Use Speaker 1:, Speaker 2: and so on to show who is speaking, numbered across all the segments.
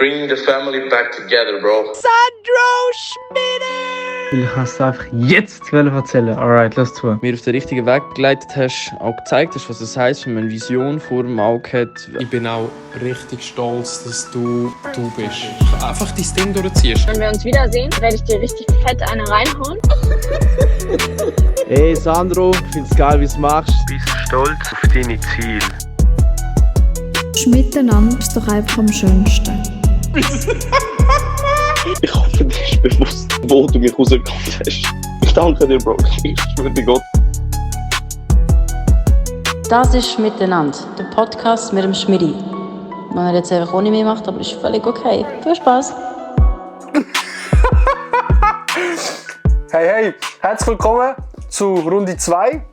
Speaker 1: bringing the family back together, bro.
Speaker 2: Sandro Schmidt!
Speaker 3: Ich kann es einfach jetzt erzählen. Alright, lass zu.
Speaker 4: Mir auf den richtigen Weg geleitet hast, auch gezeigt hast, was es heisst, wenn man eine Vision vor dem Auge hat.
Speaker 5: Ich bin auch richtig stolz, dass du bist. Einfach dein Ding durchziehst.
Speaker 6: Wenn wir uns wiedersehen, werde ich dir richtig fett eine reinhauen.
Speaker 7: Hey Sandro, ich find's geil, wie du es machst.
Speaker 8: Bist stolz auf deine Ziele.
Speaker 9: Miteinander ist doch einfach am schönsten.
Speaker 10: Ich hoffe, dir ist bewusst, wo du mich rausgekommen hast. Ich danke dir, Bro. Ich schwöre dir Gott.
Speaker 11: Das ist «Miteinander», der Podcast mit dem Schmidi. Wenn er jetzt einfach ohne mich macht, aber ist völlig okay. Viel Spaß!
Speaker 12: Hey, herzlich willkommen zu Runde 2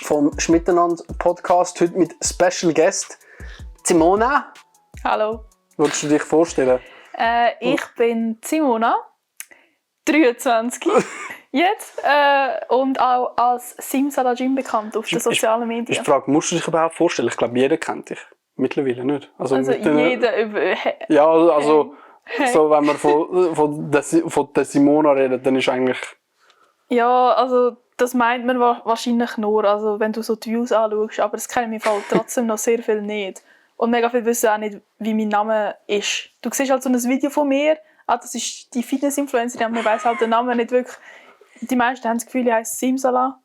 Speaker 12: vom «Miteinander» Podcast. Heute mit Special Guest Simona.
Speaker 13: Hallo.
Speaker 12: Würdest du dich vorstellen?
Speaker 13: Ich bin Simona, 23 jetzt und auch als Simsalajim bekannt auf den sozialen Medien.
Speaker 12: Ich frage, musst du dich überhaupt vorstellen? Ich glaube, jeder kennt dich. Mittlerweile nicht.
Speaker 13: Also jeder über...
Speaker 12: Ja, also so, wenn man von der Simona redet, dann ist eigentlich...
Speaker 13: Ja, also das meint man wahrscheinlich nur, also wenn du so die Views anschaust, aber das kennen mir trotzdem noch sehr viel nicht. Und mega viele wissen auch nicht, wie mein Name ist. Du siehst halt so ein Video von mir, das ist die Fitness-Influencerin, aber man weiss halt den Namen nicht wirklich. Die meisten haben das Gefühl, ich heisse Simsala.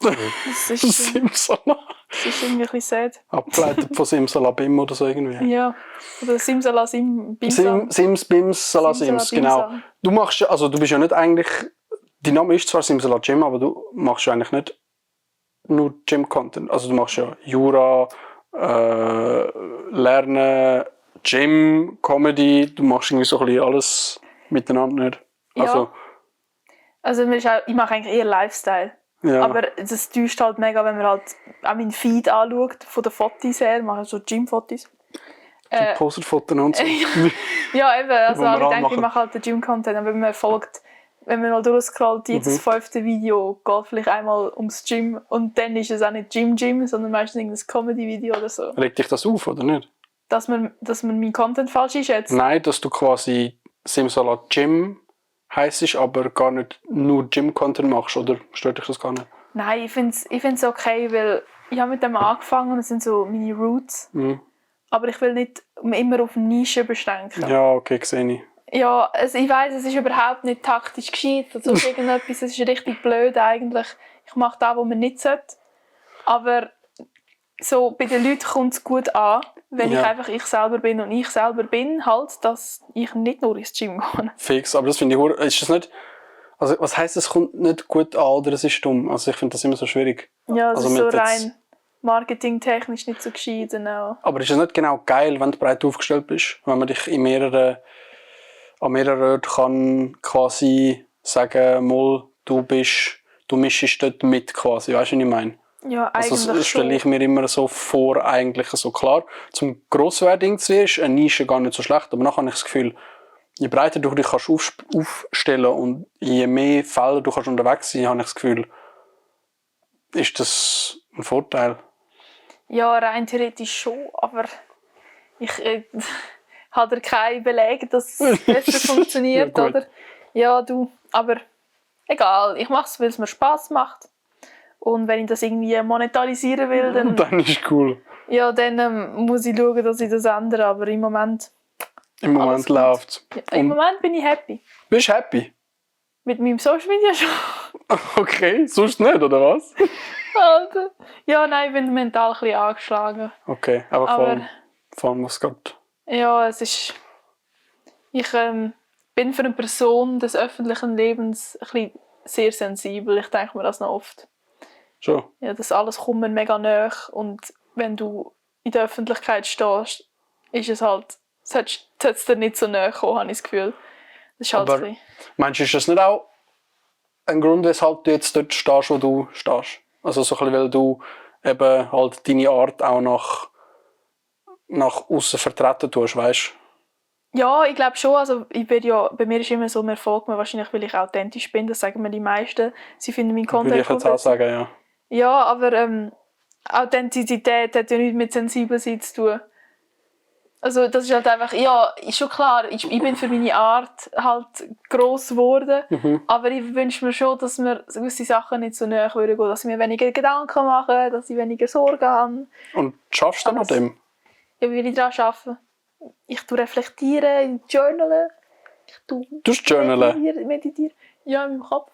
Speaker 13: Das ist
Speaker 12: Simsala?
Speaker 13: Das ist irgendwie ein bisschen sad.
Speaker 12: Abgeleitet von Simsalabim oder so irgendwie.
Speaker 13: Ja, oder Simsala, Bimsam.
Speaker 12: Sims, Bims, Salasims, genau. Du machst, also du bist ja nicht eigentlich, dein Name ist zwar Simsalajim, aber du machst ja eigentlich nicht nur Gym-Content. Also du machst ja Jura, Lernen, Gym, Comedy, du machst irgendwie so ein bisschen alles miteinander, nicht?
Speaker 13: Also ich mache eigentlich eher Lifestyle. Ja. Aber das täuscht halt mega, wenn man halt auch meinen Feed anschaut, von den Fotos her, mache ich so Gym-Fotos.
Speaker 12: Poster-Fotos und so.
Speaker 13: Ja, eben, also alle denken, ich mache halt den Gym-Content, aber wenn man folgt, wenn man mal durchscrollt, jedes 5. Video geht vielleicht einmal ums Gym und dann ist es auch nicht Gym, sondern meistens irgendein Comedy-Video oder so.
Speaker 12: Regt dich das auf, oder nicht?
Speaker 13: Dass man meinen Content falsch einschätzt?
Speaker 12: Nein, dass du quasi Simsala Gym heisst, aber gar nicht nur Gym-Content machst, oder stört dich das gar nicht?
Speaker 13: Nein, ich find's okay, weil ich habe mit dem angefangen und das sind so meine Roots. Mhm. Aber ich will nicht immer auf Nischen beschränken.
Speaker 12: Ja, okay, sehe ich.
Speaker 13: Ja, also ich weiss, es ist überhaupt nicht taktisch gescheit oder so irgendetwas. Es ist richtig blöd eigentlich. Ich mache das, was man nicht sollte. Aber so bei den Leuten kommt es gut an, wenn ich einfach ich selber bin. Und ich selber bin halt, dass ich nicht nur ins Gym gehe.
Speaker 12: Fix, aber das finde ich... Ist das nicht... Also was heisst, es kommt nicht gut an oder es ist dumm? Also ich finde das immer so schwierig.
Speaker 13: Ja, es ist so rein marketingtechnisch nicht so gescheit. Genau.
Speaker 12: Aber ist es nicht genau geil, wenn du breit aufgestellt bist? Wenn man dich an mehreren Orten kann quasi sagen, mal, du mischst dort mit quasi, weißt du, was ich meine?
Speaker 13: Ja, eigentlich
Speaker 12: also das stelle ich mir immer so vor, eigentlich so klar. Zum Grosswerden zu ist eine Nische gar nicht so schlecht, aber nachher habe ich das Gefühl, je breiter du dich kannst aufstellen und je mehr Felder du kannst unterwegs sein, habe ich das Gefühl, ist das ein Vorteil.
Speaker 13: Ja, rein theoretisch schon, aber ich habe keinen Beleg, dass es besser funktioniert,
Speaker 12: ja,
Speaker 13: oder? Ja, du, aber egal, ich mache es, weil es mir Spass macht. Und wenn ich das irgendwie monetarisieren will,
Speaker 12: dann ist cool.
Speaker 13: Ja, dann muss ich schauen, dass ich das ändere, aber im Moment
Speaker 12: läuft es.
Speaker 13: Ja, im Moment bin ich happy.
Speaker 12: Bist du happy?
Speaker 13: Mit meinem Social Media schon.
Speaker 12: Okay, sonst nicht, oder was?
Speaker 13: Alter. Ja, nein, ich bin mental ein bisschen angeschlagen.
Speaker 12: Okay, aber vor allem was geht.
Speaker 13: Ja, es ist... Ich bin für eine Person des öffentlichen Lebens ein bisschen sehr sensibel. Ich denke mir das noch oft.
Speaker 12: Schon?
Speaker 13: Ja, das alles kommt mir mega nahe. Und wenn du in der Öffentlichkeit stehst, ist es halt... Sollte es dir nicht so nahe kommen, habe ich das Gefühl. Das ist halt
Speaker 12: aber meinst du, ist das nicht auch ein Grund, weshalb du jetzt dort stehst, wo du stehst? Also so ein bisschen, weil du eben halt deine Art auch nach außen vertreten tust, weißt du?
Speaker 13: Ja, ich glaube schon. Also bei mir ist immer so, man folgt mir wahrscheinlich, weil ich authentisch bin. Das sagen mir die meisten. Sie finden meinen Content
Speaker 12: cool. Würde ich jetzt auch sagen, ja.
Speaker 13: Ja, aber Authentizität hat ja nichts mit sensibel sein zu tun. Also das ist halt einfach, ja, ist schon klar, ich bin für meine Art halt gross geworden, aber ich wünsche mir schon, dass mir gewisse Sachen nicht so nahe gehen, dass ich mir weniger Gedanken mache, dass ich weniger Sorgen habe.
Speaker 12: Und schaffst du dann an dem?
Speaker 13: Ja, wie will ich daran arbeiten? Ich tue reflektieren, journalen.
Speaker 12: Du journalen?
Speaker 13: Meditieren. Ja, in meinem Kopf.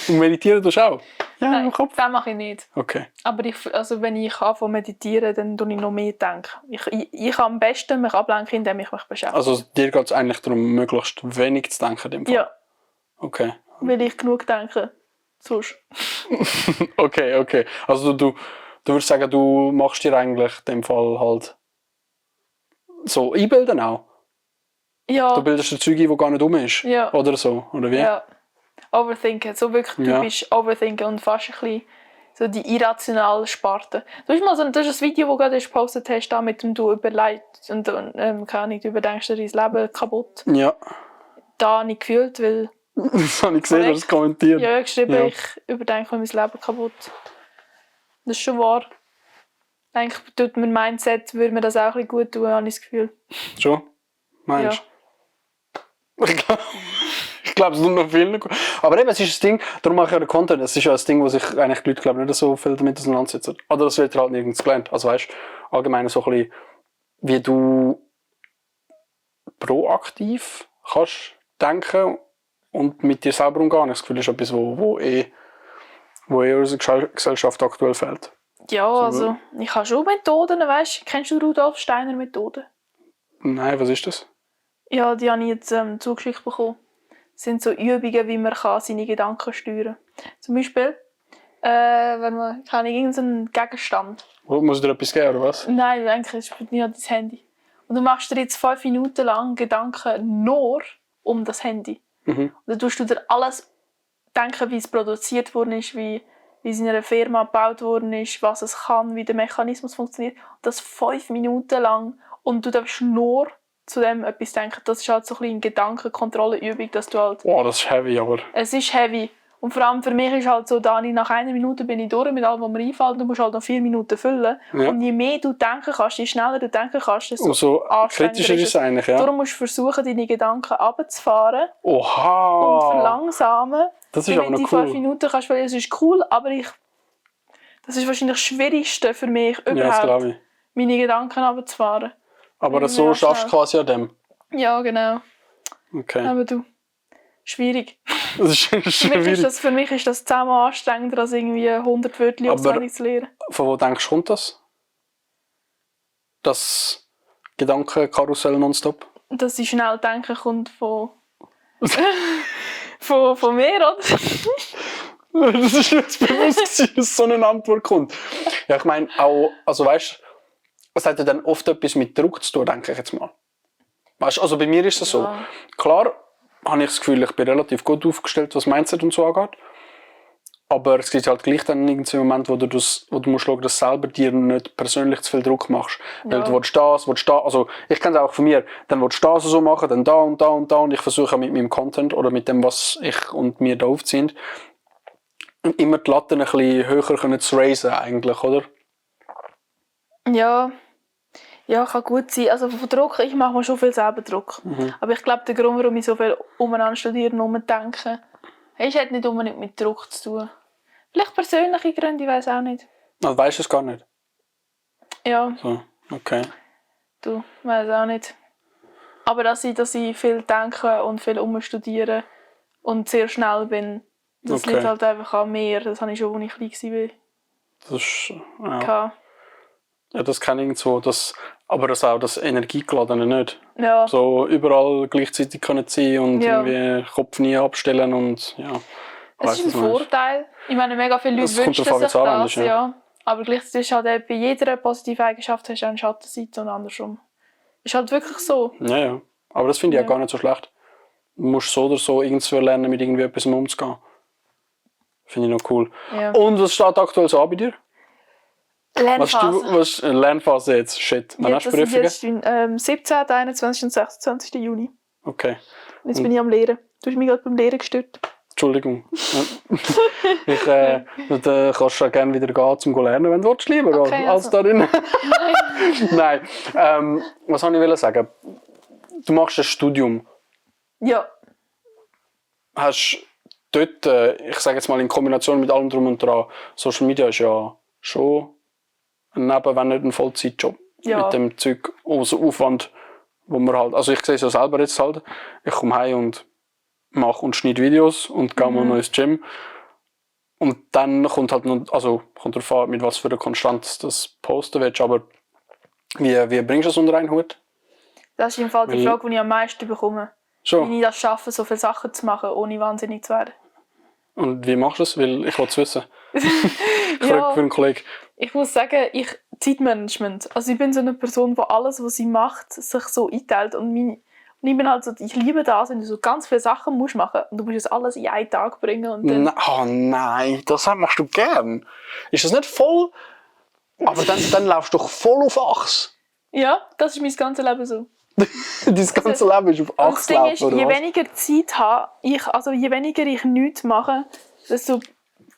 Speaker 12: Und meditieren tust du auch? Ja,
Speaker 13: Nein,
Speaker 12: im Kopf?
Speaker 13: das mache ich nicht.
Speaker 12: Okay.
Speaker 13: Aber wenn ich anfange meditieren, dann tue ich noch mehr denken. Ich kann am besten mich ablenken, indem ich mich beschäftige.
Speaker 12: Also dir geht es eigentlich darum, möglichst wenig zu denken in dem Fall? Ja. Okay.
Speaker 13: Weil ich genug denke. Sonst.
Speaker 12: Okay. Also du würdest sagen, du machst dir eigentlich in dem Fall halt so einbilden auch?
Speaker 13: Ja.
Speaker 12: Du bildest ein Zeug ein, das gar nicht ist?
Speaker 13: Ja.
Speaker 12: Oder so? Oder wie?
Speaker 13: Ja. Overthinken. So wirklich typisch Overthinken und fast ein bisschen so die irrationale Sparte. Du hast mal das ist ein Video, das du gerade gepostet hast, da mit dem du überlegst und du überdenkst dir dein Leben kaputt.
Speaker 12: Ja.
Speaker 13: Da habe ich gefühlt, weil...
Speaker 12: Das habe ich gesehen, dass es kommentiert.
Speaker 13: Ja, ich habe geschrieben, ich überdenke mein Leben kaputt. Das ist schon wahr. Eigentlich tut mein Mindset, würde mir das auch ein bisschen gut tun, habe ich das Gefühl.
Speaker 12: Schon? Meinst du? Ja. Ich glaube, es tut noch viel. Aber eben, es ist das Ding, darum mache ich ja den Content. Es ist ja das Ding, wo sich eigentlich die Leute, glaube ich, nicht so viel damit auseinandersetzen. Oder das wird halt nirgends gelernt. Also weißt du, allgemein so ein bisschen, wie du proaktiv kannst denken und mit dir selber umgehen. Das Gefühl ist etwas, wo unserer Gesellschaft aktuell fehlt.
Speaker 13: Ja, also ich habe schon Methoden, weißt du? Kennst du Rudolf Steiner Methoden?
Speaker 12: Nein, was ist das?
Speaker 13: Ja, die habe ich jetzt zugeschickt bekommen. Das sind so Übungen, wie man seine Gedanken steuern kann. Zum Beispiel, wenn man irgendeinen Gegenstand.
Speaker 12: Muss ich dir etwas geben, oder was?
Speaker 13: Nein, eigentlich ist es nicht das Handy. Und du machst dir jetzt 5 Minuten lang Gedanken nur um das Handy. Und dann tust du dir alles denken, wie es produziert worden ist, wie es in einer Firma gebaut worden ist, was es kann, wie der Mechanismus funktioniert. Und das 5 Minuten lang. Und du darfst nur zu dem etwas denken. Das ist halt so ein bisschen eine Gedankenkontrolleübung, dass du halt...
Speaker 12: Wow, das ist heavy, aber...
Speaker 13: Es ist heavy. Und vor allem für mich ist halt so, Dani, nach 1 Minute bin ich durch mit allem, was mir einfällt. Du musst halt noch 4 Minuten füllen. Ja. Und je mehr du denken kannst, je schneller du denken kannst, desto
Speaker 12: kritischer ist es eigentlich, ja.
Speaker 13: Darum musst du versuchen, deine Gedanken runterzufahren.
Speaker 12: Oha!
Speaker 13: Und verlangsamen.
Speaker 12: Das ist aber noch cool.
Speaker 13: 5 Minuten kannst du, es ist cool, aber das ist wahrscheinlich das Schwierigste für mich, überhaupt meine Gedanken runterzufahren.
Speaker 12: Aber so schaffst du quasi an dem?
Speaker 13: Ja, genau.
Speaker 12: Okay.
Speaker 13: Aber du, schwierig.
Speaker 12: Das ist schwierig.
Speaker 13: Für mich ist das 10-mal anstrengender, als irgendwie 100 Wörter auswendig zu lernen.
Speaker 12: Von wo denkst du, kommt das? Das Gedankenkarussell nonstop?
Speaker 13: Dass ich schnell denken kommt von mir, oder?
Speaker 12: Das ist jetzt bewusst, dass so eine Antwort kommt. Ja, ich meine auch, also weißt du, es hat ja dann oft etwas mit Druck zu tun, denke ich jetzt mal. Weißt du, also bei mir ist es so. Klar habe ich das Gefühl, ich bin relativ gut aufgestellt, was Mindset und so angeht. Aber es gibt halt gleich dann irgendwie einen Moment, wo du musst schauen, dass du selber dir nicht persönlich zu viel Druck machst. Ja. Weil du willst das, also ich kenne es auch von mir, dann willst du das so machen, dann da und da und da und ich versuche mit meinem Content oder mit dem, was ich und mir da aufziehen, immer die Latte ein bisschen höher zu raisen eigentlich, oder?
Speaker 13: Ja, kann gut sein. Also von Druck, ich mache mir schon viel selber Druck. Aber ich glaube, der Grund, warum ich so viel umeinander studiere und umdenke, hat nicht unbedingt mit Druck zu tun. Vielleicht persönliche Gründe, ich weiß auch nicht.
Speaker 12: Also weißt du es gar nicht?
Speaker 13: Ja.
Speaker 12: So, okay.
Speaker 13: Du, weiß auch nicht. Aber dass ich viel denke und viel umstudiere und sehr schnell bin, das liegt halt einfach an mir. Das habe ich schon, als ich klein war.
Speaker 12: Das ist, ja, das kenne ich irgendwo. Aber das auch das Energiegeladene nicht.
Speaker 13: Ja.
Speaker 12: So überall gleichzeitig können sein und irgendwie Kopf nie abstellen und ja.
Speaker 13: Es ist ein Vorteil. Ich meine, mega viele Leute wünschen sich das, ja. Aber gleichzeitig ist halt bei jeder positiven Eigenschaft hast du eine Schattenseite und andersrum. Ist halt wirklich so.
Speaker 12: Ja. Aber das finde ich ja gar nicht so schlecht. Du musst so oder so irgendwie lernen, mit irgendwie etwas umzugehen. Finde ich noch cool. Ja. Und was steht aktuell so an bei dir?
Speaker 13: Lernphase.
Speaker 12: Lernphase jetzt? Shit. Wann hast du Prüfungen?
Speaker 13: Das ist am 17., 21. und 26. Juni.
Speaker 12: Okay.
Speaker 13: Und jetzt bin ich am Lehren. Du hast mich gerade beim Lehren gestört.
Speaker 12: Entschuldigung. Du kannst ja gerne wieder gehen, zum lernen, wenn du willst, lieber
Speaker 13: Okay,
Speaker 12: als darin. Nein. Was wollte ich sagen? Du machst ein Studium.
Speaker 13: Ja.
Speaker 12: Hast dort, ich sage jetzt mal in Kombination mit allem drum und dran, Social Media ist ja schon ein Neben, wenn nicht ein Vollzeitjob.
Speaker 13: Ja.
Speaker 12: Mit dem Zeug, Aufwand, wo man halt, also ich sehe es ja selber jetzt halt, ich komme heim und mache und schneide Videos und gehe mal noch ins Gym. Und dann kommt halt noch, also kommt darauf an, mit was für einer Konstanz das posten willst, aber wie bringst du das unter einen Hut?
Speaker 13: Das ist im Fall die Frage, die ich am meisten bekomme.
Speaker 12: Schon.
Speaker 13: Wie ich das schaffe, so viele Sachen zu machen, ohne wahnsinnig zu werden.
Speaker 12: Und wie machst du das? Weil ich will es wissen. Ich frage für einen Kollegen.
Speaker 13: Ich muss sagen, Zeitmanagement. Also ich bin so eine Person, die alles, was sie macht, sich so einteilt. Und ich bin halt so, ich liebe das, wenn du so ganz viele Sachen musst machen und du musst das alles in einen Tag bringen. Und dann
Speaker 12: Oh nein, das machst du gern. Ist das nicht voll? Aber dann laufst du doch voll auf Achs.
Speaker 13: ja, das ist mein ganzes Leben so.
Speaker 12: Dein ganze Leben ist auf
Speaker 13: Und
Speaker 12: Achs
Speaker 13: das Ding ist,
Speaker 12: laufen,
Speaker 13: je
Speaker 12: oder was?
Speaker 13: weniger Zeit habe, je weniger ich nichts mache, desto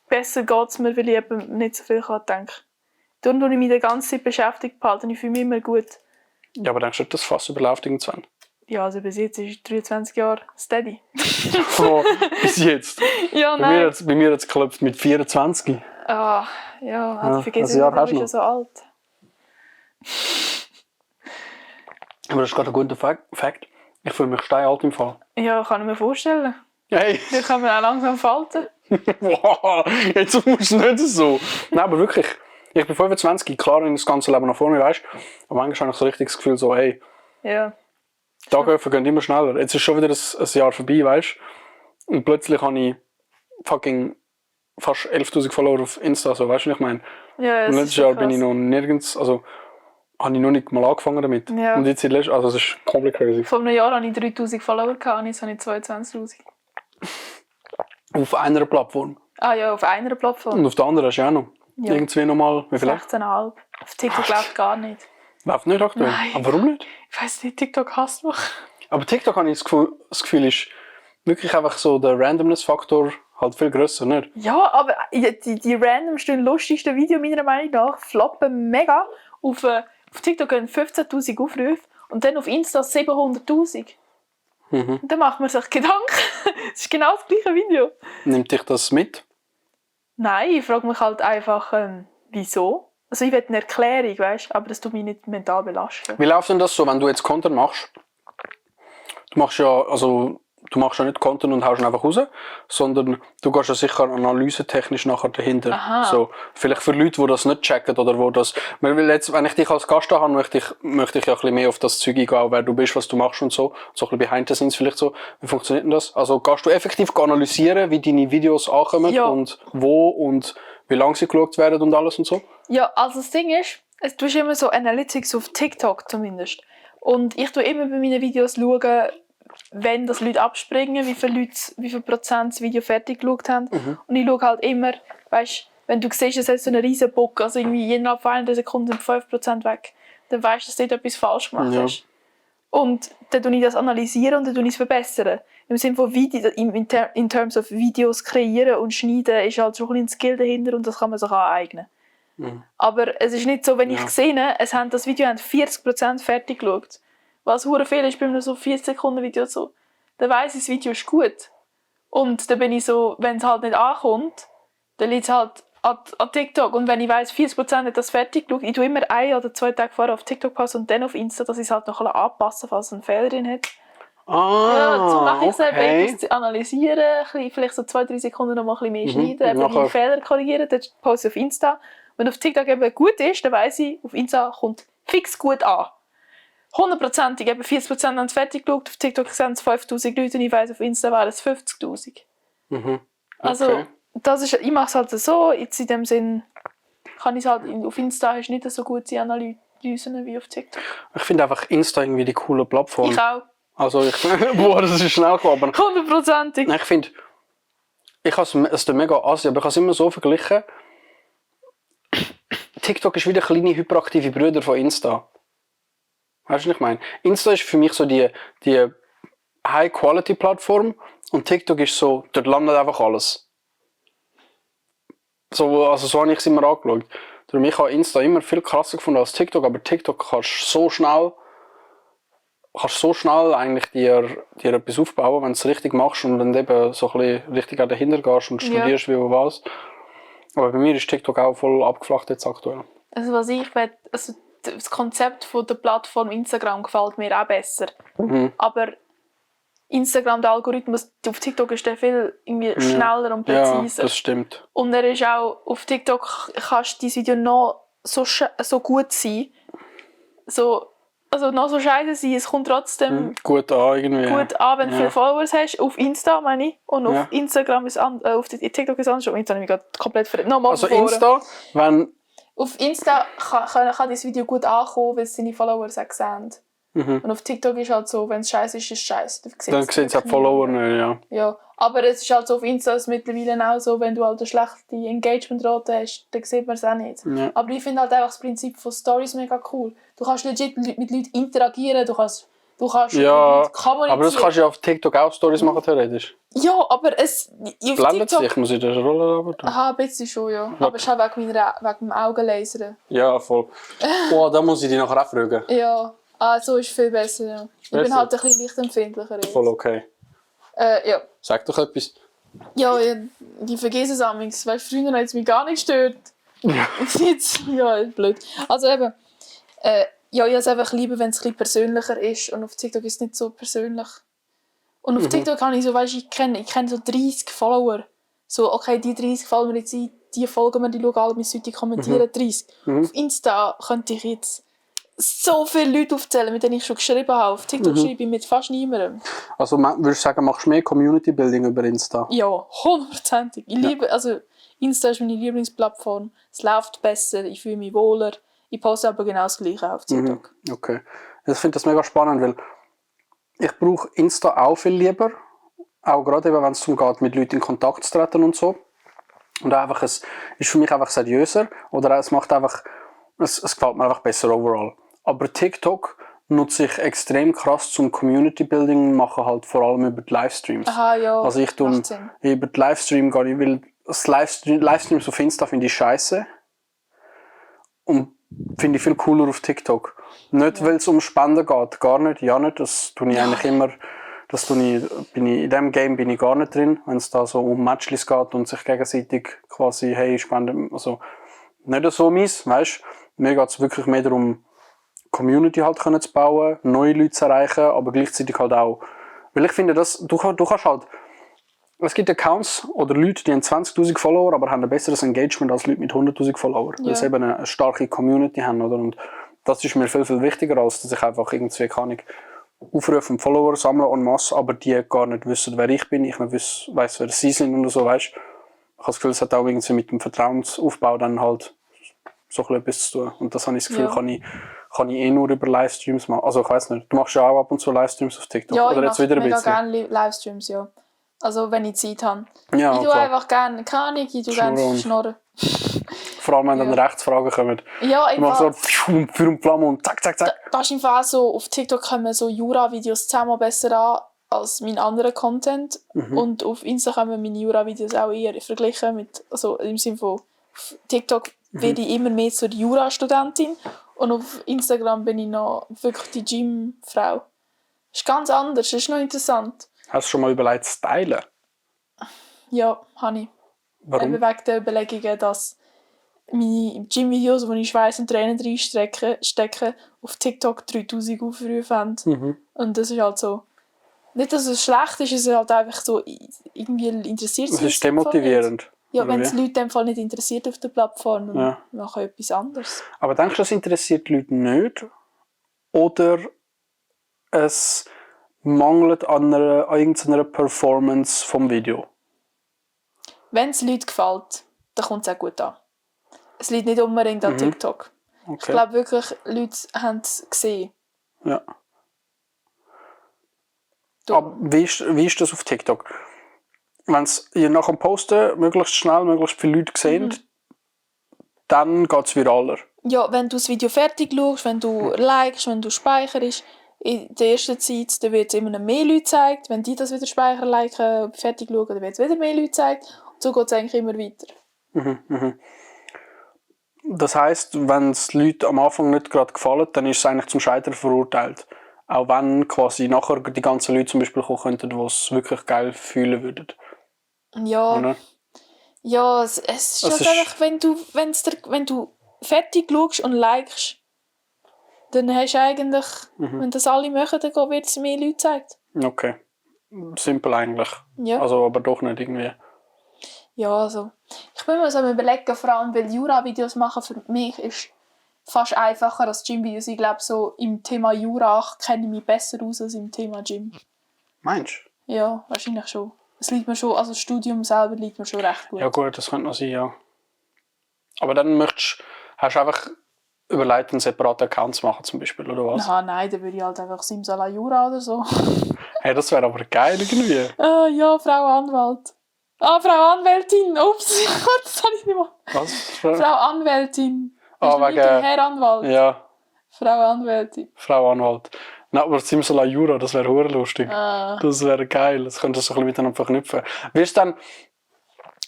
Speaker 13: besser geht es mir, weil ich eben nicht so viel denken kann. Darum tue ich mich die ganze Zeit beschäftigt behalten. Ich fühle mich immer gut.
Speaker 12: Ja, aber denkst du, das Fass überläuft irgendwann?
Speaker 13: Ja, also bis jetzt ist 23 Jahre steady.
Speaker 12: Oh, bis jetzt?
Speaker 13: Ja,
Speaker 12: Bei mir hat es geklopft mit 24.
Speaker 13: Ah, ja, ich vergesse
Speaker 12: ein Jahr
Speaker 13: immer, du
Speaker 12: hast
Speaker 13: bist
Speaker 12: du
Speaker 13: ja so alt.
Speaker 12: Aber das ist gerade ein guter Fakt. Ich fühle mich steinalt im Fall.
Speaker 13: Ja, kann ich mir vorstellen.
Speaker 12: Hey!
Speaker 13: Ich kann mir auch langsam falten.
Speaker 12: Wow, jetzt musst du nicht so. Nein, aber wirklich. Ich bin 25, klar, in das ganze Leben noch vor mir, weißt du. Aber manchmal habe ich so richtig das Gefühl, so, hey,
Speaker 13: Ja.
Speaker 12: Tage vergehen immer schneller. Jetzt ist schon wieder ein Jahr vorbei, weißt du. Und plötzlich habe ich fucking fast 11.000 Follower auf Insta, so, weißt du, was ich meine?
Speaker 13: Ja,
Speaker 12: Und letztes Jahr bin ich noch nirgends, also habe ich noch nicht mal angefangen damit.
Speaker 13: Ja.
Speaker 12: Und jetzt also es ist komplett crazy.
Speaker 13: Vor einem Jahr hatte ich 3'000 Follower und jetzt habe ich 22'000.
Speaker 12: Auf einer Plattform.
Speaker 13: Ah ja, auf einer Plattform.
Speaker 12: Und auf der anderen hast du auch noch.
Speaker 13: Ja.
Speaker 12: Irgendwie nochmal, wie viel?
Speaker 13: 16,5. Auf TikTok läuft gar nicht.
Speaker 12: Läuft nicht aktuell.
Speaker 13: Nein.
Speaker 12: Aber warum nicht?
Speaker 13: Ich weiss nicht, TikTok hasst mich.
Speaker 12: Aber TikTok habe ich das Gefühl ist wirklich einfach so der Randomness-Faktor halt viel grösser, nicht?
Speaker 13: Ja, aber die randomsten und lustigsten Videos meiner Meinung nach floppen mega. Auf TikTok haben 15'000 Aufrufe und dann auf Insta 700'000. Und dann macht man sich Gedanken. Es ist genau das gleiche Video.
Speaker 12: Nimmt dich das mit?
Speaker 13: Nein, ich frage mich halt einfach, wieso? Also ich will eine Erklärung, weißt, aber das tut mich nicht mental belasten.
Speaker 12: Wie läuft denn das so, wenn du jetzt Content machst? Du machst ja nicht Content und haust ihn einfach raus, sondern du gehst ja sicher analysetechnisch nachher dahinter.
Speaker 13: Aha.
Speaker 12: So, vielleicht für Leute, die das nicht checken oder wo das... Weil jetzt, wenn ich dich als Gast habe, möchte ich ja ein bisschen mehr auf das Zeug eingehen, wer du bist, was du machst und so. So ein bisschen behind the scenes vielleicht so. Wie funktioniert denn das? Also gehst du effektiv analysieren, wie deine Videos ankommen und wo und wie lange sie geschaut werden und alles und so?
Speaker 13: Ja, also das Ding ist, du hast immer so Analytics auf TikTok zumindest. Und ich tue immer bei meinen Videos schauen, wenn das Leute abspringen, wie viel Prozent das Video fertig geschaut haben. Und ich schaue halt immer, weißt, wenn du siehst, es hat so einen riesen Bock, also irgendwie innerhalb von einer Sekunde sind 5% weg, dann weißt du, dass du dort etwas falsch gemacht hast. Und dann tue ich das analysieren und dann tue ich es verbessern. Im Sinne von in terms of Videos kreieren und schneiden ist halt schon ein Skill dahinter und das kann man sich aneignen. Aber es ist nicht so, wenn ich sehe, das Video haben 40% fertig geschaut. Was hure viel ist bei einem so 4 Sekunden Video so. Dann weiss ich, das Video ist gut. Und dann bin ich so, wenn es halt nicht ankommt, dann liegt es halt an TikTok. Und wenn ich weiss, 40% hat das fertig geschaut, ich tue immer 1 oder 2 Tage vorher auf TikTok passen und dann auf Insta, dass ich es halt noch ein bisschen anpassen, falls es einen Fehler drin hat. Ja, so mache ich es selber, etwas analysieren, vielleicht so 2-3 Sekunden noch mal ein bisschen mehr schneiden, einfach die Fehler korrigieren, dann poste ich auf Insta. Wenn auf TikTok eben gut ist, dann weiss ich, auf Insta kommt fix gut an. 100%ig, eben 40% haben es fertig geschaut, auf TikTok sind es 5'000 Leute und ich weiss, auf Insta waren es 50'000.
Speaker 12: Okay.
Speaker 13: Also, ich mache es halt so, jetzt in dem Sinn kann ich es halt, auf Insta hast du nicht so gute Analysen wie auf TikTok.
Speaker 12: Ich finde einfach Insta irgendwie die coole Plattform.
Speaker 13: Ich auch.
Speaker 12: Also boah, das ist schnell gekommen.
Speaker 13: 100%ig.
Speaker 12: Ich finde, es ist mega assi, aber ich habe es immer so verglichen. TikTok ist wie der kleine hyperaktive Bruder von Insta. Weißt du, was ich meine? Insta ist für mich so die High-Quality-Plattform und TikTok ist so, dort landet einfach alles. So habe ich es immer angeschaut. Darum, ich habe Insta immer viel krasser gefunden als TikTok, aber TikTok kannst so schnell eigentlich dir etwas aufbauen, wenn du es richtig machst und dann eben so ein bisschen richtig dahinter gehst und studierst, wie und was. Aber bei mir ist TikTok auch voll abgeflacht jetzt aktuell.
Speaker 13: Also was ich will, also das Konzept von der Plattform Instagram gefällt mir auch besser. Aber Instagram, der Algorithmus auf TikTok ist der viel irgendwie schneller und präziser.
Speaker 12: Ja, das stimmt.
Speaker 13: Und er ist auch, auf TikTok kannst du dein Video noch so gut sein. Also noch so scheiße sein, es kommt trotzdem
Speaker 12: gut an, irgendwie.
Speaker 13: Gut an, wenn du viele Followers hast. Auf Insta meine ich. Und auf Instagram ist auf TikTok ist anders. Jetzt habe ich mich gerade komplett verletzt.
Speaker 12: Also Insta, wenn...
Speaker 13: Auf Insta kann das Video gut ankommen, weil es seine Follower auch sehen. Und auf TikTok ist halt so, wenn es scheiße ist, ist es scheiße.
Speaker 12: Dann sehen es auch Follower nicht,
Speaker 13: ja. Aber es ist halt so auf Insta mittlerweile auch so, wenn du halt eine schlechte Engagement-Rate hast, dann sieht man es auch nicht.
Speaker 12: Ja.
Speaker 13: Aber ich finde halt einfach das Prinzip von Stories mega cool. Du kannst legit mit Leuten interagieren, du kannst mit Leuten kommunizieren.
Speaker 12: Aber das kannst du ja auf TikTok auch Stories machen, theoretisch.
Speaker 13: Ja, aber es...
Speaker 12: Blendet es dich? Muss ich das Rollen arbeiten?
Speaker 13: Aha, ein bisschen schon, ja. Aber es ist halt wegen dem Augenlasern.
Speaker 12: Ja, voll. Boah, da muss ich dich nachher auch fragen.
Speaker 13: Ja, so ist viel besser, ja. Ich bin halt ein bisschen lichtempfindlicher jetzt.
Speaker 12: Voll okay.
Speaker 13: Ja.
Speaker 12: Sag doch etwas.
Speaker 13: Ja, ich vergesse es amigs. Weißt du, früher hat es mich gar nicht gestört. Jetzt, blöd. Also eben, ich habe es einfach lieber, wenn es ein bisschen persönlicher ist. Und auf TikTok ist es nicht so persönlich. Und auf TikTok kann ich so, weißt du, ich kenne so 30 Follower. So, okay, die 30 folgen mir jetzt ein, die folgen mir, die schauen alle meine Seite, die kommentieren 30. Auf Insta könnte ich jetzt so viele Leute aufzählen, mit denen ich schon geschrieben habe. Auf TikTok schreibe ich mit fast niemandem.
Speaker 12: Also würdest du sagen, machst du mehr Community-Building über Insta?
Speaker 13: Ja, 100%. Ich liebe, also Insta ist meine Lieblingsplattform. Es läuft besser, ich fühle mich wohler. Ich poste aber genau das Gleiche auf TikTok.
Speaker 12: Okay. Ich finde das mega spannend, weil ich brauche Insta auch viel lieber. Auch gerade eben, wenn es darum geht, mit Leuten in Kontakt zu treten und so. Und einfach, es ist für mich einfach seriöser. Oder es macht einfach, es gefällt mir einfach besser overall. Aber TikTok nutze ich extrem krass zum Community-Building, mache halt vor allem über die Livestreams.
Speaker 13: Aha, ja.
Speaker 12: Also ich tue über die Livestream gar nicht, weil das Livestreams auf Insta finde ich scheiße. Und finde ich viel cooler auf TikTok. Nicht, weil es um Spenden geht, gar nicht, ja nicht. Das tue ich eigentlich immer, in dem Game bin ich gar nicht drin, wenn es da so um Matches geht und sich gegenseitig quasi, hey, spenden, also nicht so meins, weißt du. Mir geht es wirklich mehr darum, Community halt zu bauen, neue Leute zu erreichen, aber gleichzeitig halt auch, weil ich finde, du kannst halt, es gibt Accounts oder Leute, die haben 20'000 Follower, aber haben ein besseres Engagement als Leute mit 100'000 Follower, weil sie eben eine starke Community haben, oder? Und das ist mir viel, viel wichtiger, als dass ich einfach irgendwie, keine Aufrufe und Follower sammeln en masse, aber die gar nicht wissen, wer ich bin, ich nicht weiss, wer sie sind oder so, weißt. Ich habe das Gefühl, es hat auch irgendwie mit dem Vertrauensaufbau dann halt so etwas zu tun. Und das habe ich das Gefühl, kann ich nur über Livestreams machen. Also ich weiss nicht, du machst ja auch ab und zu Livestreams auf TikTok,
Speaker 13: ja,
Speaker 12: oder jetzt wieder ein bisschen?
Speaker 13: Ja, ich mache gerne Livestreams, ja. Also wenn ich Zeit habe.
Speaker 12: Ja,
Speaker 13: ich tue einfach gerne, ich tue gerne schnorren.
Speaker 12: Vor allem, wenn dann Rechtsfragen kommen.
Speaker 13: Ja,
Speaker 12: ich mache so für und Flamme und zack, zack, zack.
Speaker 13: Das ist im Fall so, auf TikTok kommen so Jura-Videos zehnmal besser an als mein anderer Content. Und auf Insta kommen meine Jura-Videos auch eher verglichen mit, also im Sinne von, auf TikTok werde ich immer mehr zur Jura-Studentin und auf Instagram bin ich noch wirklich die Gym-Frau. Das ist ganz anders, das ist noch interessant.
Speaker 12: Hast du schon mal überlegt, zu stylen?
Speaker 13: Ja, habe ich.
Speaker 12: Warum?
Speaker 13: Wegen der Überlegungen, dass meine Gym-Videos, wo ich Schweiß und Tränen reinstecke, auf TikTok 3000 Aufrufe haben. Und das ist halt so... Nicht, dass es schlecht ist, es ist halt einfach so... Irgendwie interessiert es
Speaker 12: mich. Das ist demotivierend.
Speaker 13: Ja, wenn es Leute in dem Fall nicht interessiert auf der Plattform, dann machen etwas anderes.
Speaker 12: Aber denkst du, das interessiert die Leute nicht? Oder es mangelt an irgendeiner Performance vom Video?
Speaker 13: Wenn es Leuten gefällt, dann kommt es auch gut an. Es liegt nicht unbedingt an TikTok. Okay. Ich glaube wirklich, Leute haben es gesehen.
Speaker 12: Ja. Aber wie ist das auf TikTok? Wenn es nach dem Posten möglichst schnell, möglichst viele Leute sehen, dann geht es viraler.
Speaker 13: Ja, wenn du das Video fertig schaust, wenn du likest, wenn du speicherst, in der ersten Zeit dann wird es immer mehr Leute gezeigt. Wenn die das wieder speichern, liken, fertig schauen, dann wird es wieder mehr Leute gezeigt. Und so geht es eigentlich immer weiter.
Speaker 12: Das heisst, wenn es Leuten am Anfang nicht gerade gefallen, dann ist es eigentlich zum Scheitern verurteilt. Auch wenn quasi nachher die ganzen Leute zum Beispiel kommen könnten, die es wirklich geil fühlen würden.
Speaker 13: Ja.
Speaker 12: Oder?
Speaker 13: Ja, es ist halt einfach, wenn du fertig schaust und likest, dann hast du eigentlich, wenn das alle machen, dann wird es mehr Leute gezeigt.
Speaker 12: Okay. Simpel eigentlich.
Speaker 13: Ja.
Speaker 12: Also, aber doch nicht irgendwie.
Speaker 13: Ja, also. Ich bin mir so am Überlegen, vor allem, weil Jura-Videos machen für mich ist fast einfacher als Gym-Videos. Ich glaube, so im Thema Jura kenne ich mich besser aus als im Thema Gym.
Speaker 12: Meinst du?
Speaker 13: Ja, wahrscheinlich schon. Es liegt mir schon, also das Studium selber liegt mir schon recht gut.
Speaker 12: Ja gut, das könnte noch sein, ja. Aber dann hast du einfach überlegt, einen separaten Account zu machen zum Beispiel, oder was?
Speaker 13: Nein, dann würde ich halt einfach Simsala Jura oder so.
Speaker 12: Hey, das wäre aber geil irgendwie.
Speaker 13: Ja, Frau Anwalt. Frau Anwältin, ups, das habe ich nicht mal.
Speaker 12: Was?
Speaker 13: Frau Anwältin.
Speaker 12: Wegen...
Speaker 13: Herr Anwalt.
Speaker 12: Ja.
Speaker 13: Frau Anwältin.
Speaker 12: Frau Anwalt. Nein, aber Simsala Jura, das wäre hure lustig. Das wäre geil, das könntest du so ein bisschen miteinander verknüpfen.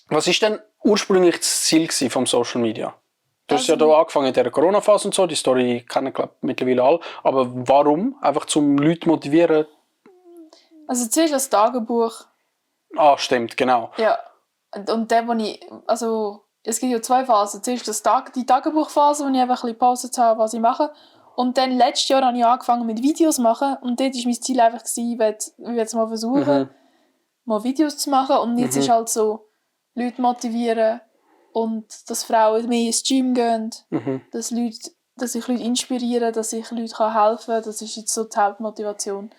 Speaker 12: Was ist denn ursprünglich das Ziel vom Social Media? Du hast ja da angefangen in dieser Corona-Phase und so, die Story kennen glaube ich mittlerweile alle. Aber warum? Einfach zum Leute motivieren?
Speaker 13: Also zuerst das Tagebuch.
Speaker 12: Stimmt, genau.
Speaker 13: Ja. Und dann, wo es gibt ja 2 Phasen. Zuerst die Tagebuchphase, wo ich einfach ein bisschen gepostet habe, was ich mache. Und dann letztes Jahr habe ich angefangen mit Videos zu machen. Und dort war mein Ziel einfach, ich will jetzt mal versuchen, mal Videos zu machen. Und jetzt ist halt so, Leute motivieren und dass Frauen mehr ins Gym gehen, dass ich Leute inspiriere, dass ich Leuten helfen kann. Das ist jetzt so die Hauptmotivation.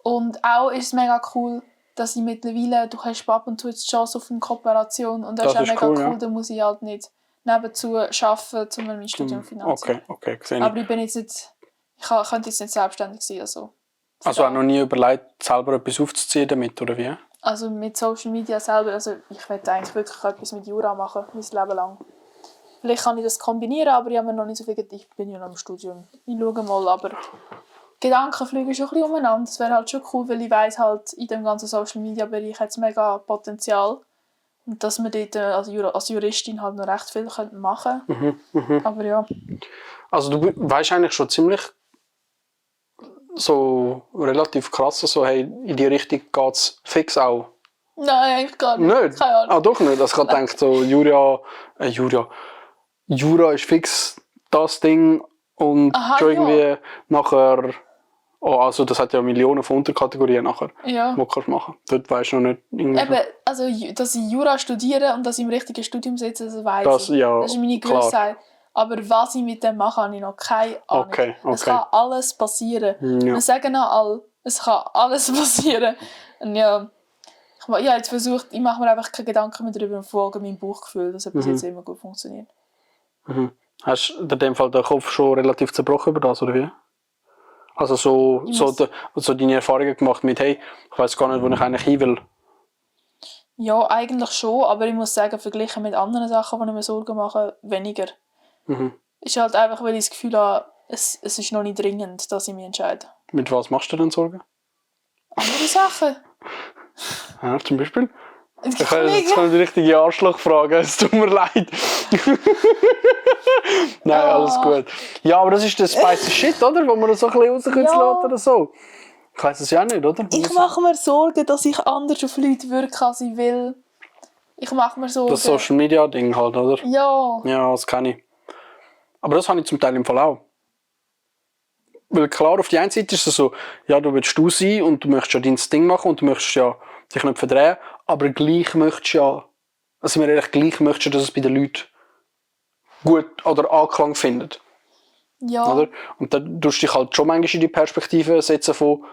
Speaker 13: Und auch ist es mega cool, dass ich mittlerweile, du hast ab und zu jetzt Chance auf eine Kooperation und das ist auch mega cool, ja. Da muss ich halt nicht nebenzu arbeiten, um mein Studium finanzieren.
Speaker 12: Okay, gesehen.
Speaker 13: Aber ich bin jetzt nicht, könnte jetzt nicht selbstständig sein.
Speaker 12: Also auch noch nie überlegt, selber etwas aufzuziehen damit, oder wie?
Speaker 13: Also mit Social Media selber, ich möchte eigentlich wirklich etwas mit Jura machen, mein Leben lang. Vielleicht kann ich das kombinieren, aber ich habe mir noch nicht so viel gedacht, ich bin ja noch im Studium. Ich schaue mal, aber Gedanken fliegen schon ein bisschen umeinander. Das wäre halt schon cool, weil ich weiss halt, in dem ganzen Social-Media-Bereich hat es mega Potenzial. Und dass man dort als Juristin halt noch recht viel machen könnte. Aber ja.
Speaker 12: Also du weißt eigentlich schon ziemlich so relativ krass, so, hey, in die Richtung geht es fix auch.
Speaker 13: Nein, eigentlich gar nicht.
Speaker 12: Nicht?
Speaker 13: Keine Ahnung.
Speaker 12: Doch nicht. Also ich habe gedacht, so Jura ist fix das Ding und schon irgendwie nachher... also das hat ja Millionen von Unterkategorien nachher, die du kannst machen. Dort weisst du noch nicht irgendwie.
Speaker 13: Eben, also dass ich Jura studiere und dass ich im richtigen Studium sitze, das weiss ich.
Speaker 12: Ja,
Speaker 13: das ist meine Gewissheit. Aber was ich mit dem mache, habe ich noch keine Ahnung.
Speaker 12: Okay.
Speaker 13: Es kann alles passieren.
Speaker 12: Ja.
Speaker 13: Wir sagen auch alle, es kann alles passieren. Und ja, ich habe jetzt versucht, ich mache mir einfach keine Gedanken mehr darüber und folge meinem Bauchgefühl. Das hat bis jetzt immer gut funktioniert.
Speaker 12: Hast du in dem Fall den Kopf schon relativ zerbrochen über das, oder wie? Also so deine Erfahrungen gemacht mit, hey, ich weiss gar nicht, wo ich eigentlich hin will.
Speaker 13: Ja, eigentlich schon, aber ich muss sagen, verglichen mit anderen Sachen, die ich mir Sorgen mache, weniger. Ist halt einfach, weil ich das Gefühl habe, es ist noch nicht dringend, dass ich mich entscheide.
Speaker 12: Mit was machst du denn Sorgen?
Speaker 13: Andere Sachen.
Speaker 12: Ja, zum Beispiel? Ich kann jetzt die richtige Arschlochfrage, es tut mir leid. Nein, alles gut. Ja, aber das ist der spicy Shit, oder? Wo man das so ein bisschen rauskürzeln lässt oder so. Ich weiss es ja nicht, oder?
Speaker 13: Ich mache mir Sorgen, dass ich anders auf Leute wirke, als ich will. Ich mache mir Sorgen.
Speaker 12: Das Social Media Ding halt, oder?
Speaker 13: Ja.
Speaker 12: Ja, das kann ich. Aber das habe ich zum Teil im Fall auch. Weil klar, auf die einen Seite ist es so, ja, du willst du sein und du möchtest ja dein Ding machen und du möchtest ja dich nicht verdrehen, aber gleich möchtest du ja, also mir ehrlich, gleich möchtest du, dass es bei den Leuten gut oder Anklang findet.
Speaker 13: Ja.
Speaker 12: Oder? Und dann tust du dich halt schon manchmal in die Perspektive setzen von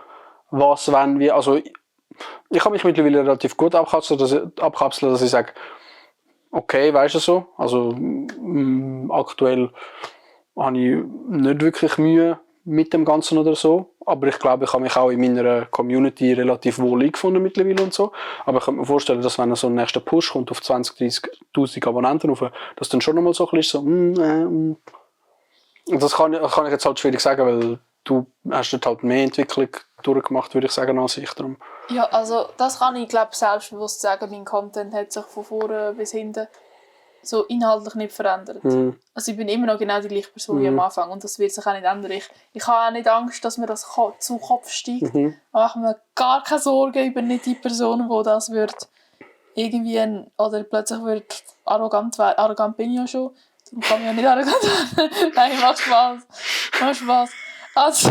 Speaker 12: was, wenn, wie, also ich habe mich mittlerweile relativ gut abkapseln, dass ich sage, okay, weißt du so, also aktuell habe ich nicht wirklich Mühe mit dem Ganzen oder so, aber ich glaube, ich habe mich auch in meiner Community relativ wohl eingefunden mittlerweile und so, aber ich kann mir vorstellen, dass wenn so ein nächster Push kommt auf 20-30'000 Abonnenten rauf, dass dann schon nochmal so ein bisschen so, das kann ich jetzt halt schwierig sagen, weil du hast dort halt mehr Entwicklung durchgemacht, würde ich sagen, als ich. Darum.
Speaker 13: Ja, also das kann ich glaube selbstbewusst sagen, mein Content hat sich von vorne bis hinten so inhaltlich nicht verändert. Also ich bin immer noch genau die gleiche Person wie am Anfang und das wird sich auch nicht ändern. Ich habe auch nicht Angst, dass mir das zu Kopf steigt. Ich mache mir gar keine Sorgen über nicht die Person, die das wird irgendwie oder plötzlich wird arrogant werden. Arrogant bin ich ja schon. Darum kann ich ja nicht arrogant werden. Nein, macht Spaß. Also,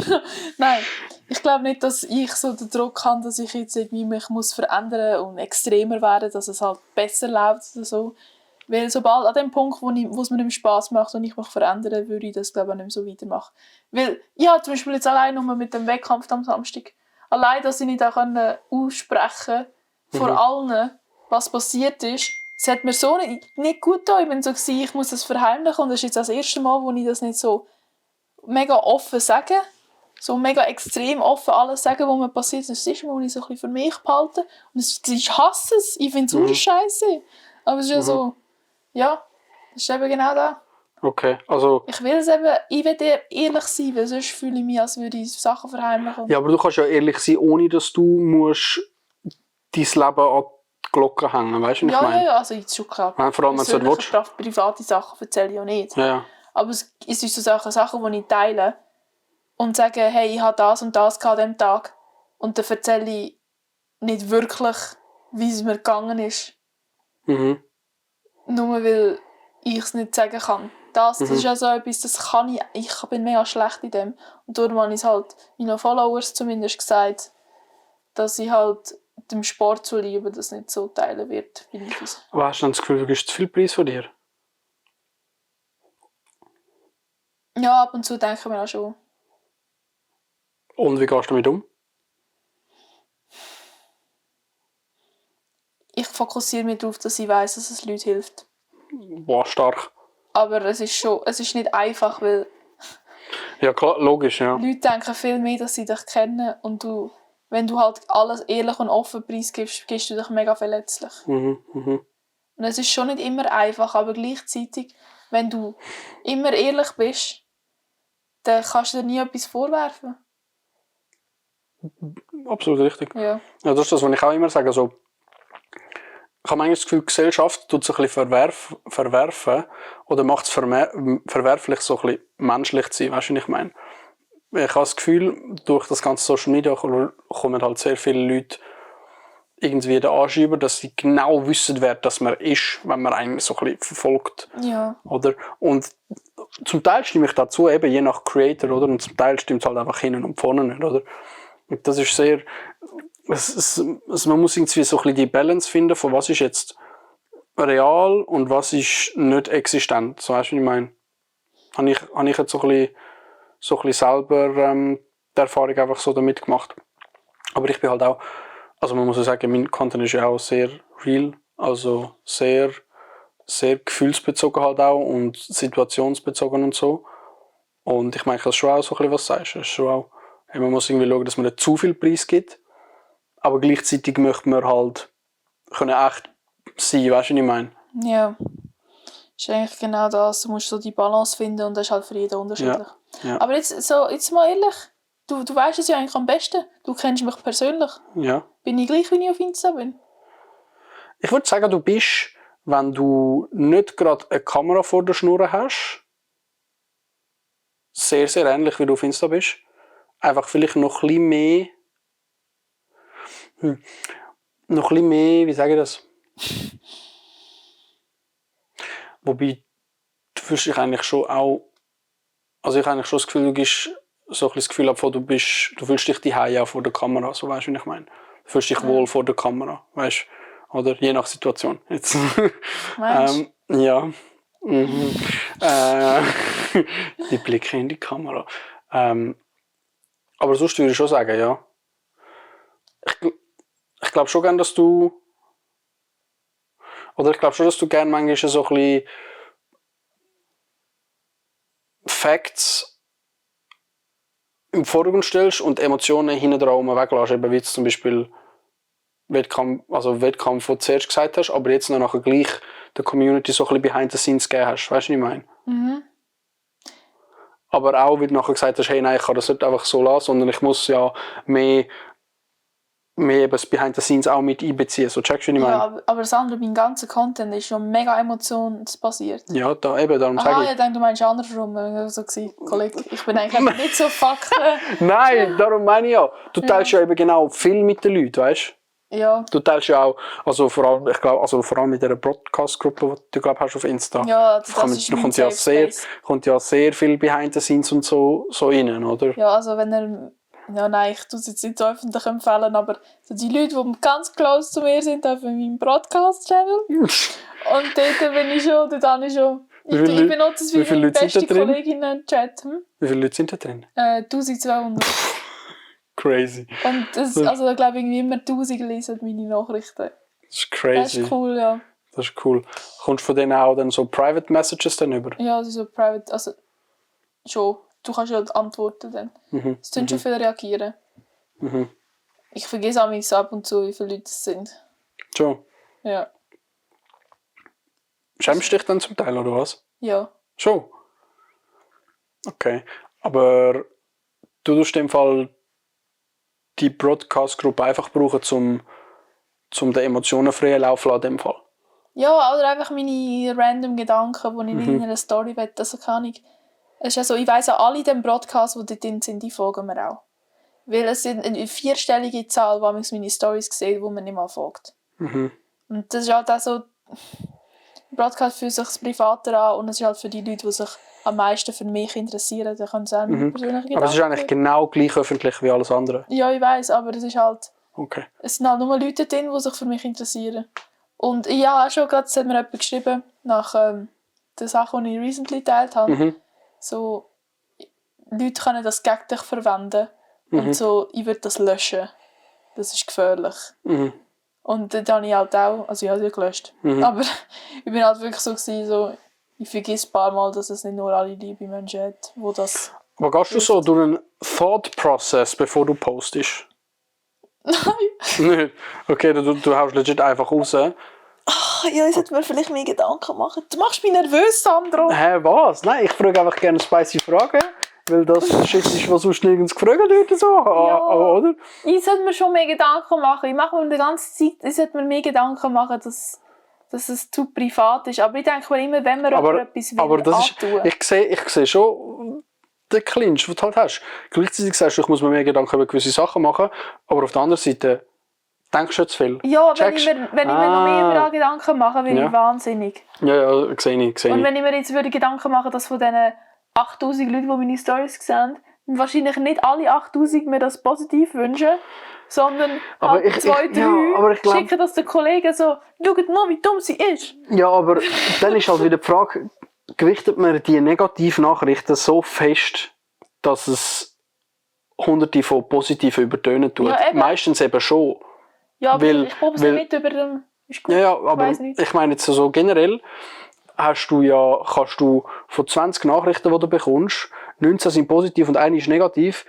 Speaker 13: nein. Ich glaube nicht, dass ich so den Druck habe, dass ich jetzt irgendwie mich muss verändern und extremer werden, dass es halt besser läuft oder so. Weil sobald an dem Punkt, wo es mir nicht mehr Spass macht und ich mich verändere, würde ich das glaube ich nicht mehr so weitermachen. Weil, ja, zum Beispiel jetzt allein nur mit dem Wettkampf am Samstag. Allein, dass ich nicht auch aussprechen vor allen, was passiert ist, es hat mir so nicht gut getan. Ich bin so gewesen, ich muss das verheimlichen und das ist jetzt das erste Mal, wo ich das nicht so mega offen sage. So mega extrem offen alles sagen, was mir passiert. Das ist wo ich so ein bisschen für mich behalte. Und ich hasse es. Ich finde es scheiße. Aber es ist ja so, ja, das ist eben genau das.
Speaker 12: Okay, also...
Speaker 6: Ich will ehrlich sein, weil sonst fühle ich mich, als würde ich Sachen verheimlichen.
Speaker 12: Ja, aber du kannst ja ehrlich sein, ohne dass du musst dein Leben an die Glocke hängen, weißt du, was ich meine?
Speaker 6: Ja, also ist schon klar.
Speaker 12: Ja, vor allem, wenn du es willst.
Speaker 6: Private Sachen erzähle ich auch nicht.
Speaker 12: Ja.
Speaker 6: Aber es ist so Sachen, die ich teile und sage, hey, ich habe das und das an diesem Tag. Und dann erzähle ich nicht wirklich, wie es mir gegangen ist. Nur weil ich es nicht sagen kann. Das ist ja so etwas, das kann ich. Ich bin mega schlecht in dem. Und darum habe ich es halt meinen Followers zumindest gesagt, dass ich halt dem Sport zuliebe das nicht so teilen wird, wie ich es.
Speaker 12: Aber hast du dann das Gefühl, du gibst zu viel Preis von dir?
Speaker 6: Ja, ab und zu denke ich mir auch schon.
Speaker 12: Und wie gehst du damit um?
Speaker 6: Ich fokussiere mich darauf, dass ich weiss, dass es Leuten hilft.
Speaker 12: Boah, stark.
Speaker 6: Aber es ist nicht einfach, weil
Speaker 12: ja, klar, logisch, ja.
Speaker 6: Leute denken viel mehr, dass sie dich kennen und wenn du halt alles ehrlich und offen preisgibst, gibst du dich mega verletzlich. Und es ist schon nicht immer einfach, aber gleichzeitig, wenn du immer ehrlich bist, dann kannst du dir nie etwas vorwerfen.
Speaker 12: Absolut richtig.
Speaker 6: Ja.
Speaker 12: Ja, das ist das, was ich auch immer sage. Also, ich habe manchmal das Gefühl, die Gesellschaft tut sich ein bisschen verwerfen oder macht es verwerflich, so ein bisschen menschlich zu sein. Weißt du, was ich meine? Ich habe das Gefühl, durch das ganze Social Media kommen halt sehr viele Leute irgendwie da anschieben, dass sie genau wissen, wer das man ist, wenn man einen so ein bisschen verfolgt.
Speaker 6: Ja.
Speaker 12: Oder? Und zum Teil stimme ich dazu, eben je nach Creator, oder? Und zum Teil stimmt es halt einfach hinten und vorne nicht, oder? Und das ist sehr... man muss irgendwie so ein bisschen die Balance finden, von was ist jetzt real und was ist nicht existent. So, weißt du, was ich meine? Habe ich jetzt so ein bisschen selber die Erfahrung einfach so damit gemacht. Aber ich bin halt auch, also man muss ja sagen, mein Content ist ja auch sehr real, also sehr, sehr gefühlsbezogen halt auch und situationsbezogen und so. Und ich meine, das ist schon auch so ein bisschen, was du sagst. Das ist schon auch, man muss irgendwie schauen, dass man nicht zu viel Preis gibt. Aber gleichzeitig möchte man halt echt sein, weißt du, was ich meine?
Speaker 6: Ja. Das ist eigentlich genau das. Du musst so die Balance finden und das ist halt für jeden unterschiedlich.
Speaker 12: Ja.
Speaker 6: Aber jetzt mal ehrlich, du weißt es ja eigentlich am besten. Du kennst mich persönlich.
Speaker 12: Ja.
Speaker 6: Bin ich gleich, wenn ich auf Insta bin?
Speaker 12: Ich würde sagen, du bist, wenn du nicht gerade eine Kamera vor der Schnur hast, sehr, sehr ähnlich, wie du auf Insta bist. Einfach vielleicht noch ein bisschen mehr... Noch ein bisschen mehr, wie sage ich das? Wobei, du fühlst dich eigentlich schon auch... Also ich habe eigentlich schon das Gefühl, du gibst so ein bisschen das Gefühl ab, du fühlst dich daheim auch vor der Kamera, so weißt du, wie ich meine. Du fühlst dich wohl vor der Kamera, weißt du? Oder je nach Situation. Jetzt. Ja. Die Blicke in die Kamera. Aber sonst würde ich schon sagen, ja. Ich glaube schon gerne, dass du... Oder ich glaube schon, dass du gerne manchmal so ein bisschen Facts im Vordergrund stellst und Emotionen hinten dran weglässt. Eben wie jetzt zum Beispiel Wettkampf, den du zuerst gesagt hast, aber jetzt noch nachher gleich der Community so ein bisschen behind the scenes gegeben hast. Weißt du, was ich meine? Aber auch, weil du nachher gesagt hast, hey, nein, ich kann das nicht einfach so lassen, sondern ich muss ja mehr eben das Behind the Scenes auch mit einbeziehen. So, checkst du, was ich meine?
Speaker 6: Ja, aber das andere, mein ganzer Content ist schon mega emotionsbasiert.
Speaker 12: Ja, darum sage
Speaker 6: Aha,
Speaker 12: ich.
Speaker 6: ich denke, du meinst andersrum. So gewesen, Kollege. Ich bin eigentlich nicht so Fakten.
Speaker 12: Nein, darum meine ich ja. Du teilst ja eben genau viel mit den Leuten, weißt du?
Speaker 6: Ja.
Speaker 12: Du teilst ja auch, also vor allem mit dieser Broadcast-Gruppe, die du glaub, hast auf Insta.
Speaker 6: Ja, das ist mein
Speaker 12: kommt ja
Speaker 6: Safe Space.
Speaker 12: kommt ja sehr viel Behind the Scenes und so rein, oder?
Speaker 6: Ja, also wenn er... Ja, nein, ich tue es jetzt nicht so öffentlich empfehlen, aber so die Leute, die ganz close zu mir sind, auf meinem Broadcast-Channel. Und dort bin ich schon, ich benutze es für meine beste Kolleginnen-Chat.
Speaker 12: Wie viele Leute sind da drin?
Speaker 6: 1200.
Speaker 12: Crazy.
Speaker 6: Und das, also ich glaube irgendwie immer 1000 lesen meine Nachrichten.
Speaker 12: Das ist crazy.
Speaker 6: Das ist cool, ja.
Speaker 12: Das ist cool. Kommst du von denen auch dann so Private Messages dann über?
Speaker 6: Ja, also so private, also schon. Du kannst ja antworten dann. Es tun schon viele reagieren. Ich vergesse auch so ab und zu, wie viele Leute es sind.
Speaker 12: Schon?
Speaker 6: Ja.
Speaker 12: Schämst du dich dann zum Teil, oder was?
Speaker 6: Ja.
Speaker 12: Schon? Okay. Aber du tust in dem Fall die Broadcast-Gruppe einfach brauchen, um den emotionenfreien Lauf zu lassen, in dem Fall?
Speaker 6: Ja, oder einfach meine random Gedanken, die ich in einer Story will. Also kann ich... Es ist ja so, ich weiss auch alle in diesem Broadcast, die dort drin sind, die folgen mir auch. Weil es sind eine 4-stellige Zahl, wo man meine Storys sieht, wo man nicht mal folgt. Und das ist halt auch so, Broadcast fühlt sich das Privater an und es ist halt für die Leute, die sich am meisten für mich interessieren, da können sie auch meine persönlichen Gedanken.
Speaker 12: Aber es ist eigentlich genau gleich öffentlich wie alles andere?
Speaker 6: Ja, ich weiss, aber es ist halt...
Speaker 12: Okay.
Speaker 6: Es sind halt nur Leute drin, die sich für mich interessieren. Und ja, auch schon gerade, es hat mir jemand geschrieben, nach der Sache, die ich recently geteilt habe. So, Leute können das gegen dich verwenden und so, ich würde das löschen. Das ist gefährlich. Und dann habe ich halt auch, also ich habe sie gelöscht, aber ich bin halt wirklich so gewesen, so, ich vergesse ein paar Mal, dass es nicht nur alle liebe Menschen hat, wo das...
Speaker 12: Aber gehst du so durch einen Thought-Process, bevor du postest? Nein. Okay, du haust legit einfach raus.
Speaker 6: Ja, ich sollte mir vielleicht mehr Gedanken machen. Du machst mich nervös, Sandro.
Speaker 12: Hä, was? Nein, ich frage einfach gerne spicy Fragen, weil das Shit ist, was sonst nirgends gefragt wird, so,
Speaker 6: Ja.
Speaker 12: oder?
Speaker 6: Ich sollte mir schon mehr Gedanken machen. Ich mache mir die ganze Zeit, ich sollte mir mehr Gedanken machen, dass es zu privat ist. Aber ich denke mir immer, wenn man etwas will,
Speaker 12: aber das
Speaker 6: antun.
Speaker 12: ist, ich sehe schon den Clinch, den du halt hast. Gleichzeitig sagst du, ich muss mir mehr Gedanken über gewisse Sachen machen, aber auf der anderen Seite denkst du zu viel.
Speaker 6: Ja, wenn ich mir noch mehr über Gedanken mache, bin ich wahnsinnig.
Speaker 12: Ja, sehe ich.
Speaker 6: Und wenn ich mir jetzt Gedanken mache, dass von diesen 8000 Leuten, die meine Storys sehen, wahrscheinlich nicht alle 8000 mir das positiv wünschen, sondern
Speaker 12: aber
Speaker 6: halt 2, 3 schicken das den Kollegen so, schaut mal, wie dumm sie ist.
Speaker 12: Ja, aber dann ist halt wieder die Frage, gewichtet man die negativen Nachrichten so fest, dass es hunderte von positiven übertönen tut?
Speaker 6: Ja, eben.
Speaker 12: Meistens eben schon.
Speaker 6: Ja, aber ich probiere es nicht über dem... Ist gut,
Speaker 12: ja, aber ich meine jetzt so generell, kannst du von 20 Nachrichten, die du bekommst, 19 sind positiv und eine ist negativ,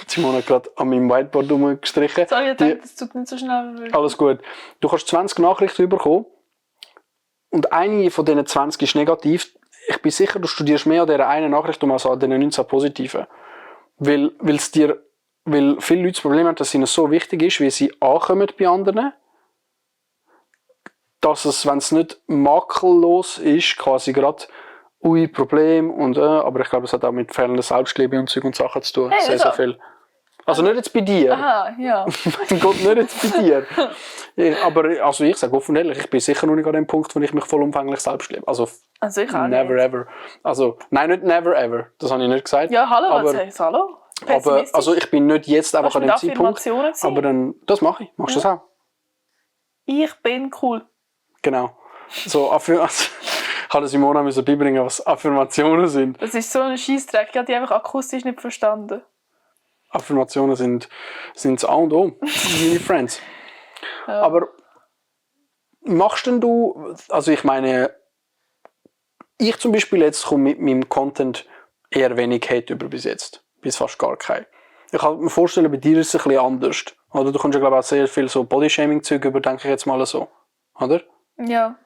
Speaker 12: Simone hat gerade an meinem Whiteboard rumgestrichen.
Speaker 6: Sorry, ich denke, das tut nicht so schnell.
Speaker 12: Alles gut. Du kannst 20 Nachrichten bekommen und eine von diesen 20 ist negativ. Ich bin sicher, du studierst mehr an dieser einen Nachricht als an diesen 19 positiven. Weil viele Leute das Problem haben, dass ihnen so wichtig ist, wie sie ankommen bei anderen, dass es, wenn es nicht makellos ist, quasi gerade Problem und aber ich glaube, es hat auch mit fehlender Selbstliebe und Zeug und Sachen zu tun.
Speaker 6: Hey,
Speaker 12: sehr viel. Also nicht jetzt bei dir.
Speaker 6: Aha, ja.
Speaker 12: Mein Gott, nicht jetzt bei dir. Aber also ich sage offen und ehrlich, ich bin sicher noch nicht an dem Punkt, wo ich mich vollumfänglich selbst liebe. Also
Speaker 6: ich auch
Speaker 12: never
Speaker 6: nicht.
Speaker 12: ever. Also, nein, nicht never ever. Das habe ich nicht gesagt.
Speaker 6: Ja, hallo,
Speaker 12: aber,
Speaker 6: was heißt hallo?
Speaker 12: Aber also ich bin nicht jetzt einfach an dem Zeitpunkt.
Speaker 6: Gewesen?
Speaker 12: Aber dann, das mache ich. Machst du das auch?
Speaker 6: Ich bin cool.
Speaker 12: Genau. So, kann Simona müssen beibringen, was Affirmationen sind.
Speaker 6: Das ist so ein Scheissdreck. Ich habe die einfach akustisch nicht verstanden.
Speaker 12: Affirmationen sind das A und O, meine Friends.
Speaker 6: Ja.
Speaker 12: Aber machst denn du, also ich meine, ich zum Beispiel jetzt komme mit meinem Content eher wenig Hate über bis jetzt. Bis fast gar kein. Ich kann mir vorstellen, bei dir ist es ein bisschen anders. Oder du kommst ja glaube ich auch sehr viel so Bodyshaming-Zeug über, denke ich jetzt mal so. Oder?
Speaker 6: Ja.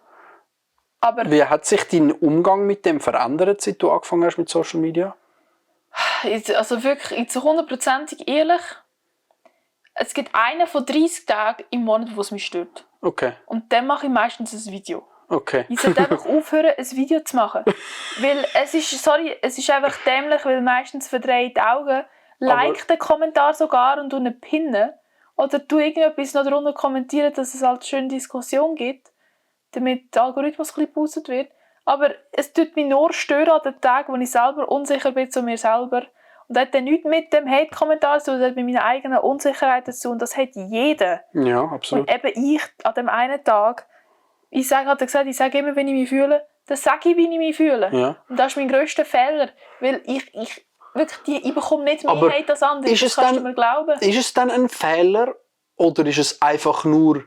Speaker 6: Aber
Speaker 12: Wie hat sich dein Umgang mit dem verändert, seit du angefangen hast mit Social Media?
Speaker 6: also wirklich, jetzt 100%ig ehrlich, es gibt einen von 30 Tagen im Monat, wo es mich stört.
Speaker 12: Okay.
Speaker 6: Und dann mache ich meistens ein Video.
Speaker 12: Okay.
Speaker 6: Ich sollte einfach aufhören, ein Video zu machen. Weil es ist einfach dämlich, weil meistens verdreht die Augen. Like den Kommentar sogar und einen pinnen. Oder tu irgendetwas noch darunter kommentieren, dass es halt schön Diskussion gibt, damit der Algorithmus ein bisschen geboostet wird. Aber es tut mich nur stören an den Tagen, wo ich selber unsicher bin zu mir selber. Und das hat dann nichts mit dem Hate-Kommentar zu tun, das hat mit meiner eigenen Unsicherheit zu tun. Und das hat jeder.
Speaker 12: Ja, absolut.
Speaker 6: Und eben ich an dem einen Tag, ich sage immer, wenn ich mich fühle, dann sage ich, wie ich mich fühle.
Speaker 12: Ja.
Speaker 6: Und das ist mein grösster Fehler. Weil ich bekomme nicht mehr
Speaker 12: Aber
Speaker 6: Hate als andere,
Speaker 12: ist
Speaker 6: das
Speaker 12: es
Speaker 6: kannst
Speaker 12: dann-
Speaker 6: du mir glauben.
Speaker 12: Ist es dann ein Fehler oder ist es einfach nur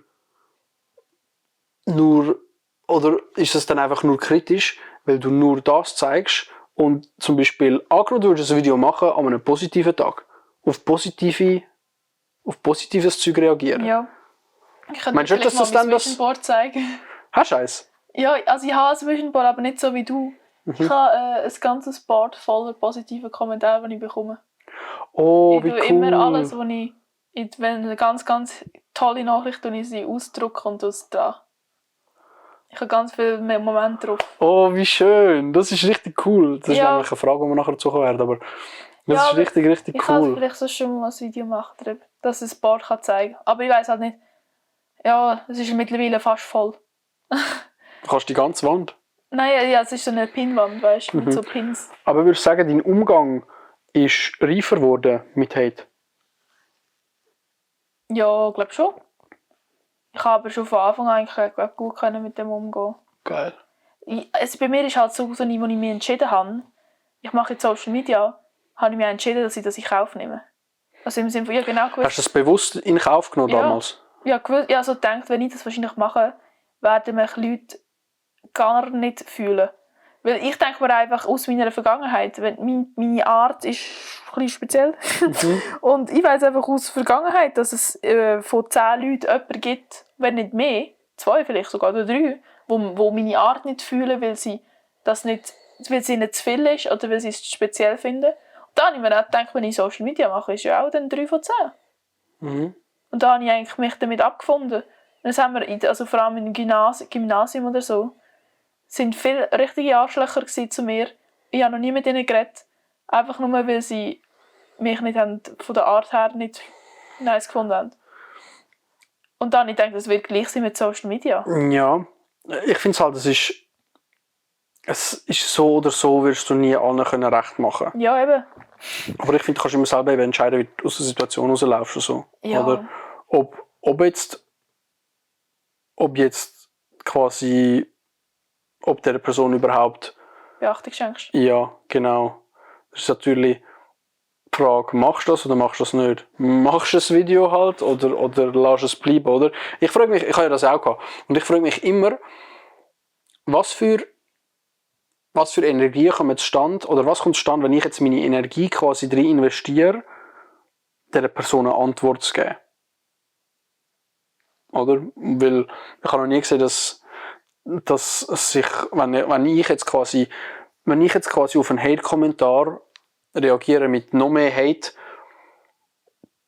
Speaker 12: oder ist es dann einfach nur kritisch, weil du nur das zeigst und zum Beispiel angenommen, du würdest ein Video machen an einem positiven Tag, auf positives Zeug reagieren.
Speaker 6: Ja. Ich könnte
Speaker 12: Meinst du,
Speaker 6: vielleicht
Speaker 12: dass
Speaker 6: mal
Speaker 12: das
Speaker 6: mein
Speaker 12: dann das-
Speaker 6: Vision-Board zeigen.
Speaker 12: Hast du eins?
Speaker 6: Ja, also ich habe ein Vision Board, aber nicht so wie du. Ich habe ein ganzes Board voller positiver Kommentare, die ich bekomme.
Speaker 12: Oh,
Speaker 6: Ich
Speaker 12: wie
Speaker 6: tue
Speaker 12: cool.
Speaker 6: immer alles, was wenn eine ganz, ganz tolle Nachricht tue ich sie ausdrucken und das dran. Ich habe ganz viele Momente drauf.
Speaker 12: Oh, wie schön. Das ist richtig cool. Das ist
Speaker 6: Ja.
Speaker 12: nämlich eine Frage, die wir nachher dazu werden, aber das
Speaker 6: Ja,
Speaker 12: ist
Speaker 6: aber
Speaker 12: richtig, richtig
Speaker 6: Ich kann
Speaker 12: cool.
Speaker 6: vielleicht so schon mal ein Video machen, darüber, dass es ein Board kann zeigen kann. Aber ich weiß halt nicht. Ja, es ist mittlerweile fast voll.
Speaker 12: Du kannst die ganze Wand.
Speaker 6: Nein, ja, es ist so eine Pinwand, weißt du, mit
Speaker 12: Mhm.
Speaker 6: so Pins.
Speaker 12: Aber würdest du sagen, dein Umgang ist reifer geworden mit Hate?
Speaker 6: Ja, ich glaube schon. Ich habe aber schon von Anfang an eigentlich gut können mit dem umgehen.
Speaker 12: Geil.
Speaker 6: Bei mir ist halt so, als ich mich entschieden habe, ich mache jetzt Social Media, habe ich mich entschieden, dass ich das in Kauf nehme. Also im Sinne von, ja genau gewusst.
Speaker 12: Hast du das bewusst in Kauf genommen
Speaker 6: Ja.
Speaker 12: damals?
Speaker 6: Ja, so gedacht, wenn ich das wahrscheinlich mache, werden mich Leute gar nicht fühlen. Weil ich denke mir einfach aus meiner Vergangenheit, meine Art ist ein bisschen speziell. Und ich weiß einfach aus der Vergangenheit, dass es von 10 Leuten jemanden gibt, wenn nicht mehr, 2 vielleicht sogar oder 3, wo meine Art nicht fühlen, weil sie ihnen zu viel ist oder weil sie es speziell finden. Und dann habe ich mir auch gedacht, wenn ich Social Media mache, ist ja auch dann 3 von 10.
Speaker 12: Mhm.
Speaker 6: Und da habe ich eigentlich mich damit abgefunden. Und das haben wir, also vor allem im Gymnasium oder so, sind viele richtige Arschlöcher zu mir. Ich habe noch nie mit ihnen geredet. Einfach nur, weil sie mich nicht haben, von der Art her nicht nice gefunden haben. Und dann habe ich gedacht, das wird gleich sein mit Social Media.
Speaker 12: Ja. Ich finde es halt, es ist so oder so, wirst du nie allen können recht machen.
Speaker 6: Ja, eben.
Speaker 12: Aber ich finde, du kannst immer selber eben entscheiden, wie du aus der Situation rauslaufst oder so.
Speaker 6: Ja.
Speaker 12: Oder ob jetzt quasi, ob der Person überhaupt,
Speaker 6: Beachtung schenkst.
Speaker 12: ja, genau. Das ist natürlich die Frage, machst du das oder machst du das nicht? Machst du das Video halt oder lässt es bleiben, oder? Ich frage mich, ich habe ja das auch gehabt, und ich frage mich immer, was für Energie kommt zustande, oder was kommt zustande, wenn ich jetzt meine Energie quasi drin investiere, dieser Person eine Antwort zu geben. Oder? Weil ich habe noch nie gesehen, dass sich, wenn ich jetzt quasi auf einen Hate-Kommentar reagiere mit noch mehr Hate,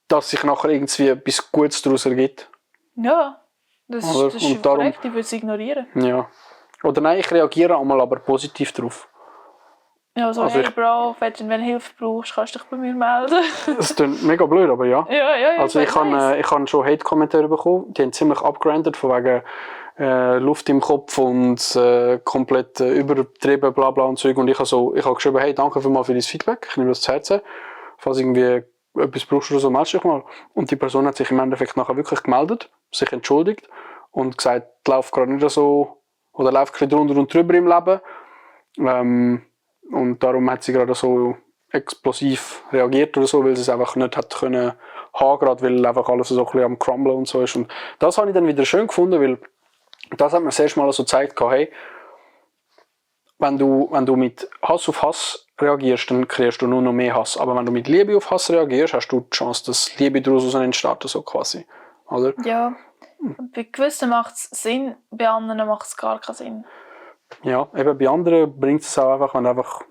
Speaker 12: dass sich nachher irgendwie etwas Gutes daraus ergibt.
Speaker 6: Ja, das
Speaker 12: Oder?
Speaker 6: ist
Speaker 12: Und darum-
Speaker 6: korrekt, ich würde es ignorieren.
Speaker 12: Ja. Oder nein, ich reagiere einmal aber positiv drauf.
Speaker 6: Ja, so,
Speaker 12: Also
Speaker 6: hey
Speaker 12: ich-
Speaker 6: Bro, wenn du Hilfe brauchst, kannst du dich bei mir melden.
Speaker 12: Das klingt mega blöd, aber ja.
Speaker 6: ja,
Speaker 12: Also ich
Speaker 6: nice.
Speaker 12: habe schon Hate-Kommentare bekommen, die haben ziemlich abgerandet, von wegen Luft im Kopf und komplett übertrieben, bla bla und Zeug. Und ich habe geschrieben, hey, danke vielmals für dein Feedback, ich nehme das zu Herzen. Falls irgendwie etwas brauchst oder so, melde dich mal. Und die Person hat sich im Endeffekt nachher wirklich gemeldet, sich entschuldigt und gesagt, läuft gerade nicht so, oder läuft ein bisschen drunter und drüber im Leben. Und darum hat sie gerade so explosiv reagiert oder so, weil sie es einfach nicht hat können haben, gerade weil einfach alles so ein bisschen am Crumblen und so ist. Und das habe ich dann wieder schön gefunden, weil das hat mir das erste Mal so gezeigt, hey, wenn du mit Hass auf Hass reagierst, dann kreierst du nur noch mehr Hass. Aber wenn du mit Liebe auf Hass reagierst, hast du die Chance, dass Liebe daraus entsteht, so quasi. Oder?
Speaker 6: Ja, bei gewissen macht es Sinn, bei anderen macht es gar keinen Sinn.
Speaker 12: Ja, eben bei anderen bringt es auch einfach, wenn einfach...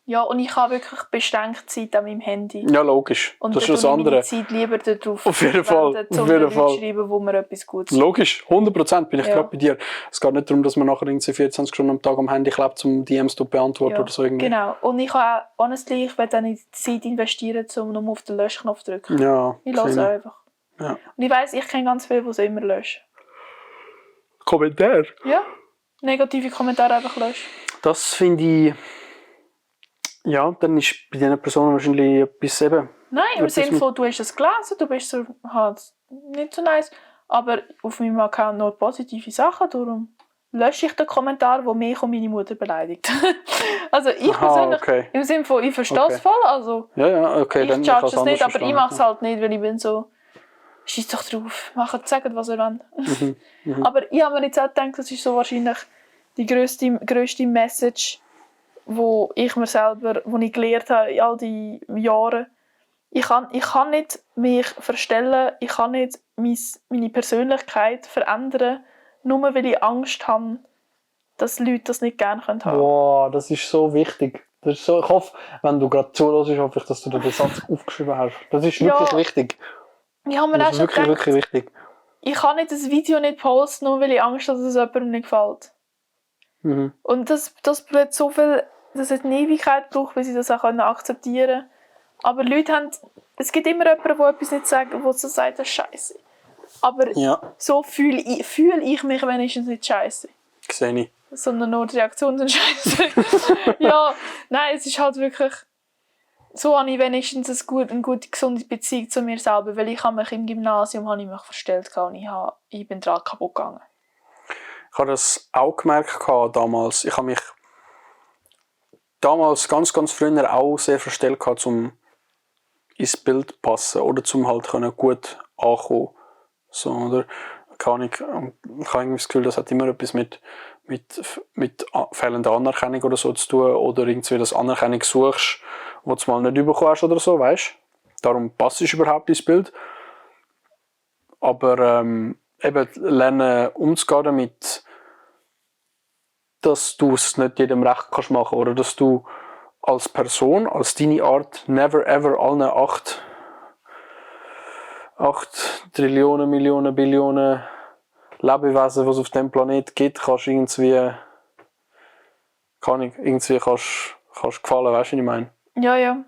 Speaker 13: Ja, und ich habe wirklich beschränkt Zeit an meinem Handy.
Speaker 12: Ja, logisch.
Speaker 13: Und
Speaker 12: das ist das
Speaker 13: dann tue ich
Speaker 12: andere.
Speaker 13: meine Zeit lieber darauf
Speaker 12: Auf jeden Fall.
Speaker 13: um
Speaker 12: Auf jeden
Speaker 13: Leuten
Speaker 12: Fall.
Speaker 13: zu schreiben, wo mir etwas Gutes
Speaker 12: Logisch, 100% bin ich
Speaker 13: Ja.
Speaker 12: gerade bei dir. Es geht nicht darum, dass man nachher irgendwie 24 Stunden am Tag am Handy klebt, um DMs zu beantworten oder so irgendwie.
Speaker 13: Genau. Und ich habe auch, honestly, ich will dann nicht Zeit investieren, um nur auf den Löschknopf zu drücken.
Speaker 12: Ja,
Speaker 13: Ich lasse
Speaker 12: sehe
Speaker 13: einfach.
Speaker 12: Ja.
Speaker 13: Und ich weiss, ich kenne ganz viele, die so immer löschen.
Speaker 12: Kommentar.
Speaker 13: Ja. Negative Kommentare einfach löschen.
Speaker 12: Das finde ich... Ja, dann ist bei diesen Personen wahrscheinlich etwas eben...
Speaker 13: Nein, im
Speaker 12: etwas
Speaker 13: Sinne
Speaker 12: mit-
Speaker 13: von, du hast es gelesen, du bist so halt nicht so nice, aber auf meinem Account nur positive Sachen, darum lösche ich den Kommentar, der mich und meine Mutter beleidigt. Also ich
Speaker 12: Aha,
Speaker 13: persönlich,
Speaker 12: okay.
Speaker 13: im Sinne von, ich verstehe es
Speaker 12: Okay.
Speaker 13: voll, also
Speaker 12: Ja, okay,
Speaker 13: ich
Speaker 12: dann
Speaker 13: judge
Speaker 12: kann
Speaker 13: es nicht,
Speaker 12: anders
Speaker 13: aber ich
Speaker 12: verstehen.
Speaker 13: mache es halt nicht, weil ich bin so, scheiß doch drauf, sagt, was ihr wollt. Aber ich habe mir jetzt auch gedacht, das ist so wahrscheinlich die grösste Message, wo ich mir selber, wo ich gelernt habe in all die Jahren. Ich kann nicht mich verstellen, ich kann nicht meine Persönlichkeit verändern, nur weil ich Angst habe, dass Leute das nicht gerne haben können.
Speaker 12: Wow, das ist so wichtig. Das ist so, ich hoffe, wenn du gerade zuhörst, hoffe ich, dass du dir den Satz aufgeschrieben hast. Das ist wirklich
Speaker 13: Ja.
Speaker 12: wichtig.
Speaker 13: Ich habe mir
Speaker 12: Das
Speaker 13: auch
Speaker 12: ist
Speaker 13: schon
Speaker 12: wirklich,
Speaker 13: gedacht,
Speaker 12: wirklich wichtig.
Speaker 13: ich kann nicht das Video nicht posten, nur weil ich Angst habe, dass es jemandem nicht gefällt.
Speaker 12: Mhm.
Speaker 13: Und das wird so viel, das hat eine Ewigkeit gebraucht, bis sie das auch akzeptieren können. Aber Leute haben, es gibt immer jemanden, der etwas nicht sagt, der so sagt, das ist scheiße. Aber
Speaker 12: Ja,
Speaker 13: so fühle ich mich wenigstens nicht scheiße.
Speaker 12: sehe ich.
Speaker 13: Sondern nur die Reaktionen sind scheiße. Ja, nein, es ist halt wirklich, so habe ich wenigstens eine gute, gesunde Beziehung zu mir selber, weil ich habe mich im Gymnasium habe ich mich verstellt und ich bin dran kaputt gegangen.
Speaker 12: Ich habe das auch gemerkt damals. Ich habe mich damals ganz, ganz früher auch sehr verstellt, um ins Bild zu passen oder zum halt gut ankommen. So, oder? Ich habe irgendwie das Gefühl, das hat immer etwas mit fehlender Anerkennung oder so zu tun oder irgendwie, dass du Anerkennung suchst, die du mal nicht bekommen hast oder so, weißt? Darum passt es überhaupt ins Bild. Aber eben lernen umzugehen damit, dass du es nicht jedem recht kannst machen oder dass du als Person, als deine Art, never ever allen 8 Trillionen, Millionen, Billionen Lebewesen, die es auf diesem Planeten gibt, kannst irgendwie gefallen, weißt du, was ich meine?
Speaker 13: Ja. Im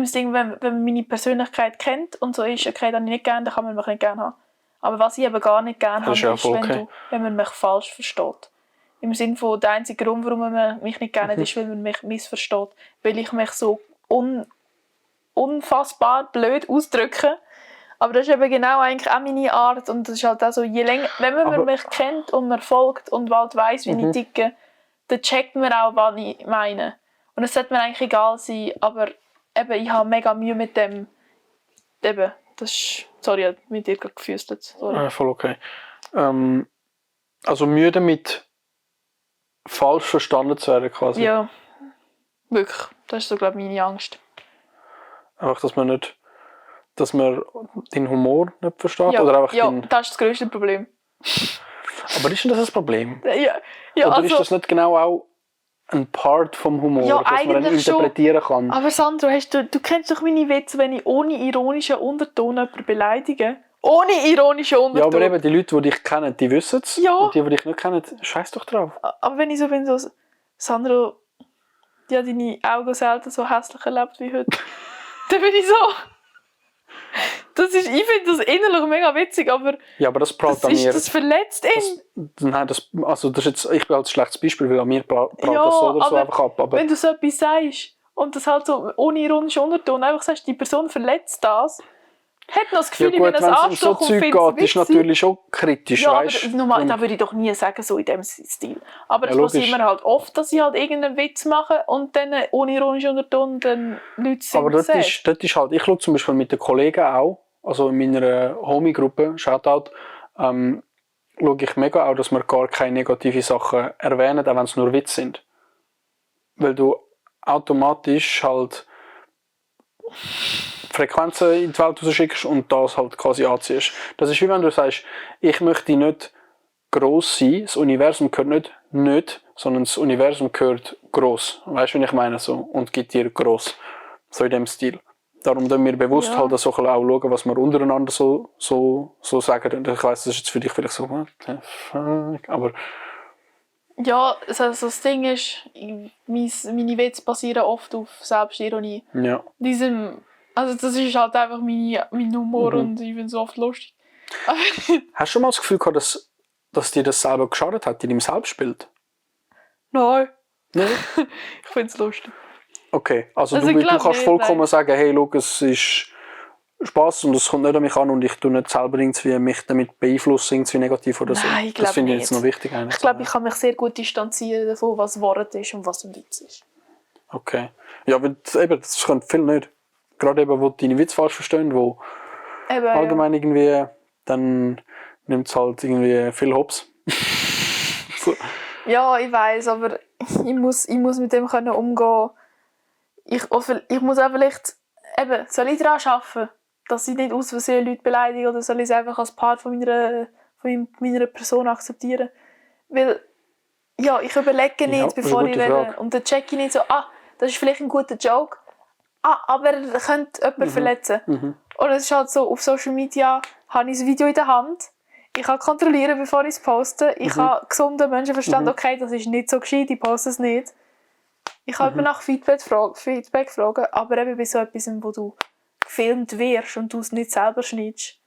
Speaker 13: Ding, wenn man meine Persönlichkeit kennt und so ist, okay, dann nicht gerne, dann kann man mich nicht gerne haben. Aber was ich eben gar nicht gerne habe,
Speaker 12: Das ist ja
Speaker 13: ist,
Speaker 12: voll okay.
Speaker 13: wenn man mich falsch versteht. Im Sinne von, der einzige Grund, warum man mich nicht gerne hat, ist, weil man mich missversteht. Weil ich mich so unfassbar blöd ausdrücke. Aber das ist eben genau eigentlich auch meine Art. Und das ist halt auch so, je länger, wenn man mich kennt und mir folgt und bald weiss, wie ich ticke, dann checkt man auch, was ich meine. Und es sollte mir eigentlich egal sein, aber eben, ich habe mega Mühe mit dem. Eben, das ist, sorry, ich habe mit dir gerade gefüßelt.
Speaker 12: Voll okay. Also Mühe damit, falsch verstanden zu werden quasi.
Speaker 13: Ja, wirklich. Das ist so, glaube ich, meine Angst.
Speaker 12: Einfach, dass man den Humor nicht versteht?
Speaker 13: Ja,
Speaker 12: oder einfach
Speaker 13: ja, das ist das grösste Problem.
Speaker 12: Aber ist denn das Problem?
Speaker 13: Ja,
Speaker 12: oder
Speaker 13: also,
Speaker 12: ist das nicht genau auch ein Part vom Humor,
Speaker 13: Ja,
Speaker 12: dass man dann
Speaker 13: eigentlich
Speaker 12: interpretieren kann?
Speaker 13: aber Sandro, du kennst doch meine Witze, wenn ich ohne ironischen Unterton jemanden beleidige? Ohne ironischen
Speaker 12: Ja,
Speaker 13: Unterton.
Speaker 12: aber eben die Leute, die dich kennen, die wissen es.
Speaker 13: Ja.
Speaker 12: Und die dich nicht kennen, scheiß doch drauf.
Speaker 13: Aber wenn ich so bin, so, Sandro, die hat deine Augen selten so hässlich erlebt wie heute. Dann bin ich so. Ich finde das innerlich mega witzig, aber
Speaker 12: Ja, aber das prallt an mir.
Speaker 13: das verletzt ihn.
Speaker 12: Das ist jetzt, ich bin als schlechtes Beispiel, weil an mir prallt
Speaker 13: Ja,
Speaker 12: das so oder so
Speaker 13: aber
Speaker 12: einfach ab. Aber
Speaker 13: wenn du so etwas sagst und das halt so ohne ironischen Unterton einfach sagst, die Person verletzt das, hat noch das Gefühl,
Speaker 12: ja gut,
Speaker 13: wenn das
Speaker 12: wenn es um so
Speaker 13: Anspruch und
Speaker 12: Zeug
Speaker 13: findet
Speaker 12: geht, ist natürlich schon kritisch,
Speaker 13: ja,
Speaker 12: weißt
Speaker 13: aber normal, da würde ich doch nie sagen, so in diesem Stil. Aber
Speaker 12: Ja,
Speaker 13: es passiert
Speaker 12: logisch.
Speaker 13: mir halt oft, dass ich halt irgendeinen Witz mache und dann ohne ironischen Unterton dann Leute sind
Speaker 12: Aber dort ist halt, ich schaue zum Beispiel mit den Kollegen auch, also in meiner Homie-Gruppe, Shoutout, schaue ich mega auch, dass wir gar keine negativen Sachen erwähnen, auch wenn es nur Witze sind. Weil du automatisch halt Frequenzen in die Welt rausschickst und das halt quasi anziehst. Das ist wie wenn du sagst, ich möchte nicht gross sein, das Universum gehört nicht nicht, sondern das Universum gehört gross. Weißt du, was ich meine? So, und gibt dir gross. So in dem Stil. Darum müssen wir bewusst halt so auch schauen, was wir untereinander so sagen. Und ich weiss, das ist jetzt für dich vielleicht so, what the fuck? Aber
Speaker 6: Ja, also das Ding ist, meine Witze basieren oft auf Selbstironie.
Speaker 12: ja.
Speaker 6: Also das ist halt einfach mein Humor und ich finde es oft lustig.
Speaker 12: Hast du schon mal das Gefühl gehabt, dass dir das selber geschadet hat, in deinem Selbstbild?
Speaker 6: Nein.
Speaker 12: Nein?
Speaker 6: Ich finde es lustig.
Speaker 12: Okay, also
Speaker 6: Also
Speaker 12: du
Speaker 6: ich glaub
Speaker 12: kannst
Speaker 6: nicht,
Speaker 12: vollkommen
Speaker 6: nein.
Speaker 12: sagen, hey, schau, es ist Spass und es kommt nicht an mich an und ich tue nicht selber irgendwie mich damit beeinflussen, irgendwie negativ oder so.
Speaker 6: Nein, ich
Speaker 12: das
Speaker 6: glaub
Speaker 12: finde ich
Speaker 6: nicht.
Speaker 12: jetzt noch wichtig eigentlich.
Speaker 6: Ich glaube, ich kann mich sehr gut distanzieren davon, was Wort ist und was ein Witz ist.
Speaker 12: Okay. Ja, aber das können viele nicht. Gerade eben, wo deine Witze falsch verstehen, wo
Speaker 6: Eben,
Speaker 12: allgemein irgendwie, dann nimmt es halt irgendwie viel Hops. So.
Speaker 6: Ja, ich weiß, aber ich muss mit dem können umgehen. Ich muss auch vielleicht, soll ich daran arbeiten, dass ich nicht aus Versehen Leute beleidige oder soll ich es einfach als Part von meiner Person akzeptieren? Weil, ja, ich überlege nicht, bevor ich rede. Und dann checke ich nicht so, das ist vielleicht ein guter Joke, aber er könnte jemanden verletzen. Und es ist halt so, auf Social Media habe ich ein Video in der Hand. Ich kann kontrollieren, bevor ich es poste. Ich habe gesunden Menschenverstand, okay, das ist nicht so gescheit, ich poste es nicht. Ich kann immer nach Feedback fragen, aber eben bei so etwas, wo du gefilmt wirst und du es nicht selber schneidest,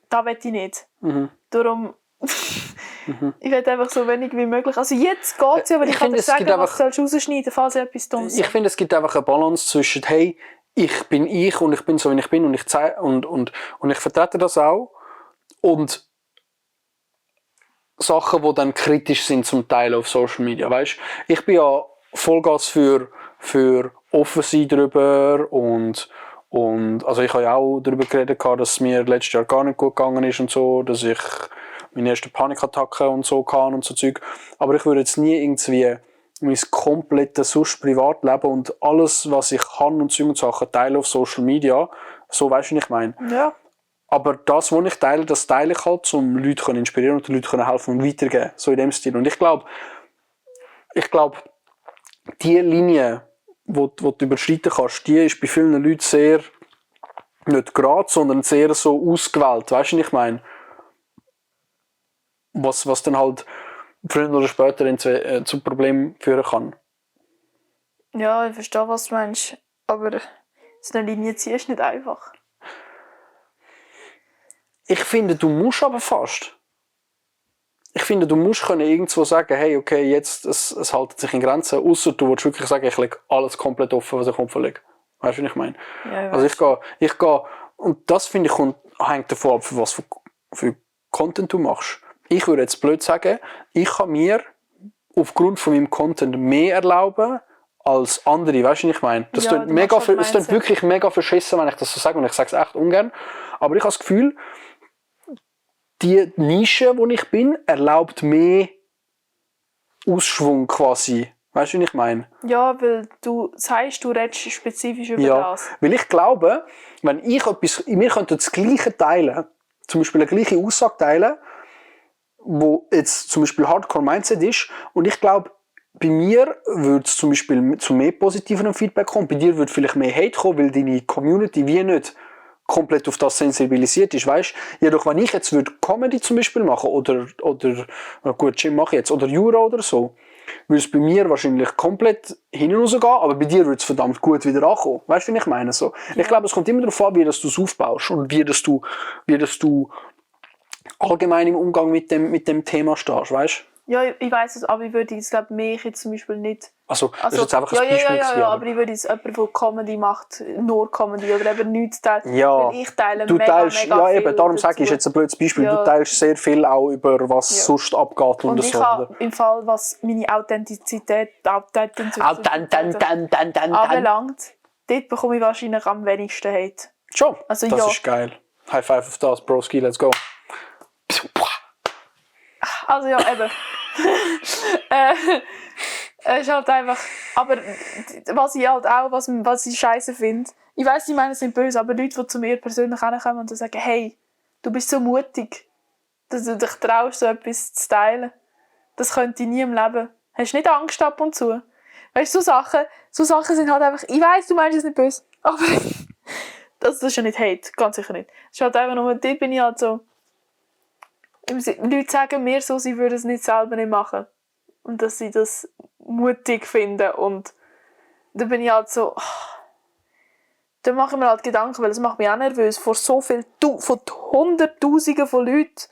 Speaker 6: da will ich nicht. Darum, ich will einfach so wenig wie möglich. Also jetzt geht es, aber ich kann dir sagen, was du rausschneiden, falls ich etwas dummes sage.
Speaker 12: Ich finde, es gibt einfach eine Balance zwischen, hey, ich bin ich und ich bin so, wie ich bin und ich vertrete das auch. Und Sachen, die dann kritisch sind zum Teil auf Social Media, weißt? Ich bin ja Vollgas für offen sein darüber und also ich habe ja auch darüber geredet, dass es mir letztes Jahr gar nicht gut gegangen ist und so, dass ich meine ersten Panikattacken und so kann und so Zeug. Aber ich würde jetzt nie irgendwie mein komplettes sonst Privatleben und alles, was ich kann und Zeug und Sachen teilen auf Social Media. So, weißt du, was ich meine?
Speaker 6: Ja.
Speaker 12: Aber das, was ich teile, das teile ich halt, um Leute zu inspirieren und den Leuten helfen und weitergeben. So in dem Stil. Und ich glaube, die Linie, die du überschreiten kannst, die ist bei vielen Leuten sehr, nicht gerade, sondern sehr so ausgewählt. Weißt du, was ich meine? Was dann halt früher oder später zu Problemen führen kann.
Speaker 6: Ja, ich verstehe, was du meinst. Aber so eine Linie ziehen ist nicht einfach.
Speaker 12: Ich finde, du musst aber fast. Ich finde, du musst können irgendwo sagen, hey, okay, jetzt, es haltet sich in Grenzen, ausser du willst wirklich sagen, ich lege alles komplett offen, was ich lege. Weißt du, was ich meine?
Speaker 6: Ja,
Speaker 12: also ich gehe, und das finde ich hängt davon ab, für was für Content du machst. Ich würde jetzt blöd sagen, ich kann mir aufgrund von meinem Content mehr erlauben als andere, weißt du, was ich meine? Das klingt wirklich mega verschissen, wenn ich das so sage, und ich sage es echt ungern. Aber ich habe das Gefühl, die Nische, wo ich bin, erlaubt mehr Ausschwung quasi. Weißt du, was ich meine?
Speaker 6: Ja, weil du sagst, du redest spezifisch über das.
Speaker 12: Weil ich glaube, wenn wir könnten das Gleiche teilen, zum Beispiel eine gleiche Aussage teilen, wo jetzt zum Beispiel Hardcore-Mindset ist, und ich glaube, bei mir würde es zum Beispiel zu mehr positivem Feedback kommen, bei dir würde vielleicht mehr Hate kommen, weil deine Community wie nicht komplett auf das sensibilisiert ist, weißt? Jedoch, wenn ich jetzt würde Comedy zum Beispiel machen oder gut, Gym mache ich jetzt, oder Jura oder so, würde es bei mir wahrscheinlich komplett hinausgehen, aber bei dir würde es verdammt gut wieder ankommen. Weißt du, wie ich meine? So. Ja. Ich glaube, es kommt immer darauf an, wie du es aufbaust und wie du allgemein im Umgang mit dem Thema stehst, weißt?
Speaker 6: Ja, ich weiss es, aber ich würde jetzt, glaube ich, jetzt zum Beispiel nicht...
Speaker 12: Also das ist jetzt einfach ein Beispiel.
Speaker 6: Ja, aber ich würde jetzt jemanden, der Comedy macht, nur Comedy oder eben nichts teilen.
Speaker 12: Ja,
Speaker 6: weil ich teile
Speaker 12: du
Speaker 6: mega
Speaker 12: teilst,
Speaker 6: viel
Speaker 12: ja eben, darum
Speaker 6: dazu.
Speaker 12: sage ich, ist jetzt ein blödes Beispiel.
Speaker 6: Ja.
Speaker 12: Du teilst sehr viel auch über was sonst abgeht und
Speaker 6: ich
Speaker 12: so.
Speaker 6: habe im Fall, was meine Authentizität anbelangt, dort bekomme ich wahrscheinlich am wenigsten Hate.
Speaker 12: Schon?
Speaker 6: Also,
Speaker 12: das ist geil. High five auf das, Broski, let's go.
Speaker 6: Also ja, eben. Es ist halt einfach... Aber was ich halt auch, was ich scheiße finde, ich weiss, die meinen es nicht böse, aber Leute, die zu mir persönlich kommen und sagen, hey, du bist so mutig, dass du dich traust, so etwas zu teilen.
Speaker 13: Das könnte ich nie im Leben. Hast du nicht Angst ab und zu? Weißt du, so Sachen sind halt einfach, ich weiss, du meinst es nicht böse, aber das ist ja nicht Hate, ganz sicher nicht. Es ist halt einfach nur, dort bin ich halt so, Leute sagen mir so, sie würden es nicht selber nicht machen. Und dass sie das mutig finden und dann bin ich halt so, dann mache ich mir halt Gedanken, weil das macht mich auch nervös, vor so viel, von Hunderttausenden von Leuten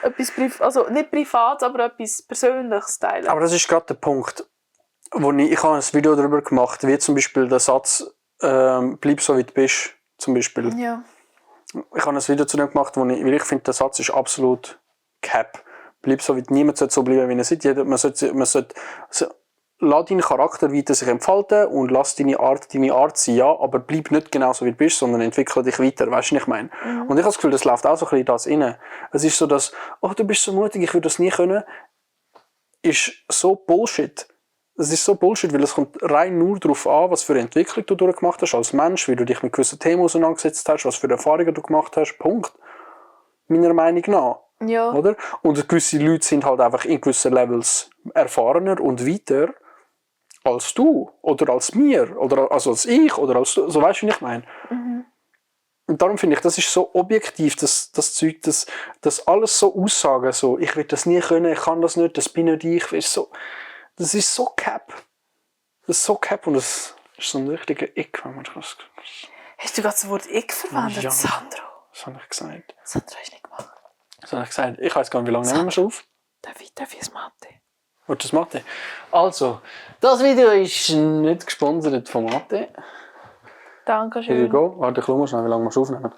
Speaker 13: etwas also nicht privat, aber etwas Persönliches teilen.
Speaker 12: Aber das ist gerade der Punkt, wo ich habe ein Video darüber gemacht, wie zum Beispiel der Satz «Bleib so wie du bist», zum Beispiel.
Speaker 13: Ja.
Speaker 12: Ich habe ein Video zu dem gemacht, weil ich finde, der Satz ist absolut cap. Bleib so wie niemand sollte so bleiben, wie er ist. Man sollte lass deinen Charakter weiter sich entfalten und lass deine Art sein, ja, aber bleib nicht genau so wie du bist, sondern entwickle dich weiter, weißt du, was ich meine? Und ich habe das Gefühl, das läuft auch so ein bisschen das rein. Es ist so, dass, du bist so mutig, ich würde das nie können, ist so Bullshit. Es ist so Bullshit, weil es kommt rein nur darauf an, was für eine Entwicklung du durchgemacht hast als Mensch, wie du dich mit gewissen Themen auseinandergesetzt hast, was für Erfahrungen du gemacht hast, Punkt. Meiner Meinung nach.
Speaker 13: Ja.
Speaker 12: Oder? Und gewisse Leute sind halt einfach in gewissen Levels erfahrener und weiter als du oder als mir oder also als ich oder als du, so weißt du, wie ich meine. Und darum finde ich, das ist so objektiv, das Zeug, das alles so Aussagen, so ich will das nie können, ich kann das nicht, das bin nicht ich, das ist so cap. Das ist so cap und das ist so ein richtiger Ick, wenn man das.
Speaker 13: Hast du gerade das Wort Ick verwendet,
Speaker 12: Ja.
Speaker 13: Sandro?
Speaker 12: Das habe ich gesagt.
Speaker 13: Sandro hast du nicht gemacht.
Speaker 12: Das habe ich gesagt. Ich weiß gar nicht, wie lange nehmen wir schon auf?
Speaker 13: Darf ich das Mathe?
Speaker 12: Willst du das Mathe? Also, das Video ist nicht gesponsert von Mathe.
Speaker 13: Dankeschön.
Speaker 12: Here you go. Warte, ich schau mal schnell, wie lange wir schon aufnehmen.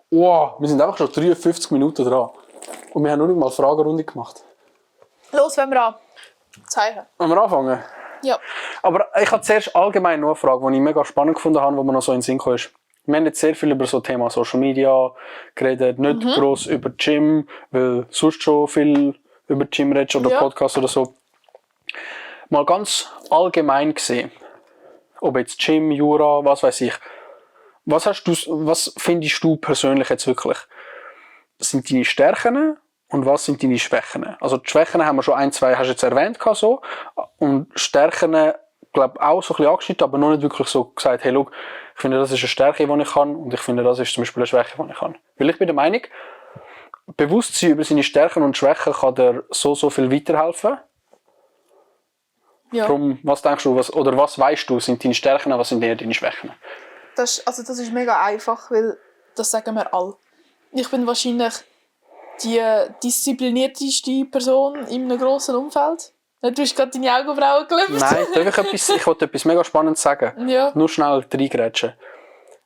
Speaker 12: Wow, wir sind einfach schon 53 Minuten dran. Und wir haben noch nicht mal eine Fragerunde gemacht.
Speaker 13: Los, wenn wir an. Zeichen.
Speaker 12: Wollen wir anfangen?
Speaker 13: Ja.
Speaker 12: Aber ich habe zuerst allgemein noch eine Frage, die ich mega spannend gefunden habe, die mir noch so in den Sinn gekommen ist. Wir haben jetzt sehr viel über so Thema Social Media geredet, nicht gross über Gym, weil sonst schon viel über Gym redest oder Podcast oder so. Mal ganz allgemein gesehen, ob jetzt Gym, Jura, was weiß ich. Was findest du persönlich jetzt wirklich? Sind deine Stärken und was sind deine Schwächen? Also die Schwächen haben wir schon hast du jetzt erwähnt so. Und Stärken, glaube auch so ein bisschen angeschnitten, aber noch nicht wirklich so gesagt, hey, schau, ich finde, das ist eine Stärke, die ich kann und ich finde, das ist zum Beispiel eine Schwäche, die ich kann. Weil ich bin der Meinung, Bewusstsein über seine Stärken und Schwächen kann dir so viel weiterhelfen.
Speaker 13: Ja.
Speaker 12: Darum, was denkst du, was weißt du, sind deine Stärken, was sind eher deine Schwächen?
Speaker 13: Das ist mega einfach, weil das sagen wir alle. Ich bin wahrscheinlich die disziplinierteste Person in einem grossen Umfeld. Du hast gerade deine Augenbrauen gelöst.
Speaker 12: Nein, ich wollte etwas mega Spannendes sagen.
Speaker 13: Ja.
Speaker 12: Nur schnell reingrätschen.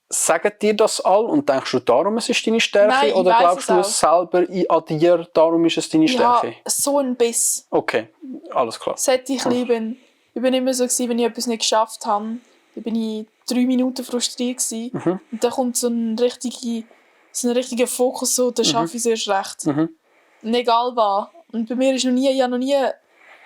Speaker 12: Sagen dir das alle und denkst du, darum es ist deine Stärke?
Speaker 13: Nein,
Speaker 12: oder glaubst du es selber an dir, darum ist es deine Stärke?
Speaker 13: Ja, so ein Biss.
Speaker 12: Okay, alles klar.
Speaker 13: Seit ich klein bin. Ich war immer so, wenn ich etwas nicht geschafft habe, dann bin ich 3 Minuten frustriert gewesen. Und dann kommt so ein richtiger Fokus, so, dann schaffe ich es erst recht. Und egal was. Und bei mir ist ich habe noch nie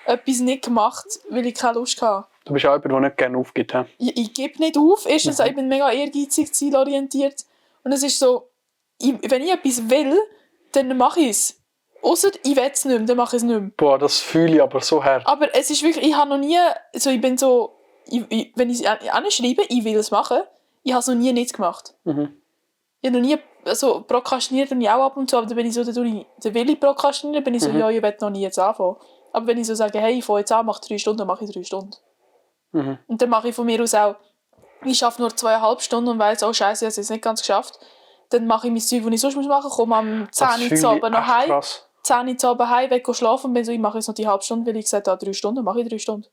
Speaker 13: etwas nicht gemacht, weil ich keine Lust hatte.
Speaker 12: Du bist auch jemand, der nicht gerne aufgibt. He?
Speaker 13: Ich gebe nicht auf. Erstens, ich bin mega ehrgeizig, zielorientiert. Und es ist so, wenn ich etwas will, dann mache ich es. Ausser ich will es nicht mehr, dann mache ich es nicht mehr.
Speaker 12: Boah, das fühle ich aber so her.
Speaker 13: Aber es ist wirklich, ich habe noch nie, ich bin so, wenn ich es anschreibe, ich will es machen, ich habe es noch nie nicht gemacht. Ich habe noch nie, prokrastiniert bin ich auch ab und zu, aber dann bin ich so, dann will ich prokrastinieren, dann bin ich so, ja, ich will noch nie jetzt anfangen. Aber wenn ich so sage, hey, ich fange jetzt an, mache 3 Stunden, dann mache ich 3 Stunden. Und dann mache ich von mir aus auch, ich arbeite nur 2,5 Stunden und weiss, oh Scheiße, ich habe es jetzt nicht ganz geschafft. Dann mache ich mein Zeug, das ich sonst machen muss, komme am 10 Uhr zu Abend nach Hause. 10 Uhr zu Abend heim, weg schlafen und bin so, ich mache jetzt noch die halbe Stunde, weil ich gesagt habe, 3 Stunden, mache ich 3 Stunden.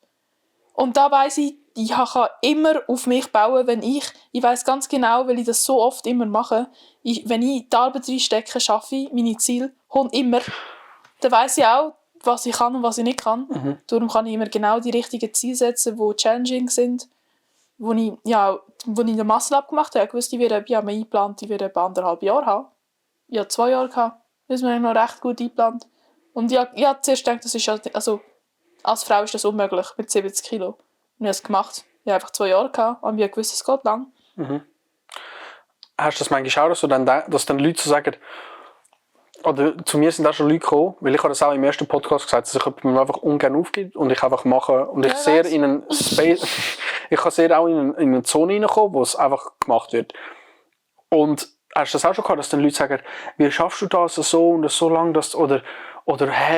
Speaker 13: Und da weiss ich kann immer auf mich bauen, wenn ich weiss ganz genau, weil ich das so oft immer mache, wenn ich die Arbeit reinstecke, schaffe ich meine Ziele, immer. Dann weiss ich auch, was ich kann und was ich nicht kann. Darum kann ich immer genau die richtigen Ziele setzen, die challenging sind. Wo ich in der Muscle Up gemacht habe, ich wusste, ich habe mir eingeplant, ich werde etwa 1,5 Jahre haben. Ich hatte 2 Jahre gehabt. Das ist mir noch recht gut eingeplant. Und ich habe zuerst gedacht, das ist also als Frau ist das unmöglich mit 70 Kilo. Und ich habe es gemacht. Ich habe einfach 2 Jahre gehabt und ich wusste, es geht lang.
Speaker 12: Hast du das manchmal auch so, dass dann Leute so sagen, Oder zu mir sind auch schon Leute gekommen, weil ich habe das auch im ersten Podcast gesagt, dass ich mir einfach ungern aufgibt und ich einfach mache. Und ich sehr in einen Space, ich kann sehr auch in eine Zone reinkommen, wo es einfach gemacht wird. Und hast du das auch schon gehabt, dass dann Leute sagen, wie schaffst du das so und so lange, dass, oder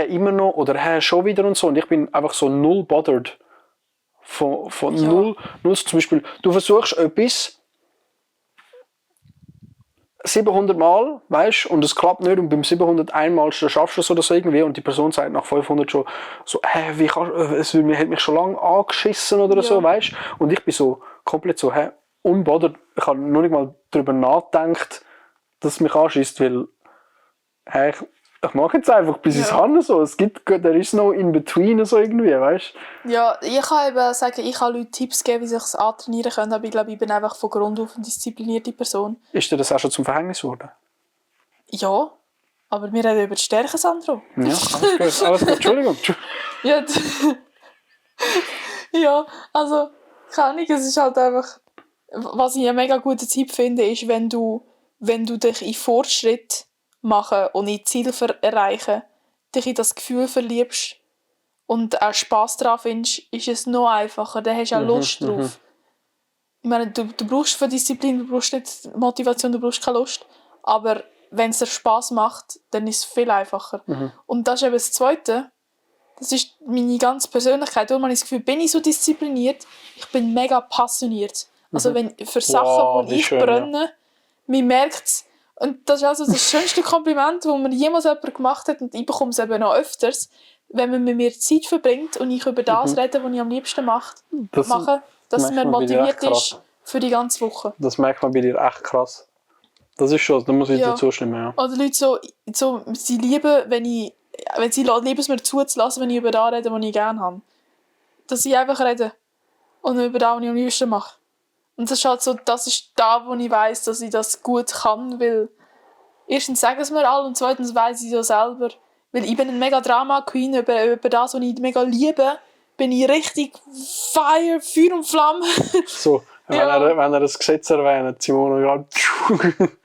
Speaker 12: immer noch, oder schon wieder und so. Und ich bin einfach so null bothered. Von null zum Beispiel, du versuchst etwas 700 Mal, weißt, und es klappt nicht und beim 701 Mal schaffst du es oder so irgendwie und die Person sagt nach 500 schon so, wie kannst, es hat mich schon lange angeschissen oder so, weißt, und ich bin so komplett so, unbothered, ich habe noch nicht mal darüber nachgedacht, dass es mich anschießt, weil ich mache jetzt einfach, bis ich es habe, so. Es gibt, there is no in between, so irgendwie, weißt du?
Speaker 6: Ja, ich kann eben sagen, ich kann Leuten Tipps geben, wie sie sich antrainieren können, aber ich glaube, ich bin einfach von Grund auf eine disziplinierte Person.
Speaker 12: Ist dir das auch schon zum Verhängnis geworden?
Speaker 6: Ja, aber wir reden über die Stärke, Sandro.
Speaker 12: Ja, alles gut, Entschuldigung.
Speaker 6: Ja, ja, also, keine Ahnung, es ist halt einfach, was ich einen mega guten Tipp finde, ist, wenn du dich in Fortschritt machen und in Ziele erreichen, dich in das Gefühl verliebst und auch Spass daran findest, ist es noch einfacher. Dann hast du auch Lust drauf. Ich meine, du brauchst für Disziplin, du brauchst nicht Motivation, du brauchst keine Lust. Aber wenn es dir Spass macht, dann ist es viel einfacher. Und das ist eben das Zweite. Das ist meine ganze Persönlichkeit. Darum habe ich das Gefühl, bin ich so diszipliniert, ich bin mega passioniert. Also wenn für Sachen, die ich brenne, man merkt es. Und das ist also das schönste Kompliment, das mir jemals jemand gemacht hat. Und ich bekomme es eben noch öfters, wenn man mit mir Zeit verbringt und ich über das rede, was ich am liebsten mache, dass man motiviert ist für die ganze Woche.
Speaker 12: Das merkt man bei dir echt krass. Das ist schon, da muss ich dir zustimmen. Ja.
Speaker 6: Oder Leute sie lieben, wenn sie lieben es mir zuzulassen, wenn ich über das rede, was ich gerne habe. Dass ich einfach rede und über das, was ich am liebsten mache. Und das ist halt so, das ist da, wo ich weiss, dass ich das gut kann, weil erstens sagen es mir alle und zweitens weiss ich ja selber, weil ich bin ein mega Drama-Queen über das, was ich mega liebe, bin ich richtig Feuer und Flamme.
Speaker 12: So, wenn er das Gesetz erwähnt, Simone gerade.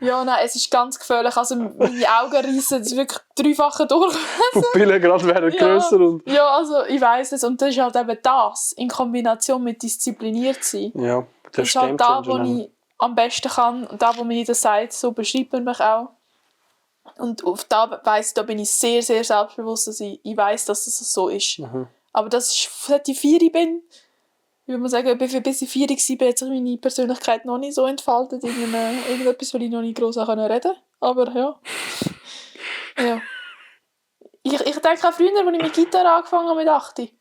Speaker 6: Ja, nein, es ist ganz gefährlich, also meine Augen reissen, das ist wirklich dreifache durch.
Speaker 12: Die Pupillen gerade werden grösser. Und
Speaker 6: ja, also ich weiss es und das ist halt eben das, in Kombination mit diszipliniert sein.
Speaker 12: Ja.
Speaker 6: Das ist halt das, was ich am besten kann und das, was mir jeder sagt, so beschreibt man mich auch. Und auf da weiss ich, da bin ich sehr, sehr selbstbewusst, dass ich weiss, dass das so ist. Aber das ist, seit ich 4 bin, ich würde mal sagen, bis ich 4 war, hat sich meine Persönlichkeit noch nicht so entfaltet. Irgendetwas, was ich noch nicht gross reden konnte. Aber ja. Ja. Ich denke auch früher, als ich mit Gitarre angefangen habe mit 8. Ich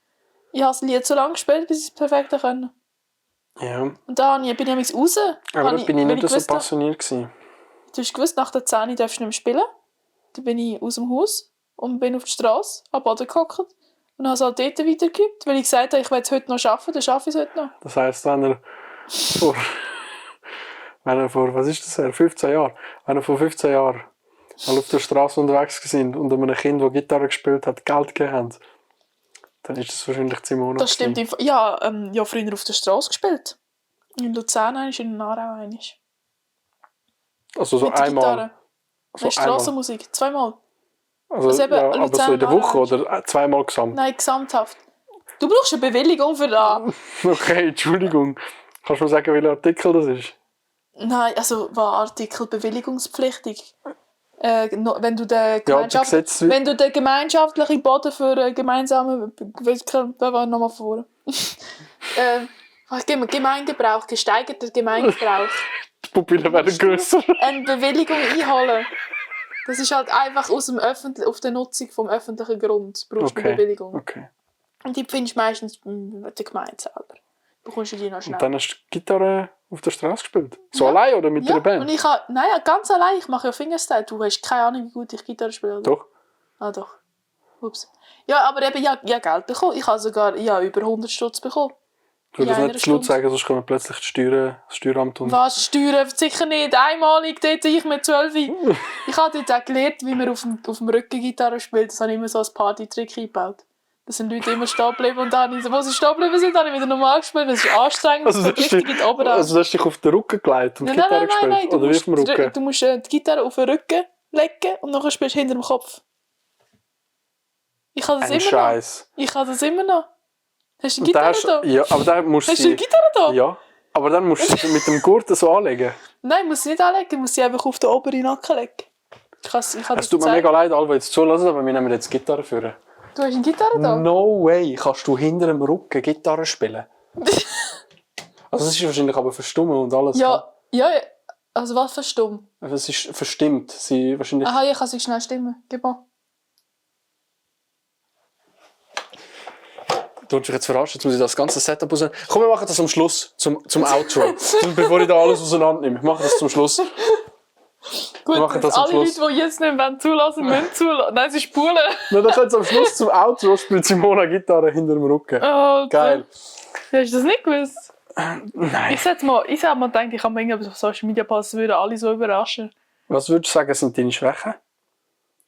Speaker 6: habe das Lied so lange gespielt, bis ich es perfekt konnte.
Speaker 12: Ja.
Speaker 6: Und da bin ich raus.
Speaker 12: Aber da bin ich nicht so passioniert gewesen.
Speaker 6: Du hast gewusst, nach der 10 darfst du nicht mehr spielen. Dann bin ich aus dem Haus und bin auf die Straße, am Boden gehockt und habe es halt dort weitergeübt, weil ich gesagt habe, ich will es heute noch arbeiten, dann arbeite ich es heute noch.
Speaker 12: Das heisst, wenn er vor, was ist das, 15 Jahren, wenn er vor 15 Jahren mal auf der Straße unterwegs sind und einem Kind, das Gitarre gespielt hat, Geld gegeben haben, dann ist das wahrscheinlich Simone.
Speaker 6: Das stimmt. Ja, früher auf der Straße gespielt. In Luzern einmal, in Aarau einmal.
Speaker 12: Also so einmal?
Speaker 6: So Strassenmusik, 2-mal.
Speaker 12: Also eben, ja, aber so in der Woche oder 2-mal gesamt?
Speaker 6: Nein, gesamthaft. Du brauchst eine Bewilligung für das.
Speaker 12: Okay, Entschuldigung. Kannst du mir sagen, welcher Artikel das ist?
Speaker 6: Nein, also war Artikel bewilligungspflichtig. Wenn du den gemeinschaftlichen Boden für gemeinsamen nochmal vor. Gemeingebrauch, gesteigerter Gemeingebrauch.
Speaker 12: Die Pupillen werden grösser.
Speaker 6: Eine Bewilligung einholen. Das ist halt einfach auf der Nutzung vom öffentlichen Grund. Brauchst du eine Bewilligung.
Speaker 12: Okay.
Speaker 6: Und die findest du meistens bei der Gemeinde selber. Bekommst du die noch schnell.
Speaker 12: Und dann hast du Gitarre auf der Straße gespielt? So allein oder mit einer Band?
Speaker 6: Und ganz allein. Ich mache ja Fingerstyle. Du hast keine Ahnung, wie gut ich Gitarre spiele. Oder?
Speaker 12: Doch.
Speaker 6: Ah, doch. Ups. Ja, aber eben, ja Geld bekommen. Ich habe sogar über 100 Stutz bekommen.
Speaker 12: Du würdest nicht zu laut sagen, sonst kommen plötzlich das Steueramt und...
Speaker 6: Was, Steuern? Sicher nicht. Einmalig dort, ich mit 12. Ich habe dort auch gelernt, wie man auf dem Rücken Gitarre spielt. Das habe ich immer so als Party-Trick eingebaut. Da sind Leute immer stehen geblieben und dann, wo sie stehen geblieben sind, habe ich wieder normal gespielt. Das ist anstrengend, das vergiftet oben.
Speaker 12: Also du hast dich auf den Rücken gelegt und Gitarre gespielt?
Speaker 6: Nein,
Speaker 12: oder wie auf dem Rücken?
Speaker 6: Du musst die Gitarre auf den Rücken legen und nachher spielst du hinter dem Kopf. Ich habe das
Speaker 12: Ein
Speaker 6: immer
Speaker 12: Scheiß.
Speaker 6: noch. Ich habe das immer noch. Hast du eine
Speaker 12: Und da
Speaker 6: Gitarre da?
Speaker 12: Ja, aber dann musst
Speaker 6: Hast du eine Gitarre da?
Speaker 12: Ja, aber dann musst du sie mit dem Gurt so anlegen.
Speaker 6: Nein, ich muss sie nicht anlegen, ich muss sie einfach auf den oberen Nacken legen. Ich kann
Speaker 12: Es
Speaker 6: das
Speaker 12: tut mir
Speaker 6: zeigen.
Speaker 12: mega leid, alle, die jetzt zulassen, aber wir nehmen jetzt Gitarre führen.
Speaker 6: Du hast eine Gitarre da?
Speaker 12: No way, kannst du hinter dem Rücken Gitarre spielen? Also es ist wahrscheinlich aber verstummen und alles.
Speaker 6: Ja, also was für stumm?
Speaker 12: Es ist verstimmt. Sie wahrscheinlich...
Speaker 6: Aha, ich kann sie schnell stimmen. Gib mal.
Speaker 12: Du hast dich jetzt verarscht, jetzt muss ich das ganze Setup raus. Komm, wir machen das am Schluss, zum Outro. Bevor ich da alles auseinander nehme. Ich mache das zum Schluss.
Speaker 6: Gut,
Speaker 12: machen das am
Speaker 6: alle
Speaker 12: Schluss.
Speaker 6: Leute, die jetzt nicht mehr zulassen müssen zulassen. Nein, sie spulen.
Speaker 12: Na, dann können am Schluss zum Outro spielt Simona Gitarre hinter dem Rücken.
Speaker 6: Oh,
Speaker 12: Geil.
Speaker 6: Ja, hast du das nicht gewusst?
Speaker 12: Nein.
Speaker 6: Ich habe mir gedacht, ich kann mir irgendwie auf Social Media posten, würde alle so überraschen.
Speaker 12: Was würdest du sagen, sind deine Schwächen?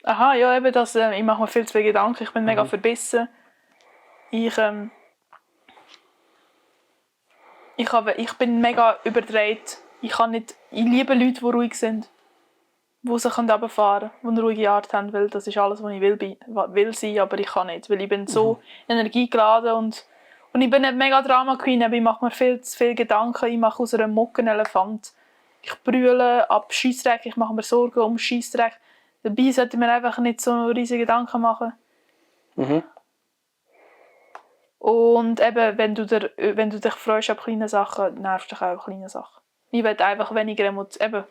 Speaker 6: Aha, ja, eben das, ich mache mir viel zu viel Gedanken, ich bin mega verbissen. Ich bin mega überdreht. Ich liebe Leute, die ruhig sind. Die sich runterfahren können, die eine ruhige Art haben, weil das ist alles, was ich will sein, aber ich kann nicht, weil ich bin so energiegeladen und ich bin nicht mega Drama-Queen, aber ich mache mir viel zu viel Gedanken, ich mache aus einer Mucke einen Elefant. Ich brülle ab Scheissdreck, ich mache mir Sorgen um Scheissdreck. Dabei sollte ich mir einfach nicht so riesige Gedanken machen.
Speaker 12: Mhm.
Speaker 6: Und eben, wenn du dich freust auf kleine Sachen, nervst dich auch auf kleine Sachen. Ich will einfach weniger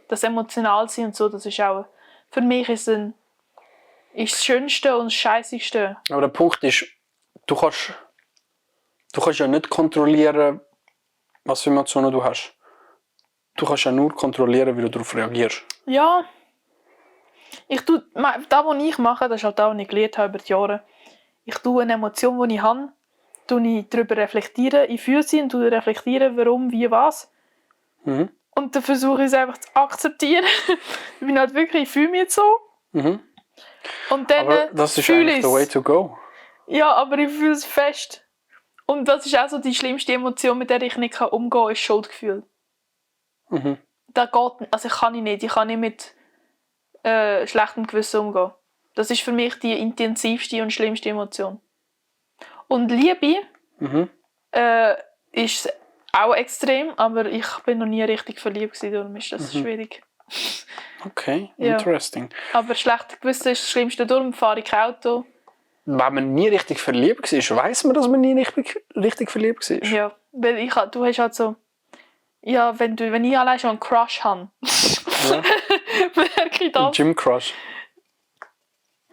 Speaker 6: das emotional sein und so, das ist auch, für mich ist das Schönste und das Scheissigste.
Speaker 12: Aber der Punkt ist, du kannst ja nicht kontrollieren, was für Emotionen du hast. Du kannst ja nur kontrollieren, wie du darauf reagierst.
Speaker 6: Ja. Was ich mache, das ist halt auch, was ich gelernt habe über die Jahre. Ich tue eine Emotion, die ich habe, darüber reflektieren, ich fühle sie und reflektieren, warum, wie, was.
Speaker 12: Mhm.
Speaker 6: Und dann versuche ich es einfach zu akzeptieren. Ich bin halt wirklich, ich fühle mich jetzt so.
Speaker 12: Mhm.
Speaker 6: Und dann
Speaker 12: aber das ist
Speaker 6: fühle
Speaker 12: eigentlich
Speaker 6: ich
Speaker 12: the way to go.
Speaker 6: Ja, aber ich fühle es fest. Und das ist auch so die schlimmste Emotion, mit der ich nicht umgehen kann, ist Schuldgefühl.
Speaker 12: Mhm.
Speaker 6: Das geht nicht. Also ich kann nicht mit schlechtem Gewissen umgehen. Das ist für mich die intensivste und schlimmste Emotion. Und Liebe ist auch extrem, aber ich bin noch nie richtig verliebt gewesen, darum ist das schwierig.
Speaker 12: Okay,
Speaker 6: Ja.
Speaker 12: interesting.
Speaker 6: Aber schlechtes Gewissen ist das Schlimmste, darum fahre ich kein Auto.
Speaker 12: Wenn man nie richtig verliebt war, weiss man, dass man nie richtig verliebt war?
Speaker 6: Ja, weil du hast halt so... Ja, wenn ich allein schon einen Crush habe,
Speaker 12: Ja.
Speaker 6: merke ich das.
Speaker 12: Gym Crush.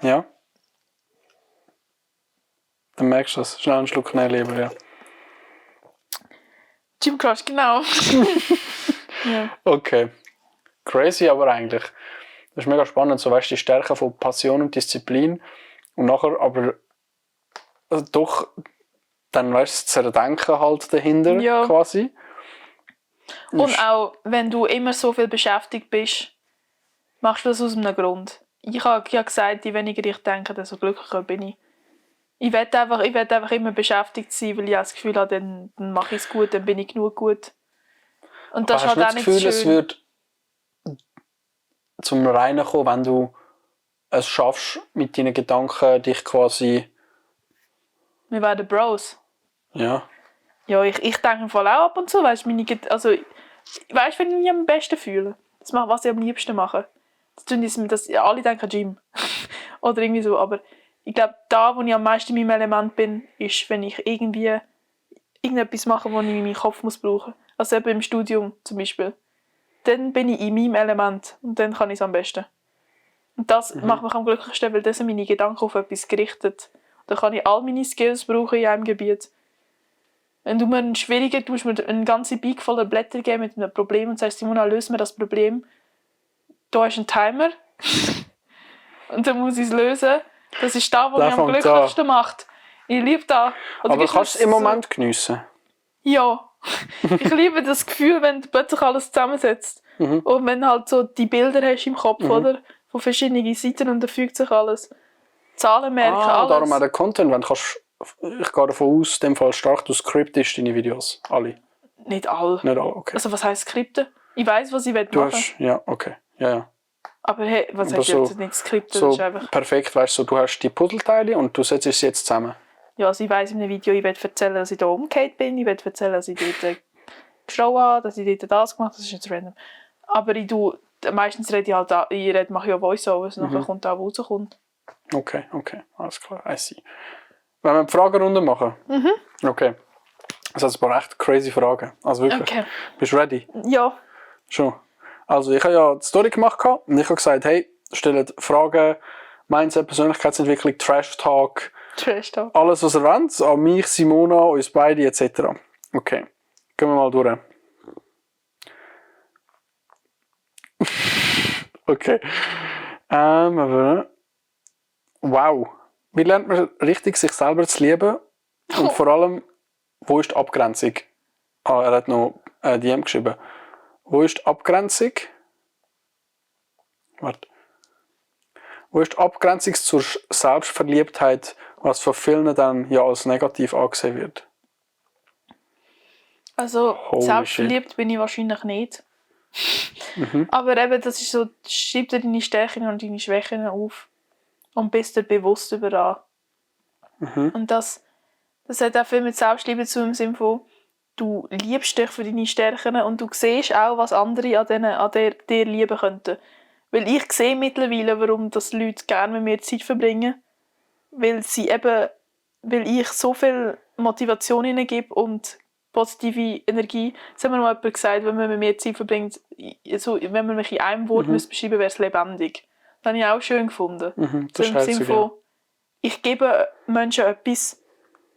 Speaker 12: Ja. Dann merkst du das. Schnell einen Schluck lieber, ja.
Speaker 6: Gym Crush, genau. Ja.
Speaker 12: Okay. Crazy aber eigentlich. Das ist mega spannend, so weißt du, die Stärke von Passion und Disziplin und nachher aber doch dann weißt du, das Zerdenken halt dahinter quasi.
Speaker 6: Und auch, wenn du immer so viel beschäftigt bist, machst du das aus einem Grund. Ich habe ja gesagt, je weniger ich denke, desto glücklicher bin ich. Ich will einfach immer beschäftigt sein, weil ich das Gefühl habe, dann mache ich es gut, dann bin ich genug gut. Und das ist halt auch nicht
Speaker 12: Gefühl,
Speaker 6: schön.
Speaker 12: Es wird zum Reinen kommen, wenn du es schaffst, mit deinen Gedanken dich quasi...
Speaker 6: Wir werden Bros.
Speaker 12: Ja.
Speaker 6: Ja, ich denke im Fall auch ab und zu, weißt du, wenn ich mich am besten fühle. Das mache, was ich am liebsten mache. Alle denken Gym. Oder irgendwie so, aber ich glaube, da, wo ich am meisten in meinem Element bin, ist, wenn ich irgendwie irgendetwas mache, wo ich meinen Kopf brauchen muss. Also eben im Studium zum Beispiel. Dann bin ich in meinem Element und dann kann ich es am besten. Und das macht mich am glücklichsten, weil das sind meine Gedanken auf etwas gerichtet. Da kann ich all meine Skills brauchen in einem Gebiet. Wenn du mir einen ganzen Bike voller Blätter geben mit einem Problem und sagst, Simona, löse mir das Problem. Da ist ein Timer. Und dann muss ich es lösen. Das ist das, was mich am glücklichsten macht. Ich liebe das.
Speaker 12: Aber kannst du es im Moment geniessen?
Speaker 6: Ja. Ich liebe das Gefühl, wenn du plötzlich alles zusammensetzt. Und wenn du halt so die Bilder hast im Kopf, oder? Von verschiedenen Seiten und da fügt sich alles. Zahlen merken, alles.
Speaker 12: Darum auch der Content, wenn du kannst... Ich gehe davon aus, in dem Fall stark, du scriptest deine Videos. Alle.
Speaker 6: Nicht alle.
Speaker 12: Nicht alle, okay.
Speaker 6: Also was heisst Skripten? Ich weiss, was ich machen will.
Speaker 12: Ja, okay. Ja.
Speaker 13: Aber hey, was
Speaker 12: Oder
Speaker 13: hast du
Speaker 12: so-
Speaker 13: jetzt nicht geskriptet?
Speaker 12: So
Speaker 13: Das ist einfach...
Speaker 12: perfekt, weißt du, du hast die Puzzleteile und du setzt sie jetzt zusammen.
Speaker 13: Ja, also ich weiss in einem Video, ich will erzählen, dass ich da umgekehrt bin, ich will erzählen, dass ich dort geschraubt habe, dass ich dort das gemacht habe, das ist jetzt random. Aber meistens rede ich halt, mache ich ja Voice-Overs, nachher kommt da, wo rauskommt.
Speaker 12: Okay, alles klar, I see. Wollen wir eine Fragerunde machen? Okay. Das sind ein paar echt crazy Fragen. Also wirklich.
Speaker 13: Okay.
Speaker 12: Bist du ready?
Speaker 13: Ja.
Speaker 12: Schon. Also ich habe ja die Story gemacht und ich habe gesagt, hey, stellt Fragen, Mindset, Persönlichkeitsentwicklung, Trash-Talk, alles was ihr wollt, an mich, Simona, uns beide etc. Okay, gehen wir mal durch. Okay. Wow. Wie lernt man richtig sich selber zu lieben? Und vor allem, wo ist die Abgrenzung? Er hat noch DM geschrieben. Wo ist die Abgrenzung? Warte. Wo ist die Abgrenzung zur Selbstverliebtheit, was von vielen dann ja als negativ angesehen wird?
Speaker 13: Also,
Speaker 12: Holy
Speaker 13: selbstverliebt bin ich wahrscheinlich nicht. Aber eben, das ist so, schreib dir deine Stärken und deine Schwächen auf und bist dir bewusst über an. Und das hat auch viel mit Selbstliebe zu tun, im Sinne von, du liebst dich für deine Stärken und du siehst auch, was andere an dir lieben könnten. Weil ich sehe mittlerweile, warum das Leute gerne mit mir Zeit verbringen. Weil ich so viel Motivation ihnen gebe und positive Energie. Das hat mir mal jemand gesagt, wenn man mit mir Zeit verbringt, also, wenn man mich in einem Wort müsste beschreiben, wäre es lebendig. Das habe ich auch schön gefunden.
Speaker 12: Das
Speaker 13: so im Sinne von, ich gebe Menschen etwas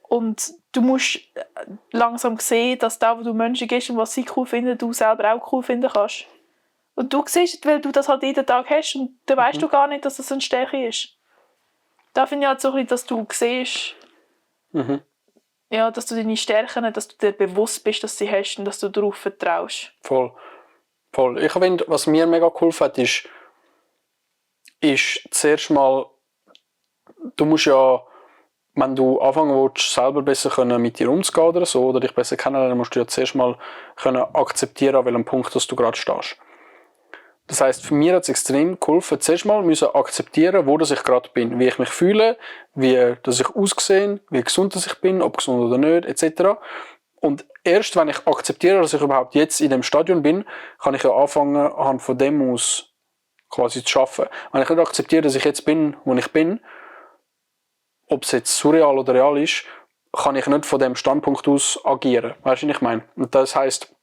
Speaker 13: und du musst langsam sehen, dass das, was du Menschen gibst und was sie cool finden, du selber auch cool finden kannst. Und du siehst, weil du das halt jeden Tag hast und dann weißt du gar nicht, dass das eine Stärke ist. Da finde ich halt so ein bisschen, dass du siehst, ja, dass du deine Stärken, dass du dir bewusst bist, dass du sie hast und dass du darauf vertraust. Voll. Ich finde, was mir mega geholfen hat, ist zuerst mal, du musst ja, wenn du anfangen willst, selber besser können mit dir umzugehen oder so, oder dich besser kennenlernen, musst du ja zuerst mal können akzeptieren, an welchem Punkt dass du gerade stehst. Das heisst, für mich hat es extrem geholfen, zuerst mal müssen akzeptieren, wo dass ich gerade bin, wie ich mich fühle, wie dass ich aussehe, wie gesund dass ich bin, ob gesund oder nicht, etc. Und erst wenn ich akzeptiere, dass ich überhaupt jetzt in dem Stadion bin, kann ich ja anfangen, anhand von dem aus quasi zu arbeiten. Wenn ich nicht akzeptiere, dass ich jetzt bin, wo ich bin, ob es jetzt surreal oder real ist, kann ich nicht von dem Standpunkt aus agieren. Weißt du, was ich meine? Und das heisst,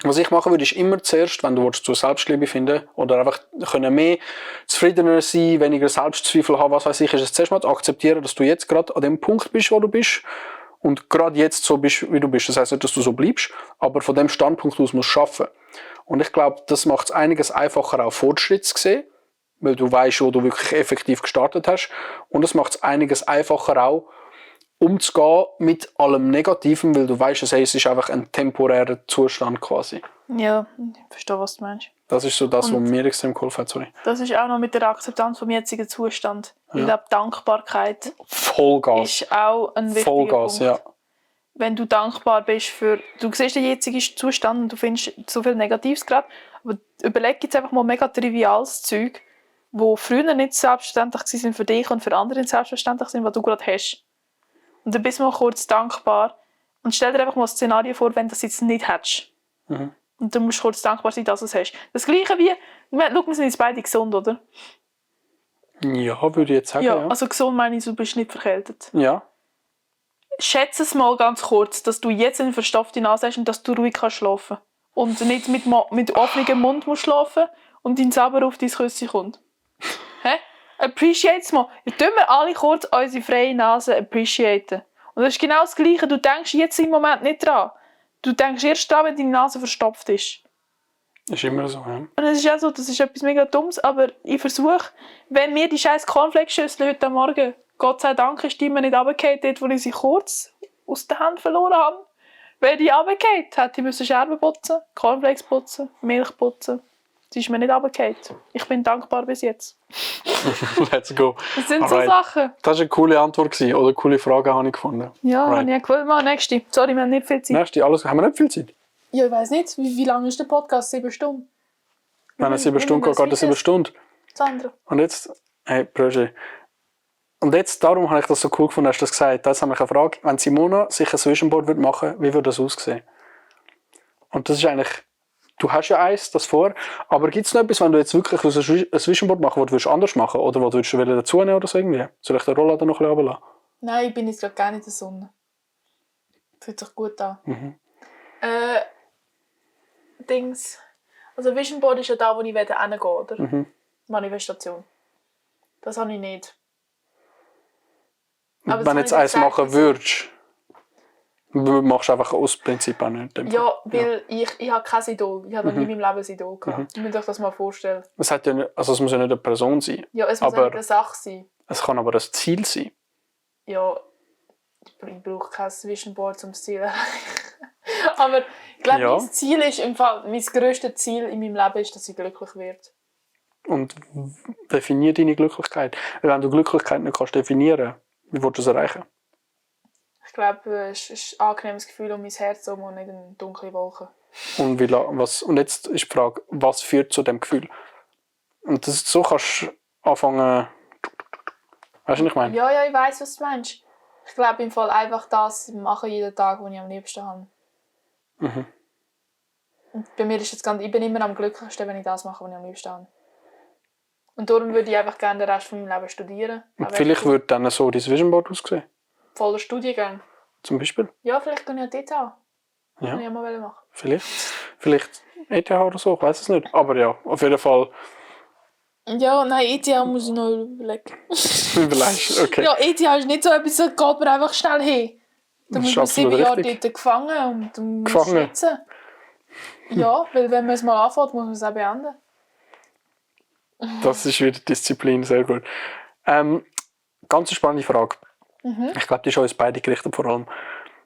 Speaker 13: was ich machen würde, ist immer zuerst, wenn du zur Selbstliebe finden oder einfach mehr zufriedener sein, weniger Selbstzweifel haben, was weiß ich, ist es zuerst mal zu akzeptieren, dass du jetzt gerade an dem Punkt bist, wo du bist und gerade jetzt so bist, wie du bist. Das heisst nicht, dass du so bleibst, aber von dem Standpunkt aus musst du arbeiten. Und ich glaube, das macht es einiges einfacher, auch Fortschritt zu sehen, weil du weißt, wo du wirklich effektiv gestartet hast. Und es macht es einiges einfacher auch, umzugehen mit allem Negativen, weil du weißt, es ist einfach ein temporärer Zustand quasi. Ja, ich verstehe, was du meinst. Das ist so das, was mir extrem geholfen hat. Sorry. Das ist auch noch mit der Akzeptanz vom jetzigen Zustand. Ja. Ich glaube, Dankbarkeit
Speaker 12: Vollgas.
Speaker 13: Ist auch ein wichtiger
Speaker 12: Vollgas,
Speaker 13: Punkt.
Speaker 12: Ja.
Speaker 13: Wenn du dankbar bist du siehst den jetzigen Zustand und du findest so viel Negatives gerade, aber überleg jetzt einfach mal mega triviales Zeug, wo früher nicht selbstverständlich waren für dich und für andere nicht selbstverständlich sind, was du gerade hast. Und dann bist du mal kurz dankbar und stell dir einfach mal ein Szenario vor, wenn du das jetzt nicht hättest. Und dann musst du kurz dankbar sein, dass du es hast. Das Gleiche wie, schau, wir sind jetzt beide gesund, oder?
Speaker 12: Ja, würde ich jetzt sagen, ja.
Speaker 13: Also gesund meine ich, du bist nicht verkältet.
Speaker 12: Ja.
Speaker 13: Schätze es mal ganz kurz, dass du jetzt eine verstopfte Nase hast und dass du ruhig kannst schlafen. Und nicht mit offenem Mund musst schlafen und dein Zauber auf dein Küsschen kommt. Hä? Appreciate es mal. Wir tun wir alle kurz unsere freie Nase appreciaten. Und das ist genau das Gleiche. Du denkst jetzt im Moment nicht dran. Du denkst erst dran, wenn deine Nase verstopft ist.
Speaker 12: Das ist immer so, ja.
Speaker 13: Und es ist auch so, das ist etwas mega Dummes, aber ich versuche, wenn mir die scheiß Cornflakes-Schüssel heute Morgen, Gott sei Dank ist die mir nicht runtergefallen, dort wo ich sie kurz aus der Hand verloren habe. Wenn die runtergefallen, hätte ich Scherben putzen, Cornflakes putzen, Milch putzen. Sie ist mir nicht runtergefallen. Ich bin dankbar bis jetzt.
Speaker 12: Let's go.
Speaker 13: Das sind so Sachen.
Speaker 12: Das war eine coole Antwort oder eine coole Frage, habe ich gefunden.
Speaker 13: Ja, habe ich cool. Mal nächste. Sorry, wir haben nicht viel Zeit.
Speaker 12: Nächste, alles. Haben wir nicht viel Zeit?
Speaker 13: Ja, ich weiss nicht. Wie lang ist der Podcast? 7 Stunden?
Speaker 12: Wenn es 7 Stunden geht, geht es 7 Stunden.
Speaker 6: Sandra.
Speaker 12: Und jetzt, hey, Brösche. Und jetzt, darum habe ich das so cool gefunden, hast du das gesagt. Jetzt habe ich eine Frage. Wenn Simona sich ein Vision Board machen würde, wie würde das aussehen? Und das ist eigentlich, du hast ja eins, das vor, aber gibt es noch etwas, wenn du jetzt wirklich ein Vision Board machen würdest, was du anders machen oder was würdest du dazu nehmen oder so irgendwie? Soll ich den Rollladen noch ein bisschen runterlassen?
Speaker 6: Nein, ich bin jetzt gerade gerne in der Sonne. Fühlt sich gut an.
Speaker 12: Mhm.
Speaker 6: Dings. Also Vision Board ist ja da, wo ich hingehen will, oder?
Speaker 12: Mhm.
Speaker 6: Manifestation. Das habe ich nicht. Aber
Speaker 12: Wenn du jetzt eins machen würdest, machst du einfach aus Prinzip auch nicht.
Speaker 6: Ja, weil ich habe kein Idol. Ich habe noch nie in meinem Leben ein Idol gehabt. Ich muss euch das mal vorstellen.
Speaker 12: Es hat ja nicht, also es muss ja nicht eine Person sein.
Speaker 6: Ja, es muss
Speaker 12: aber
Speaker 6: nicht eine Sache sein.
Speaker 12: Es kann aber ein Ziel sein.
Speaker 6: Ja, ich brauche kein Vision Board zum Ziel erreichen. Aber ich glaube,
Speaker 12: Ja.
Speaker 6: mein Ziel ist im Fall, mein grösstes Ziel in meinem Leben ist, dass ich glücklich werde.
Speaker 12: Und definier deine Glücklichkeit. Wenn du Glücklichkeit nicht kannst definieren, wie willst du es erreichen?
Speaker 6: Ich glaube, es ist ein angenehmes Gefühl um mein Herz herum und nicht eine dunkle Wolke.
Speaker 12: Und, und jetzt ist die Frage, was führt zu dem Gefühl? Und so kannst du anfangen. Weißt du, was ich meine?
Speaker 6: Ja, ich weiss, was du meinst. Ich glaube im Fall einfach das machen jeden Tag, den ich am liebsten habe.
Speaker 12: Mhm.
Speaker 6: Und bei mir ist jetzt ich bin immer am glücklichsten, wenn ich das mache, was ich am liebsten habe. Und darum würde ich einfach gerne den Rest von meinem Leben studieren.
Speaker 12: Und vielleicht würde dann so dein Vision Board aussehen.
Speaker 6: Voller Studiengang.
Speaker 12: Zum Beispiel?
Speaker 6: Ja, vielleicht kann ich ja dort auch.
Speaker 12: Ja.
Speaker 6: Kann ich ja mal machen.
Speaker 12: Vielleicht ETH oder so, ich weiß es nicht. Aber ja, auf jeden Fall.
Speaker 6: Ja, nein, ETH muss ich noch überlegen.
Speaker 12: Überlegst, okay.
Speaker 6: Ja, ETH ist nicht so etwas, da geht man einfach schnell hin. Da
Speaker 12: Das
Speaker 6: muss
Speaker 12: ist
Speaker 6: man
Speaker 12: absolut
Speaker 6: 7 Jahre
Speaker 12: richtig.
Speaker 6: dort gefangen und muss
Speaker 12: Gefangen?
Speaker 6: schwitzen. Ja, weil wenn man es mal anfängt, muss man es auch beenden.
Speaker 12: Das ist wieder Disziplin, sehr gut. Ganz spannende Frage. Ich glaube, die ist uns beide gerichtet vor allem.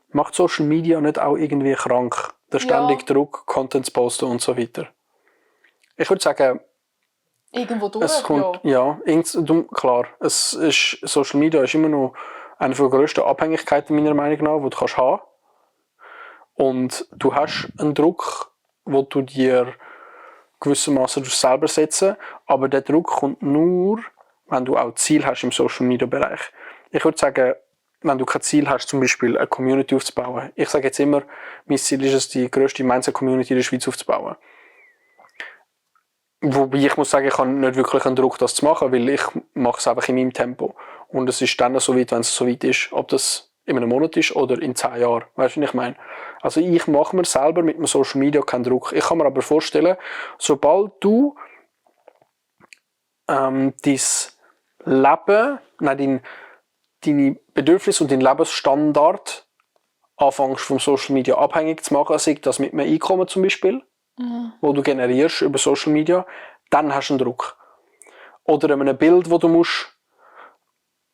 Speaker 12: Macht Social Media nicht auch irgendwie krank? Der ständige Druck, Content posten und so weiter. Ich würde sagen,
Speaker 6: Irgendwo durch,
Speaker 12: es kommt, klar, Social Media ist immer noch eine der grössten Abhängigkeiten meiner Meinung nach, die du kannst haben. Und du hast einen Druck, wo du dir gewissermaßen selber setzen, aber der Druck kommt nur, wenn du auch Ziel hast im Social Media Bereich. Ich würde sagen, wenn du kein Ziel hast, zum Beispiel eine Community aufzubauen. Ich sage jetzt immer, mein Ziel ist es, die grösste Mindset-Community in der Schweiz aufzubauen. Wobei ich muss sagen, ich habe nicht wirklich einen Druck, das zu machen, weil ich mache es einfach in meinem Tempo. Und es ist dann so weit, wenn es so weit ist, ob das in einem Monat ist oder in 10 Jahren. Weißt du, was ich meine? Also ich mache mir selber mit dem Social Media keinen Druck. Ich kann mir aber vorstellen, sobald du dein Leben, deine Bedürfnisse und deinen Lebensstandard anfängst vom Social Media abhängig zu machen, sei das mit einem Einkommen zum Beispiel, wo du generierst über Social Media, dann hast du einen Druck. Oder einem Bild, wo du musst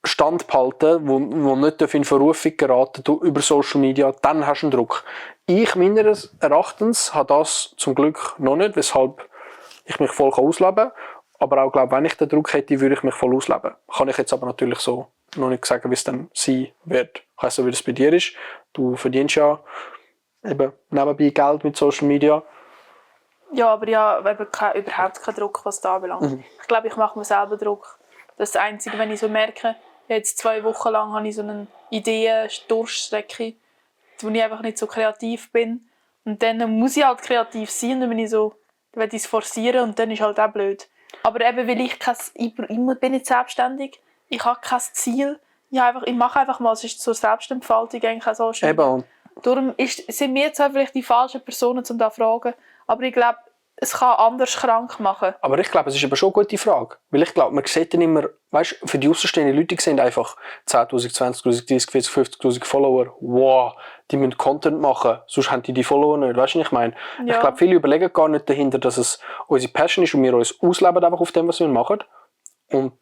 Speaker 12: standhalten, wo nicht in Verrufung geraten über Social Media, dann hast du einen Druck. Ich meines Erachtens habe das zum Glück noch nicht, weshalb ich mich voll ausleben kann. Aber auch, glaube, wenn ich den Druck hätte, würde ich mich voll ausleben. Kann ich jetzt aber natürlich so noch nicht sagen, wie es dann sein wird. Ich weiss so, wie das bei dir ist. Du verdienst ja eben nebenbei Geld mit Social Media.
Speaker 13: Ja, aber ja, eben überhaupt keinen Druck, was da anbelangt. Ich glaube, ich mache mir selber Druck. Das ist das Einzige, wenn ich so merke, jetzt 2 Wochen lang habe ich so eine Ideen-Durchstrecke, wo ich einfach nicht so kreativ bin. Und dann muss ich halt kreativ sein, dann bin ich so, dann will ich es forcieren und dann ist halt auch blöd. Aber eben, weil ich bin nicht selbstständig, ich habe kein Ziel, ich mache einfach mal, es ist zur Selbstentfaltung eigentlich auch so schön.
Speaker 12: Eben.
Speaker 13: Darum sind wir zwar vielleicht die falschen Personen, um da zu fragen, aber ich glaube, es kann anders krank machen.
Speaker 12: Aber ich glaube, es ist aber schon eine gute Frage. Weil ich glaube, man sieht dann immer, weißt, für die außenstehenden Leute sehen einfach 10'000, 20'000, 30'000, 40'000, 50'000 Follower. Wow, die müssen Content machen, sonst haben die Follower nicht. Weißt du, was ich meine? Ja. Ich glaube, viele überlegen gar nicht dahinter, dass es unsere Passion ist und wir uns ausleben einfach auf dem, was wir machen. Und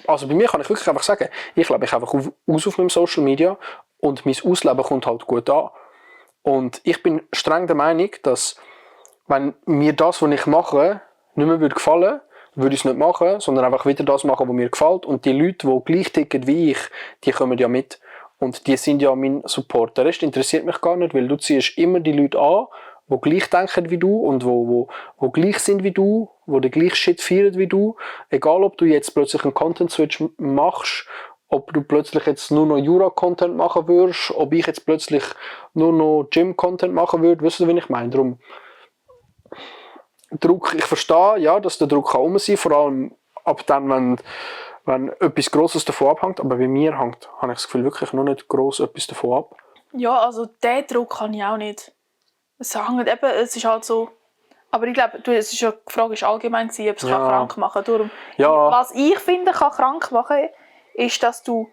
Speaker 12: also bei mir kann ich wirklich einfach sagen, ich lebe mich einfach aus auf meinem Social Media und mein Ausleben kommt halt gut an. Und ich bin streng der Meinung, dass wenn mir das, was ich mache, nicht mehr gefallen würde ich es nicht machen, sondern einfach wieder das machen, was mir gefällt. Und die Leute, die gleich ticken wie ich, die kommen ja mit. Und die sind ja mein Support. Der Rest interessiert mich gar nicht, weil du ziehst immer die Leute an, gleich denken wie du und wo gleich sind wie du, wo den gleichen Shit feiern wie du. Egal, ob du jetzt plötzlich einen Content-Switch machst, ob du plötzlich jetzt nur noch Jura-Content machen würdest, ob ich jetzt plötzlich nur noch Gym-Content machen würde. Weißt du, wie ich meine? Darum, Druck, ich verstehe, ja, dass der Druck kann sein kann, vor allem ab dann, wenn etwas Grosses davon abhängt. Aber bei mir habe ich das Gefühl, wirklich noch nicht gross etwas davon ab.
Speaker 13: Ja, also den Druck kann ich auch nicht. Es ist halt so. Aber ich glaube, die Frage war allgemein, ob es krank machen kann. Darum, was ich finde, kann krank machen, ist, dass du.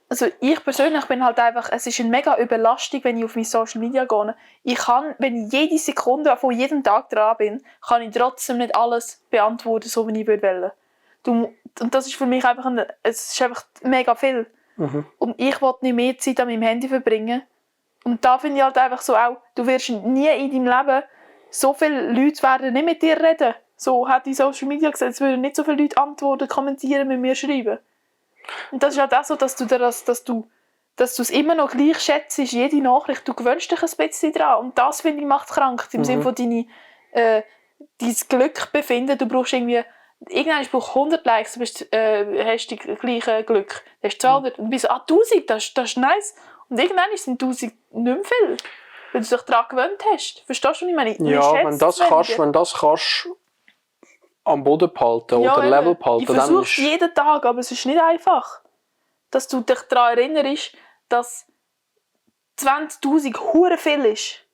Speaker 13: Also ich persönlich bin halt einfach, es ist eine mega Überlastung, wenn ich auf meine Social Media gehe. Ich kann, wenn ich jede Sekunde von jedem Tag dran bin, kann ich trotzdem nicht alles beantworten, so wie ich wollte. Und das ist für mich einfach, es ist einfach mega viel. Und ich will nicht mehr Zeit an meinem Handy verbringen. Und da finde ich halt einfach so auch, du wirst nie in deinem Leben, so viele Leute werden nicht mit dir reden. So hat die Social Media gesagt, es würden nicht so viele Leute antworten, kommentieren, mit mir schreiben. Und das ist halt auch so, dass du es immer noch gleich schätzt, jede Nachricht, du gewöhnst dich ein bisschen dran. Und das, finde ich, macht krank. Im Sinne von dein Glück befinden. Du brauchst irgendwann brauchst 100 Likes, du hast das gleiche Glück. Du hast 200 und du bist so, 1000, das ist nice. Und irgendwann sind 1000 nicht mehr viel, weil du dich daran gewöhnt hast. Verstehst du, was ich meine?
Speaker 12: Ja, wenn das kannst am Boden behalten oder Level behalten.
Speaker 13: Ich versuche es jeden Tag, aber es ist nicht einfach. Dass du dich daran erinnerst, dass 20'000 hure viel ist.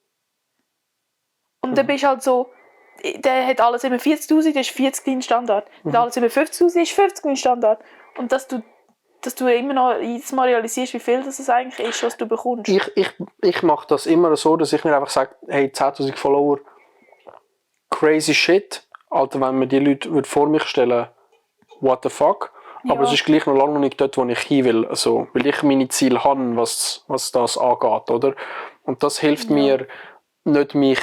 Speaker 13: Und dann bist du halt so, der hat alles immer 40'000, das ist 40 dein Standard. Der hat alles immer 50'000, ist 50 dein Standard. Und dass du immer noch jedes Mal realisierst, wie viel das eigentlich ist, was du bekommst.
Speaker 12: Ich mache das immer so, dass ich mir einfach sage, hey, 10'000 Follower, crazy shit. Alter, wenn mir die Leute vor mich stellen, what the fuck. Ja. Aber es ist gleich noch lange nicht dort, wo ich hin will. Also, weil ich meine Ziele habe, was das angeht, oder? Und das hilft mir nicht, mich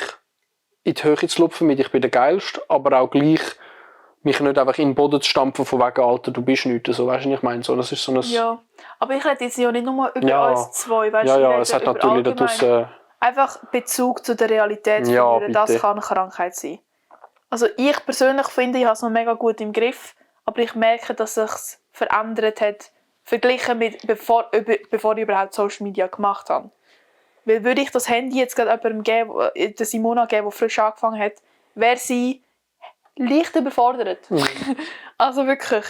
Speaker 12: in die Höhe zu lupfen, mit ich bin der Geilste, aber auch gleich mich nicht einfach in den Boden zu stampfen von wegen, Alter, du bist nichts. So, weißt du, ich meine, so, das ist so ein...
Speaker 13: Ja, aber ich rede jetzt ja nicht nur über uns zwei, weißt du?
Speaker 12: Ja, es hat natürlich daraus...
Speaker 13: einfach Bezug zu der Realität verlieren, das kann eine Krankheit sein. Also ich persönlich finde, ich habe es noch mega gut im Griff, aber ich merke, dass es sich verändert hat, verglichen mit bevor ich überhaupt Social Media gemacht habe. Weil würde ich das Handy jetzt gerade jemandem geben, der Simona geben, die frisch angefangen hat, wäre sie leicht überfordert. Also wirklich.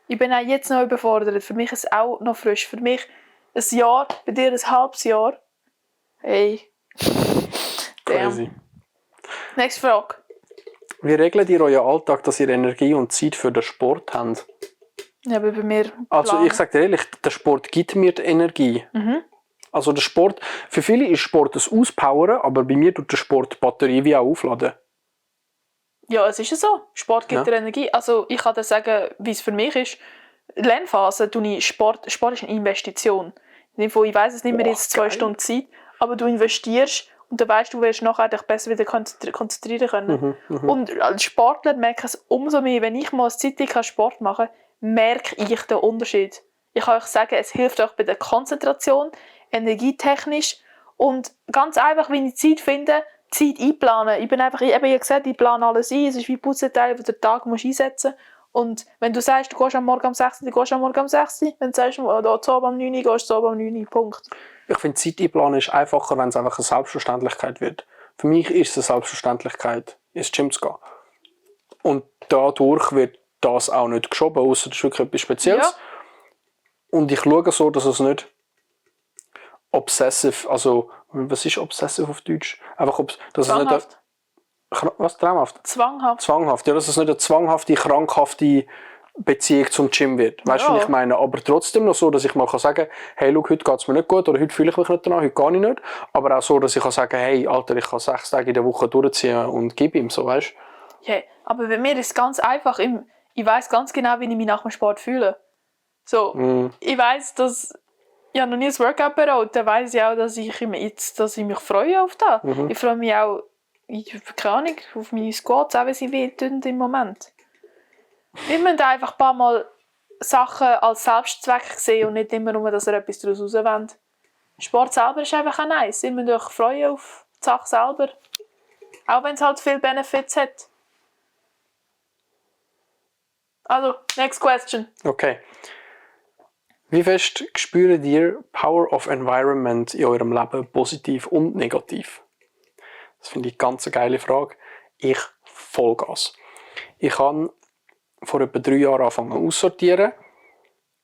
Speaker 13: Ich bin auch jetzt noch überfordert. Für mich ist es auch noch frisch. Für mich ein Jahr, bei dir ein halbes Jahr. Hey.
Speaker 12: Crazy.
Speaker 13: Nächste Frage.
Speaker 12: Wie regelt ihr euren Alltag, dass ihr Energie und Zeit für den Sport habt?
Speaker 13: Ja, aber bei mir...
Speaker 12: Also ich sage dir ehrlich, der Sport gibt mir die Energie. Also der Sport, für viele ist Sport das Auspowern, aber bei mir tut der Sport die Batterie wie auch aufladen.
Speaker 13: Ja, es ist ja so. Sport gibt dir Energie. Also ich kann dir sagen, wie es für mich ist. Lernphase tue ich Sport ist eine Investition. Ich weiss es nicht mehr jetzt 2 Stunden Zeit, aber du investierst und dann weißt du, wirst nachher dich besser wieder konzentrieren können. Und als Sportler merke ich es umso mehr, wenn ich mal eine Zeit lang Sport mache, merke ich den Unterschied. Ich kann euch sagen, es hilft euch bei der Konzentration, energietechnisch und ganz einfach, wenn ich Zeit finde, Zeit einplanen. Ich habe gesagt, ich plane alles ein. Es ist wie Puzzleteil, wo du den Tag einsetzen musst. Und wenn du sagst, du gehst am Morgen um 6 Uhr, dann gehst du am Morgen um 6 Uhr. Wenn du sagst, da zu am 9 Uhr, gehst du zu am 9 Uhr. Punkt.
Speaker 12: Ich finde, Zeit einplanen ist einfacher, wenn es einfach eine Selbstverständlichkeit wird. Für mich ist es eine Selbstverständlichkeit, ins Gym zu gehen. Und dadurch wird das auch nicht geschoben, außer das ist wirklich etwas Spezielles. Ja. Und ich schaue so, dass es nicht obsessive, also was ist obsessive auf Deutsch? Einfach, dass es nicht was traumhaft? Zwanghaft. Ja, dass es nicht eine zwanghafte, krankhafte Beziehung zum Gym wird. Weißt du, was ich meine? Aber trotzdem noch so, dass ich mal sagen kann, hey, schau, heute geht es mir nicht gut oder heute fühle ich mich nicht danach, heute gar nicht. Aber auch so, dass ich sagen kann, hey, Alter, ich kann 6 Tage in der Woche durchziehen und gib ihm so, weißt du?
Speaker 13: Ja, aber bei mir ist es ganz einfach. Ich weiss ganz genau, wie ich mich nach dem Sport fühle. So, ich weiss, dass ich noch nie ein Workout bereut, dann weiss ich auch, dass ich mich freue auf das. Ich freue mich auch, keine Ahnung, auf meine Squats, auch wenn sie weh tun im Moment. Wir müssen einfach ein paar Mal Sachen als Selbstzweck sehen und nicht immer nur, dass ihr etwas daraus rauswollt. Sport selber ist einfach auch nice. Ihr müsst euch freuen auf die Sache selber.
Speaker 6: Auch wenn es halt viele Benefits hat. Also, next question.
Speaker 12: Okay. Wie fest spürt ihr Power of Environment in eurem Leben positiv und negativ? Das finde ich eine ganz geile Frage. Ich Vollgas. Ich habe vor etwa 3 Jahren angefangen aussortieren.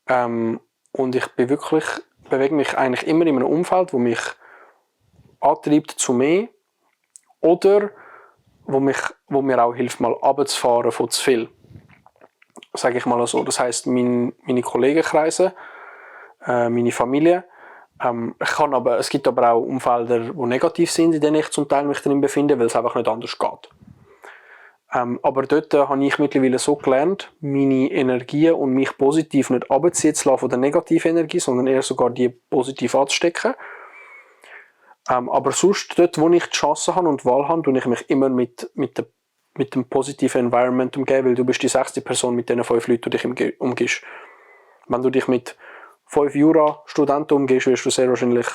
Speaker 12: Und ich bewege mich eigentlich immer in einem Umfeld, wo mich antreibt zu mehr oder wo mir auch hilft, mal runterzufahren von zu viel. Sage ich mal so. Das heisst, meine Kollegenkreise, meine Familie. Es gibt aber auch Umfelder, die negativ sind, in denen ich zum Teil mich drin befinde, weil es einfach nicht anders geht. Aber dort habe ich mittlerweile so gelernt, meine Energien und mich positiv nicht runterziehen zu lassen von der negativen Energie, sondern eher sogar die positiv anzustecken. Aber sonst, dort wo ich die Chance habe und die Wahl habe, tue ich mich immer mit dem positiven Environment umgeben, weil du bist die 6. Person mit diesen 5 Leuten, die dich umgibst. Wenn du dich mit 5 Jura-Studenten umgehst, wirst du sehr wahrscheinlich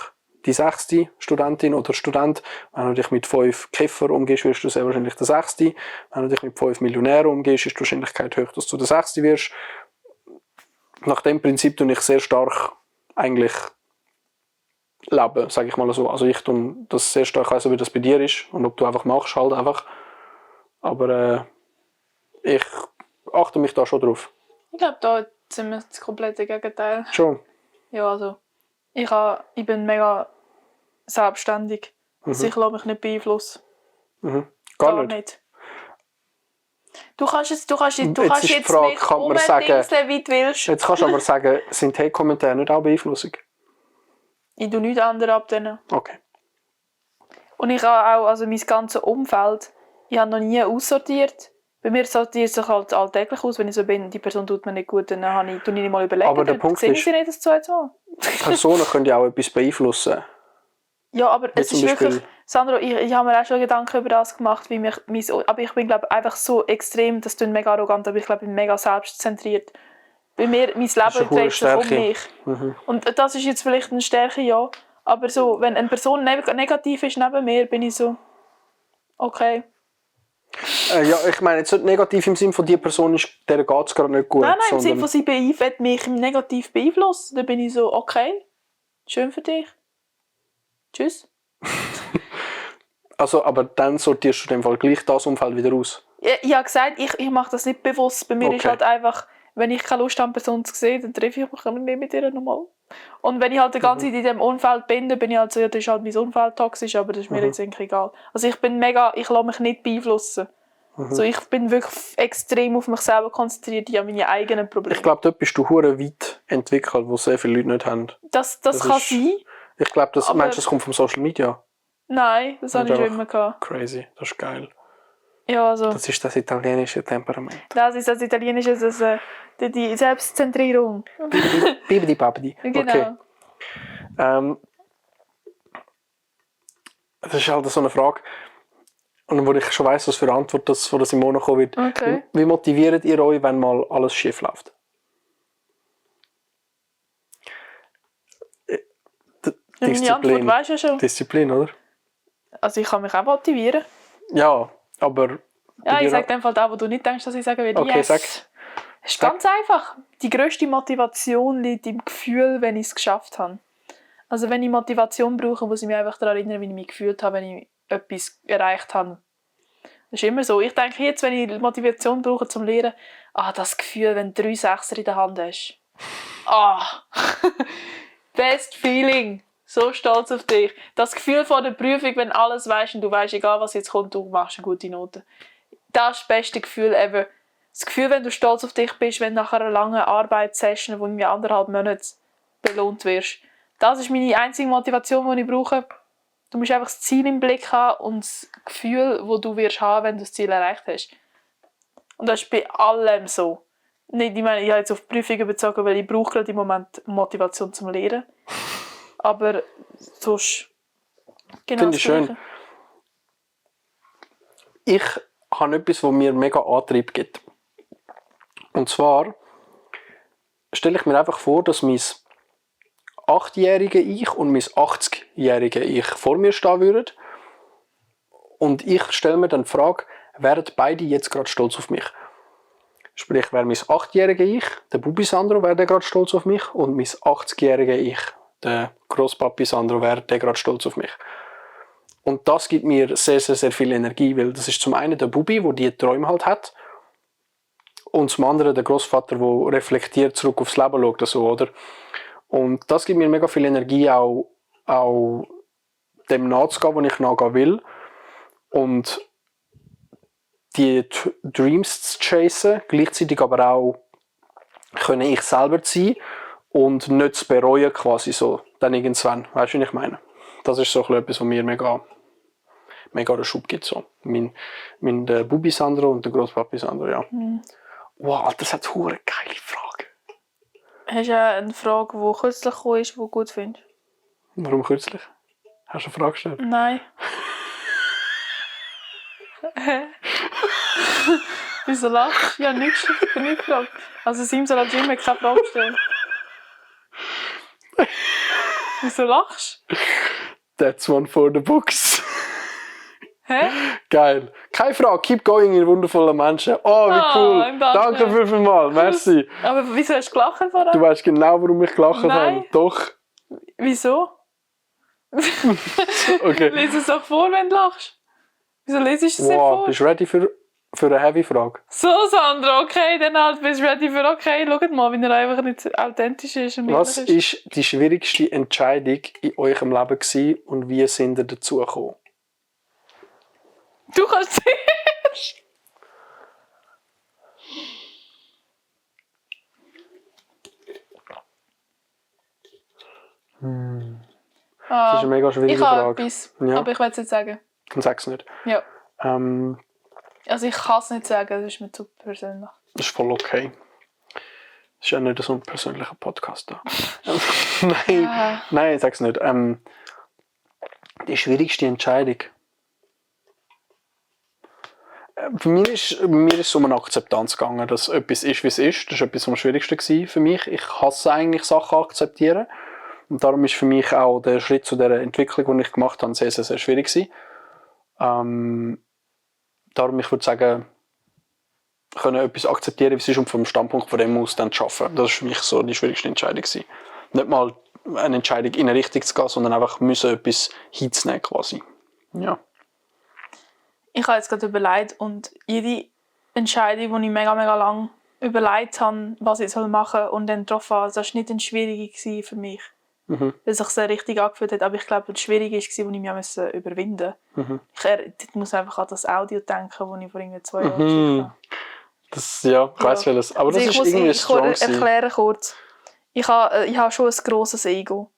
Speaker 12: die 6. Studentin oder Student. Wenn du dich mit 5 Kiffer umgehst, wirst du sehr wahrscheinlich der 6. Wenn du dich mit 5 Millionären umgehst, ist die Wahrscheinlichkeit hoch, dass du der 6. wirst. Nach dem Prinzip tue ich sehr stark eigentlich leben, sage ich mal so. Also ich tue das sehr stark, weiss, wie das bei dir ist und ob du einfach machst, halt einfach. Aber ich achte mich da schon drauf.
Speaker 6: Ich glaube, da sind wir das komplette Gegenteil.
Speaker 12: Schon?
Speaker 6: Ja, also ich bin mega selbstständig. Also ich lasse mich nicht beeinflussen.
Speaker 12: Gar nicht?
Speaker 6: Du kannst jetzt
Speaker 12: die Frage,
Speaker 6: mich umdingseln, wie du willst.
Speaker 12: Jetzt kannst du aber sagen, sind Hate-Kommentare nicht auch Beeinflussung?
Speaker 6: Ich tue nichts anderes ab denen.
Speaker 12: Okay.
Speaker 6: Und ich habe auch, also mein ganzes Umfeld, ich habe noch nie aussortiert. Bei mir sortiert es sich halt alltäglich aus, wenn ich so bin, die Person tut mir nicht gut, dann tue ich nicht mal überlegen.
Speaker 12: Aber der Punkt ist,
Speaker 6: sie nicht das zweites Mal.
Speaker 12: Personen können ja auch etwas beeinflussen.
Speaker 6: Ja, aber es ist wirklich, Sandro, ich habe mir auch schon Gedanken über das gemacht, aber ich bin, glaube einfach so extrem, das klingt mega arrogant, aber ich glaube, ich bin mega selbstzentriert. Bei mir, mein Leben dreht sich um mich. Und das ist jetzt vielleicht eine Stärke, ja, aber so, wenn eine Person negativ ist neben mir, bin ich so, okay.
Speaker 12: Ja, ich meine jetzt nicht negativ im Sinne von die Person der geht es gerade nicht gut.
Speaker 6: Nein, im Sinne von sie wird mich negativ beeinflussen. Dann bin ich so, okay, schön für dich. Tschüss.
Speaker 12: Also, aber dann sortierst du in dem Fall gleich das Umfeld wieder aus?
Speaker 6: Ich habe gesagt, ich mache das nicht bewusst. Bei mir ist halt einfach, wenn ich keine Lust habe, eine Person zu sehen, dann treffe ich mich nicht mit ihr nochmal. Und wenn ich halt die ganze Zeit in diesem Umfeld bin, dann bin ich halt so, ja, das ist halt mein Umfeld toxisch, aber das ist mir jetzt eigentlich egal. Also ich lasse mich nicht beeinflussen. So, ich bin wirklich extrem auf mich selber konzentriert, ich habe meine eigenen Probleme.
Speaker 12: Ich glaube, dort bist du hure weit entwickelt, wo sehr viele Leute nicht haben.
Speaker 6: Das kann sein.
Speaker 12: Ich glaube, das kommt vom Social Media.
Speaker 6: Nein, das habe ich schon immer gehabt.
Speaker 12: Crazy, das ist geil.
Speaker 6: Ja, also.
Speaker 12: Das ist das italienische Temperament.
Speaker 6: Das ist das italienische, die Selbstzentrierung.
Speaker 12: Bibidi babidi.
Speaker 6: Genau.
Speaker 12: Okay. Das ist halt so eine Frage, und wo ich schon weiss, was für eine Antwort das von der Simone kommen wird.
Speaker 6: Okay.
Speaker 12: Wie motiviert ihr euch, wenn mal alles schief läuft?
Speaker 6: Meine Antwort weisst du ja schon.
Speaker 12: Disziplin, oder?
Speaker 6: Also ich kann mich auch motivieren.
Speaker 12: Ja, aber...
Speaker 6: Ja, ich sage in dem Fall das, wo du nicht denkst, dass ich sagen würde.
Speaker 12: Okay,
Speaker 6: yes.
Speaker 12: sag.
Speaker 6: Es ist ganz einfach. Die grösste Motivation liegt im Gefühl, wenn ich es geschafft habe. Also wenn ich Motivation brauche, muss ich mich einfach daran erinnern, wie ich mich gefühlt habe, wenn ich etwas erreicht habe. Das ist immer so. Ich denke jetzt, wenn ich Motivation brauche zum Lernen, das Gefühl, wenn du 3 Sechser in der Hand hast. Best Feeling. So stolz auf dich. Das Gefühl vor der Prüfung, wenn alles weisst und du weisst, egal was jetzt kommt, du machst eine gute Note. Das ist das beste Gefühl ever. Das Gefühl, wenn du stolz auf dich bist, wenn du nach einer langen Arbeitssession, wo du 1,5 Monate belohnt wirst. Das ist meine einzige Motivation, die ich brauche. Du musst einfach das Ziel im Blick haben und das Gefühl, das du wirst haben, wenn du das Ziel erreicht hast. Und das ist bei allem so. Nicht, ich meine, ich habe jetzt auf die Prüfungen bezogen, weil ich brauche gerade im Moment Motivation zum Lernen. Aber sonst genau.
Speaker 12: Finde ich schön. Ich habe etwas, das mir mega Antrieb gibt. Und zwar stelle ich mir einfach vor, dass mein 8-jährige Ich und mein 80-jährige Ich vor mir stehen würden Und ich stelle mir dann die Frage, wären beide jetzt gerade stolz auf mich? Sprich, wäre mein 8-jähriger Ich, der Bubi Sandro, wäre der gerade stolz auf mich und mein 80-jähriger Ich, der Grosspapi Sandro, wäre der gerade stolz auf mich. Und das gibt mir sehr, sehr, sehr viel Energie, weil das ist zum einen der Bubi, der diese Träume halt hat, und zum anderen der Großvater, der reflektiert zurück aufs Leben schaut, so, oder? Und das gibt mir mega viel Energie, auch dem nachzugehen, wo ich nachgehen will. Und die Dreams zu chasen, gleichzeitig aber auch können ich selber sein und nicht zu bereuen quasi so, dann irgendwann. Weißt du, was ich meine? Das ist so etwas, was mir mega den Schub gibt. So. Der Bubi Sandro und der Großpapi Sandro, ja. Wow, Alter, das hat eine hure geile Frage.
Speaker 13: Hast du eine Frage, die kürzlich gekommen ist, die du gut findest?
Speaker 12: Warum kürzlich? Hast du eine Frage gestellt?
Speaker 13: Nein. Wieso lachst du? Ja, nichts gefragt. Also Simsalabim hat keine Frage gestellt. Wieso lachst du?
Speaker 12: That's one for the books.
Speaker 13: Hä?
Speaker 12: Geil. Keine Frage, keep going, ihr wundervollen Menschen. Oh, wie cool. Danke vielmals, merci.
Speaker 13: Aber wieso hast du gelacht vorher?
Speaker 12: Du weißt genau, warum ich gelacht habe. Doch.
Speaker 13: Wieso?
Speaker 12: Okay.
Speaker 13: Lies es doch vor, wenn du lachst. Wieso lesest du es nicht vor?
Speaker 12: Bist du ready für eine Heavy-Frage?
Speaker 13: So, Sandro, okay, dann halt bist du ready für okay. Schaut mal, wie er einfach nicht authentisch ist. Und
Speaker 12: Was war die schwierigste Entscheidung in eurem Leben gewesen und wie sind ihr dazu gekommen?
Speaker 13: Du kannst zuerst.
Speaker 12: Das ist eine mega schwierige
Speaker 13: ich habe
Speaker 12: Frage.
Speaker 13: Etwas,
Speaker 12: Ja.
Speaker 13: aber ich will es nicht sagen.
Speaker 12: Dann sag's nicht.
Speaker 13: Ja.
Speaker 12: Das
Speaker 13: Also ich kann es nicht sagen, das ist mir zu persönlich.
Speaker 12: ist voll okay. Das ist ja nicht so ein persönlicher Podcast da. Nein, sag's nicht. Die schwierigste Entscheidung. Für mich ist es um eine Akzeptanz gegangen, dass etwas ist, wie es ist. Das war etwas am schwierigsten für mich. Ich hasse eigentlich Sachen akzeptieren. Und darum ist für mich auch der Schritt zu der Entwicklung, die ich gemacht habe, sehr, sehr, sehr schwierig gewesen. Darum, ich würde sagen, können etwas akzeptieren, wie es ist, und vom Standpunkt von dem aus dann zu arbeiten. Das war für mich so die schwierigste Entscheidung gewesen. Nicht mal eine Entscheidung in eine Richtung zu gehen, sondern einfach müssen etwas hinzunehmen quasi. Ja.
Speaker 13: Ich habe jetzt gerade überlegt und jede Entscheidung, die ich mega, mega lang überlegt habe, was ich machen soll und dann getroffen habe, das war nicht eine schwierige für mich. Weil es sich sehr richtig angefühlt hat. Aber ich glaube, das Schwierige war, wo ich mich überwinden musste. Ich muss einfach an das Audio denken, das ich vor irgendwie 2 Jahren geschickt habe.
Speaker 12: Das, ja, ich weiss welches. Aber
Speaker 13: also
Speaker 12: das ist irgendwie strong.
Speaker 13: Ich erkläre kurz. Ich habe schon ein grosses Ego.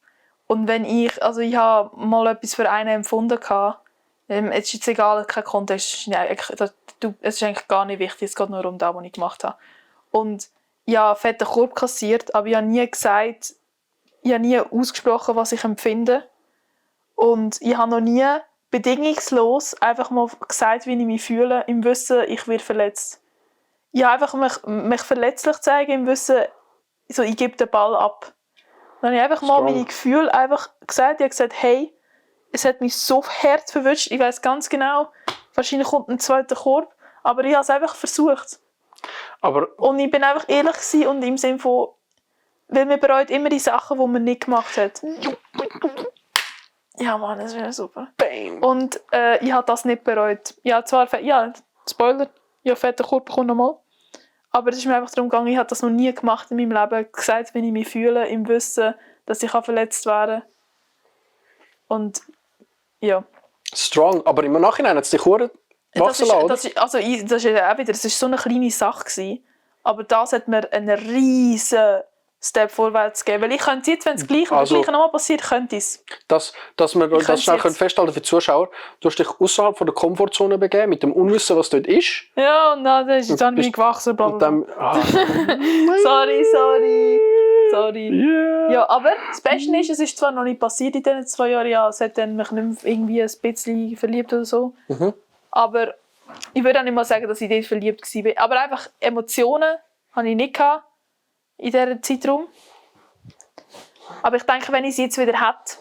Speaker 13: Und wenn ich habe mal etwas für einen empfunden, es ist jetzt egal, kein Kontext, es ist eigentlich gar nicht wichtig, es geht nur um das, was ich gemacht habe. Und ich habe fetten Korb kassiert, aber ich habe nie gesagt, ich habe nie ausgesprochen, was ich empfinde. Und ich habe noch nie bedingungslos einfach mal gesagt, wie ich mich fühle, im Wissen, ich werde verletzt. Ich habe einfach mich verletzlich zeigen, im Wissen, so, ich gebe den Ball ab. Dann habe ich einfach mal meine Gefühle einfach gesagt. Ich habe gesagt, hey, es hat mich so hart verwünscht. Ich weiss ganz genau, wahrscheinlich kommt ein zweiter Korb, aber ich habe es einfach versucht. Und ich bin einfach ehrlich gewesen und im Sinne von, weil man bereut immer die Sachen, die man nicht gemacht hat. Ja, Mann, das wäre super. Bam. Und ich habe das nicht bereut. Ja, zwar, Spoiler, ich habe fetten Korb bekommen nochmal. Aber es ist mir einfach darum gegangen, ich habe das noch nie gemacht in meinem Leben. Gesagt, wie ich mich fühle, im Wissen, dass ich verletzt werden kann. Und ja.
Speaker 12: Strong, aber im Nachhinein hat es dich wachsen lassen,
Speaker 13: das ist auch wieder, das war so eine kleine Sache gewesen, aber das hat mir einen riesen Step vorwärts gegeben. Weil ich könnte jetzt, wenn es gleich nochmal passiert, könnte ich es.
Speaker 12: Dass wir das schnell festhalten für die Zuschauer, du hast dich außerhalb von der Komfortzone begeben, mit dem Unwissen, was dort ist.
Speaker 13: Ja, und dann bin ich gewachsen. Sorry. Yeah. Ja, aber das Beste ist, es ist zwar noch nicht passiert in diesen 2 Jahren, ja, es hat dann mich nicht irgendwie ein bisschen verliebt oder so. Aber ich würde auch nicht mal sagen, dass ich dort verliebt war. Aber einfach Emotionen hatte ich nicht in diesem Zeitraum. Aber ich denke, wenn ich sie jetzt wieder hätte,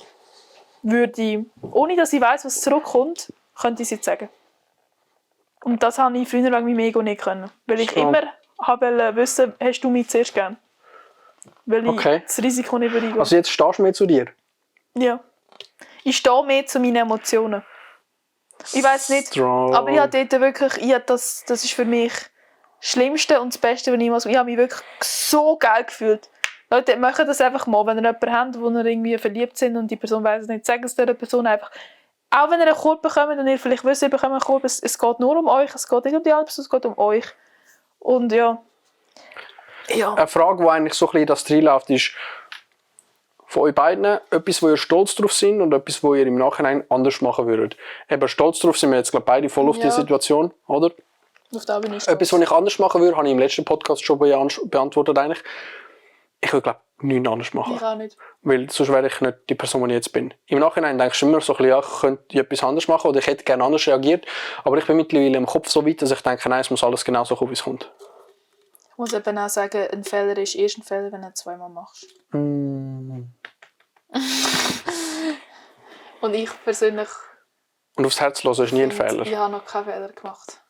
Speaker 13: würde ich, ohne dass ich weiss, was zurückkommt, könnte ich es jetzt sagen. Und das habe ich früher wegen meinem Ego nicht können. Weil ich immer wollte wissen, hast du mich zuerst gern? Weil ich das Risiko nicht eingehen.
Speaker 12: Also jetzt stehst du mehr zu dir?
Speaker 13: Ja. Ich stehe mehr zu meinen Emotionen. Ich weiß nicht, aber ich habe dort wirklich, das ist für mich das Schlimmste und das Beste, was ich habe mich wirklich so geil gefühlt. Leute, machen das einfach mal, wenn ihr jemanden habt, wo ihr irgendwie verliebt sind und die Person weiss es nicht, sagen es der Person einfach. Auch wenn ihr einen Korb bekommt und ihr vielleicht wisst, ihr bekommt einen Korb, es geht nur um euch, es geht nicht um die andere Person, es geht um euch. Und ja.
Speaker 12: Eine Frage, die eigentlich so ein bisschen das reinläuft, ist von euch beiden etwas, wo ihr stolz drauf sind und etwas, wo ihr im Nachhinein anders machen würdet. Eben stolz drauf sind wir jetzt, glaube ich, beide voll auf die Situation, oder?
Speaker 13: Auf da bin ich stolz.
Speaker 12: Etwas, was ich anders machen würde, habe ich im letzten Podcast schon beantwortet eigentlich. Ich würde, glaube ich, nichts anders machen.
Speaker 13: Ich auch nicht.
Speaker 12: Weil sonst wäre ich nicht die Person, die ich jetzt bin. Im Nachhinein denkst du immer so ein bisschen, ja, ich könnte etwas anders machen oder ich hätte gerne anders reagiert. Aber ich bin mittlerweile im Kopf so weit, dass ich denke, nein, es muss alles genau so kommen, wie es kommt.
Speaker 6: Ich muss eben auch sagen, ein Fehler ist erst ein Fehler, wenn du ihn zweimal machst. Und ich persönlich...
Speaker 12: Und aufs Herz hören ist nie ein Fehler.
Speaker 6: Ich habe noch keinen Fehler gemacht.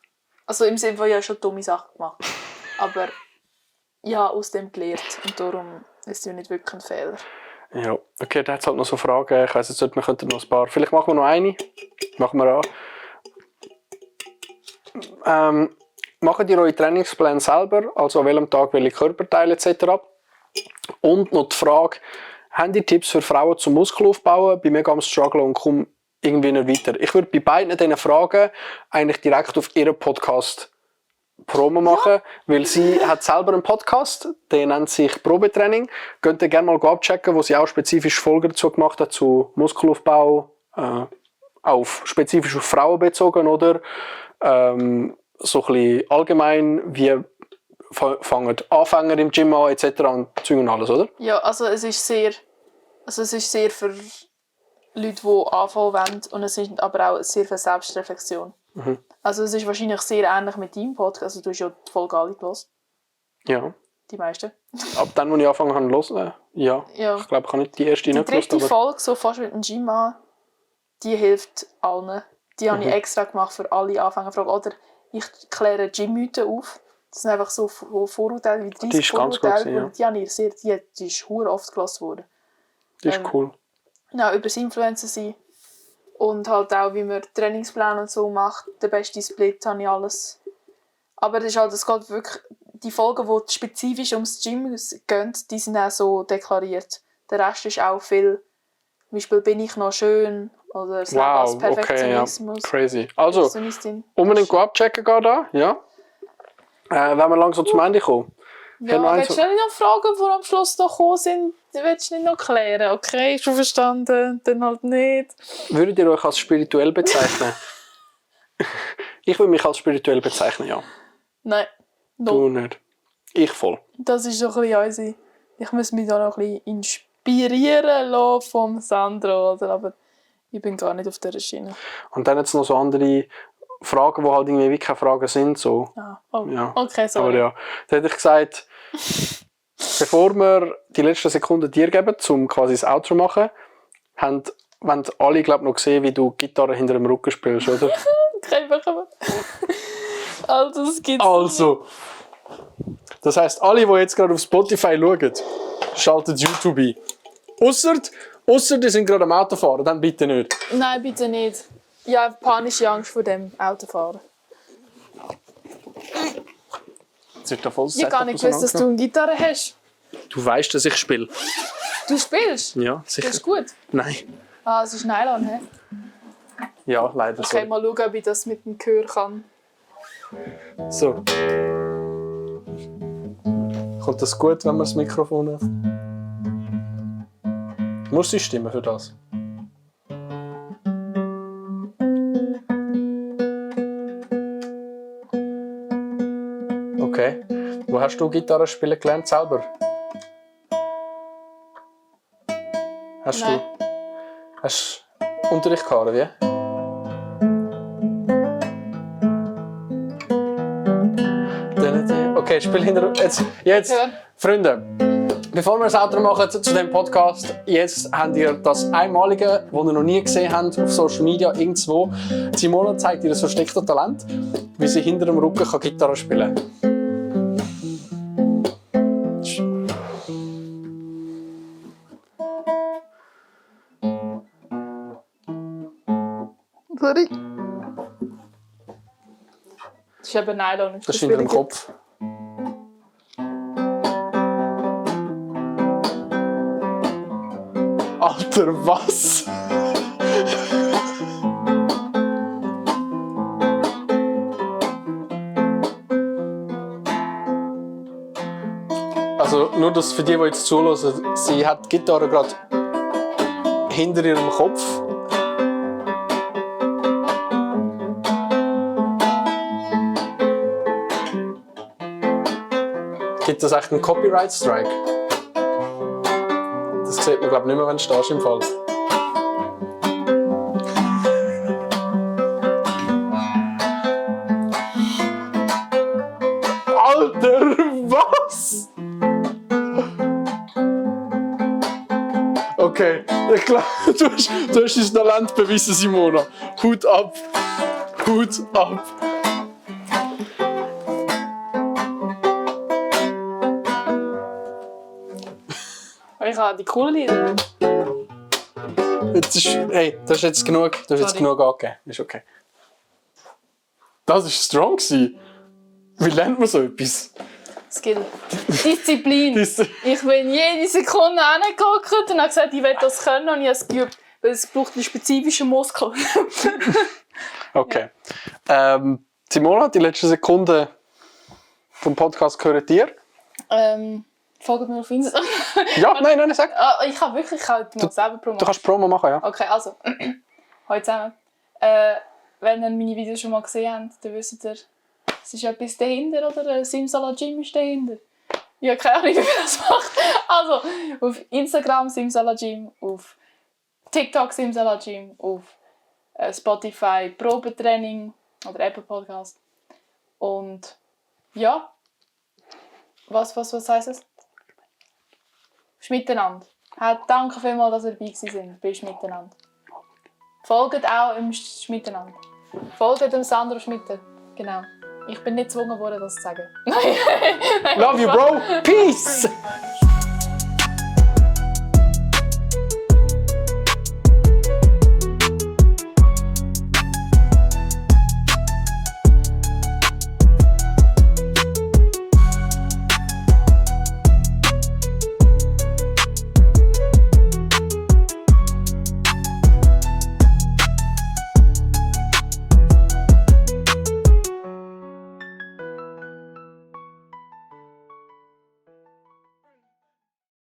Speaker 6: Also im Sinne von, ich habe schon dumme Sachen gemacht. Aber ich habe aus dem gelernt und darum ist es nicht wirklich ein Fehler.
Speaker 12: Ja, okay, da hat es halt noch so Fragen. Ich weiss jetzt nicht, wir könnten noch ein paar... Vielleicht machen wir noch eine. Machen wir an. Macht ihr eure Trainingspläne selber? Also an welchem Tag welche Körperteile etc.? Und noch die Frage, habt ihr Tipps für Frauen zum Muskelaufbauen? Bin mega am Struggle und komme irgendwie nicht weiter. Ich würde bei beiden diesen Fragen eigentlich direkt auf ihren Podcast Promo machen, weil sie hat selber einen Podcast, der nennt sich Probetraining. Könnt ihr gerne mal abchecken, wo sie auch spezifisch Folgen dazu gemacht hat, zu Muskelaufbau, spezifisch auf Frauen bezogen, oder so ein bisschen allgemein, wie fangen Anfänger im Gym an, etc. und Zeug und alles, oder?
Speaker 6: Ja, also es ist sehr für Leute, die anfangen wollen, und es ist aber auch sehr für Selbstreflexion.
Speaker 12: Mhm.
Speaker 6: Also es ist wahrscheinlich sehr ähnlich mit deinem Podcast. Also du hast ja die Folge alle gehört.
Speaker 12: Ja.
Speaker 6: Die meisten.
Speaker 12: Ab dann, als ich angefangen habe zu hören, ja. Ich glaube, ich habe nicht die erste nicht gehört.
Speaker 6: Die dritte Folge, so fast mit dem Gym an, die hilft allen. Die habe ich extra gemacht für alle Anfängerfragen. Oder ich kläre Gym-Mythen auf. Das sind einfach so Vorurteile, wie 30 Vorurteile. Die habe ich die ist verdammt oft gehört worden.
Speaker 12: Das ist cool.
Speaker 6: Ja, über das Influencer sein. Und halt auch, wie man Trainingspläne und so macht. Der beste Split habe ich alles. Aber es geht wirklich, die Folgen, die spezifisch ums Gym gehen, die sind auch so deklariert. Der Rest ist auch viel, zum Beispiel «Bin ich noch schön?» oder «Das Leben als Perfektionismus».
Speaker 12: Okay, ja. Crazy. Also, unbedingt abchecken gehen da, ja. Wenn wir langsam zum Ende kommen.
Speaker 6: Ja, willst du nicht noch Fragen, die am Schluss noch gekommen sind, die willst du nicht noch klären? Okay, schon verstanden, dann halt nicht.
Speaker 12: Würdet ihr euch als spirituell bezeichnen? Ich würde mich als spirituell bezeichnen, ja.
Speaker 6: Nein.
Speaker 12: Du nicht. Ich voll.
Speaker 6: Das ist so ein bisschen unsere... Ich muss mich da noch ein bisschen inspirieren lassen vom Sandro, oder? Aber ich bin gar nicht auf dieser Schiene.
Speaker 12: Und dann jetzt noch so andere Fragen, die halt irgendwie keine Fragen sind. So.
Speaker 6: Ja. Okay, sorry.
Speaker 12: Aber ja, da hätte ich gesagt, bevor wir die letzten Sekunden dir geben, um quasi das Outro zu machen, haben alle, glaube ich, noch gesehen, wie du Gitarre hinter dem Rücken spielst, oder?
Speaker 6: Kein Bekommen. Also, das gibt's
Speaker 12: Also, das heisst, alle, die jetzt gerade auf Spotify schauen, schalten YouTube ein. Ausser die sind gerade am Autofahren, dann bitte nicht.
Speaker 6: Nein, bitte nicht. Ich habe panische Angst vor dem Autofahren.
Speaker 12: Jetzt ist da voll
Speaker 6: Ich habe gar nicht gewusst, dass du eine Gitarre hast.
Speaker 12: Du weißt, dass ich spiele.
Speaker 6: Du spielst?
Speaker 12: Ja, sicher.
Speaker 6: Das ist gut.
Speaker 12: Nein.
Speaker 6: Ah, es ist Nylon, hä?
Speaker 12: Ja, leider so.
Speaker 6: Okay, mal schauen, ob ich das mit dem Gehör kann.
Speaker 12: So. Kommt das gut, wenn man das Mikrofon hat? Muss die Stimme für das? Okay. Wo hast du Gitarre spielen gelernt selber? Hast
Speaker 6: Nein.
Speaker 12: Hast du Unterricht gehabt, oder wie? Okay, spiel hinter... Jetzt.
Speaker 6: Ja.
Speaker 12: Freunde, Bevor wir das Outro machen zu diesem Podcast, jetzt habt ihr das Einmalige, das ihr noch nie gesehen habt auf Social Media irgendwo. Simona zeigt ihr das versteckte Talent, wie sie hinter dem Rücken kann Gitarre spielen kann. Sorry.
Speaker 6: Das ist eben Nylon.
Speaker 12: Das ist hinter dem Kopf. Alter, was? Also nur das für die jetzt zuhören, sie hat die Gitarre gerade hinter ihrem Kopf. Gibt das echt einen Copyright-Strike? Das sieht man, glaube ich, nicht mehr, wenn du stehst im Fall. Alter, was? Okay, ich glaube, du hast dein Talent bewiesen, Simona. Hut ab. Hut ab.
Speaker 6: Ich habe die coolen Lieder.
Speaker 12: Das ist jetzt genug. Du hast jetzt genug angegeben. Ist okay. Das war strong. Wie lernt man so etwas?
Speaker 6: Skill. Disziplin. Ich bin jede Sekunde hingeguckt und habe gesagt, ich will das können und ich habe es geübt. Weil es braucht einen spezifischen Muskel.
Speaker 12: Okay. Simona, die letzten Sekunden vom Podcast gehören dir.
Speaker 6: Folgt mir auf Instagram.
Speaker 12: Ja, nein, sag.
Speaker 6: Ich kann wirklich halt mal selber promoten.
Speaker 12: Du kannst Promo machen, ja.
Speaker 6: Okay, also. Hallo zusammen. Wenn ihr meine Videos schon mal gesehen habt, dann wisst ihr, es ist etwas dahinter oder Simsalajim ist dahinter. Ich habe keine Ahnung, wie man das macht. Also, auf Instagram Simsalajim, auf TikTok Simsalajim, auf Spotify Probetraining oder Apple Podcast. Und ja. Was heisst es? Miteinander. Danke vielmals, dass ihr dabei sind. Bist miteinander. Folgt auch im Miteinander. Folgt dem Sandro Schmitter. Genau. Ich bin nicht gezwungen worden, das zu sagen.
Speaker 12: Love you, bro. Peace.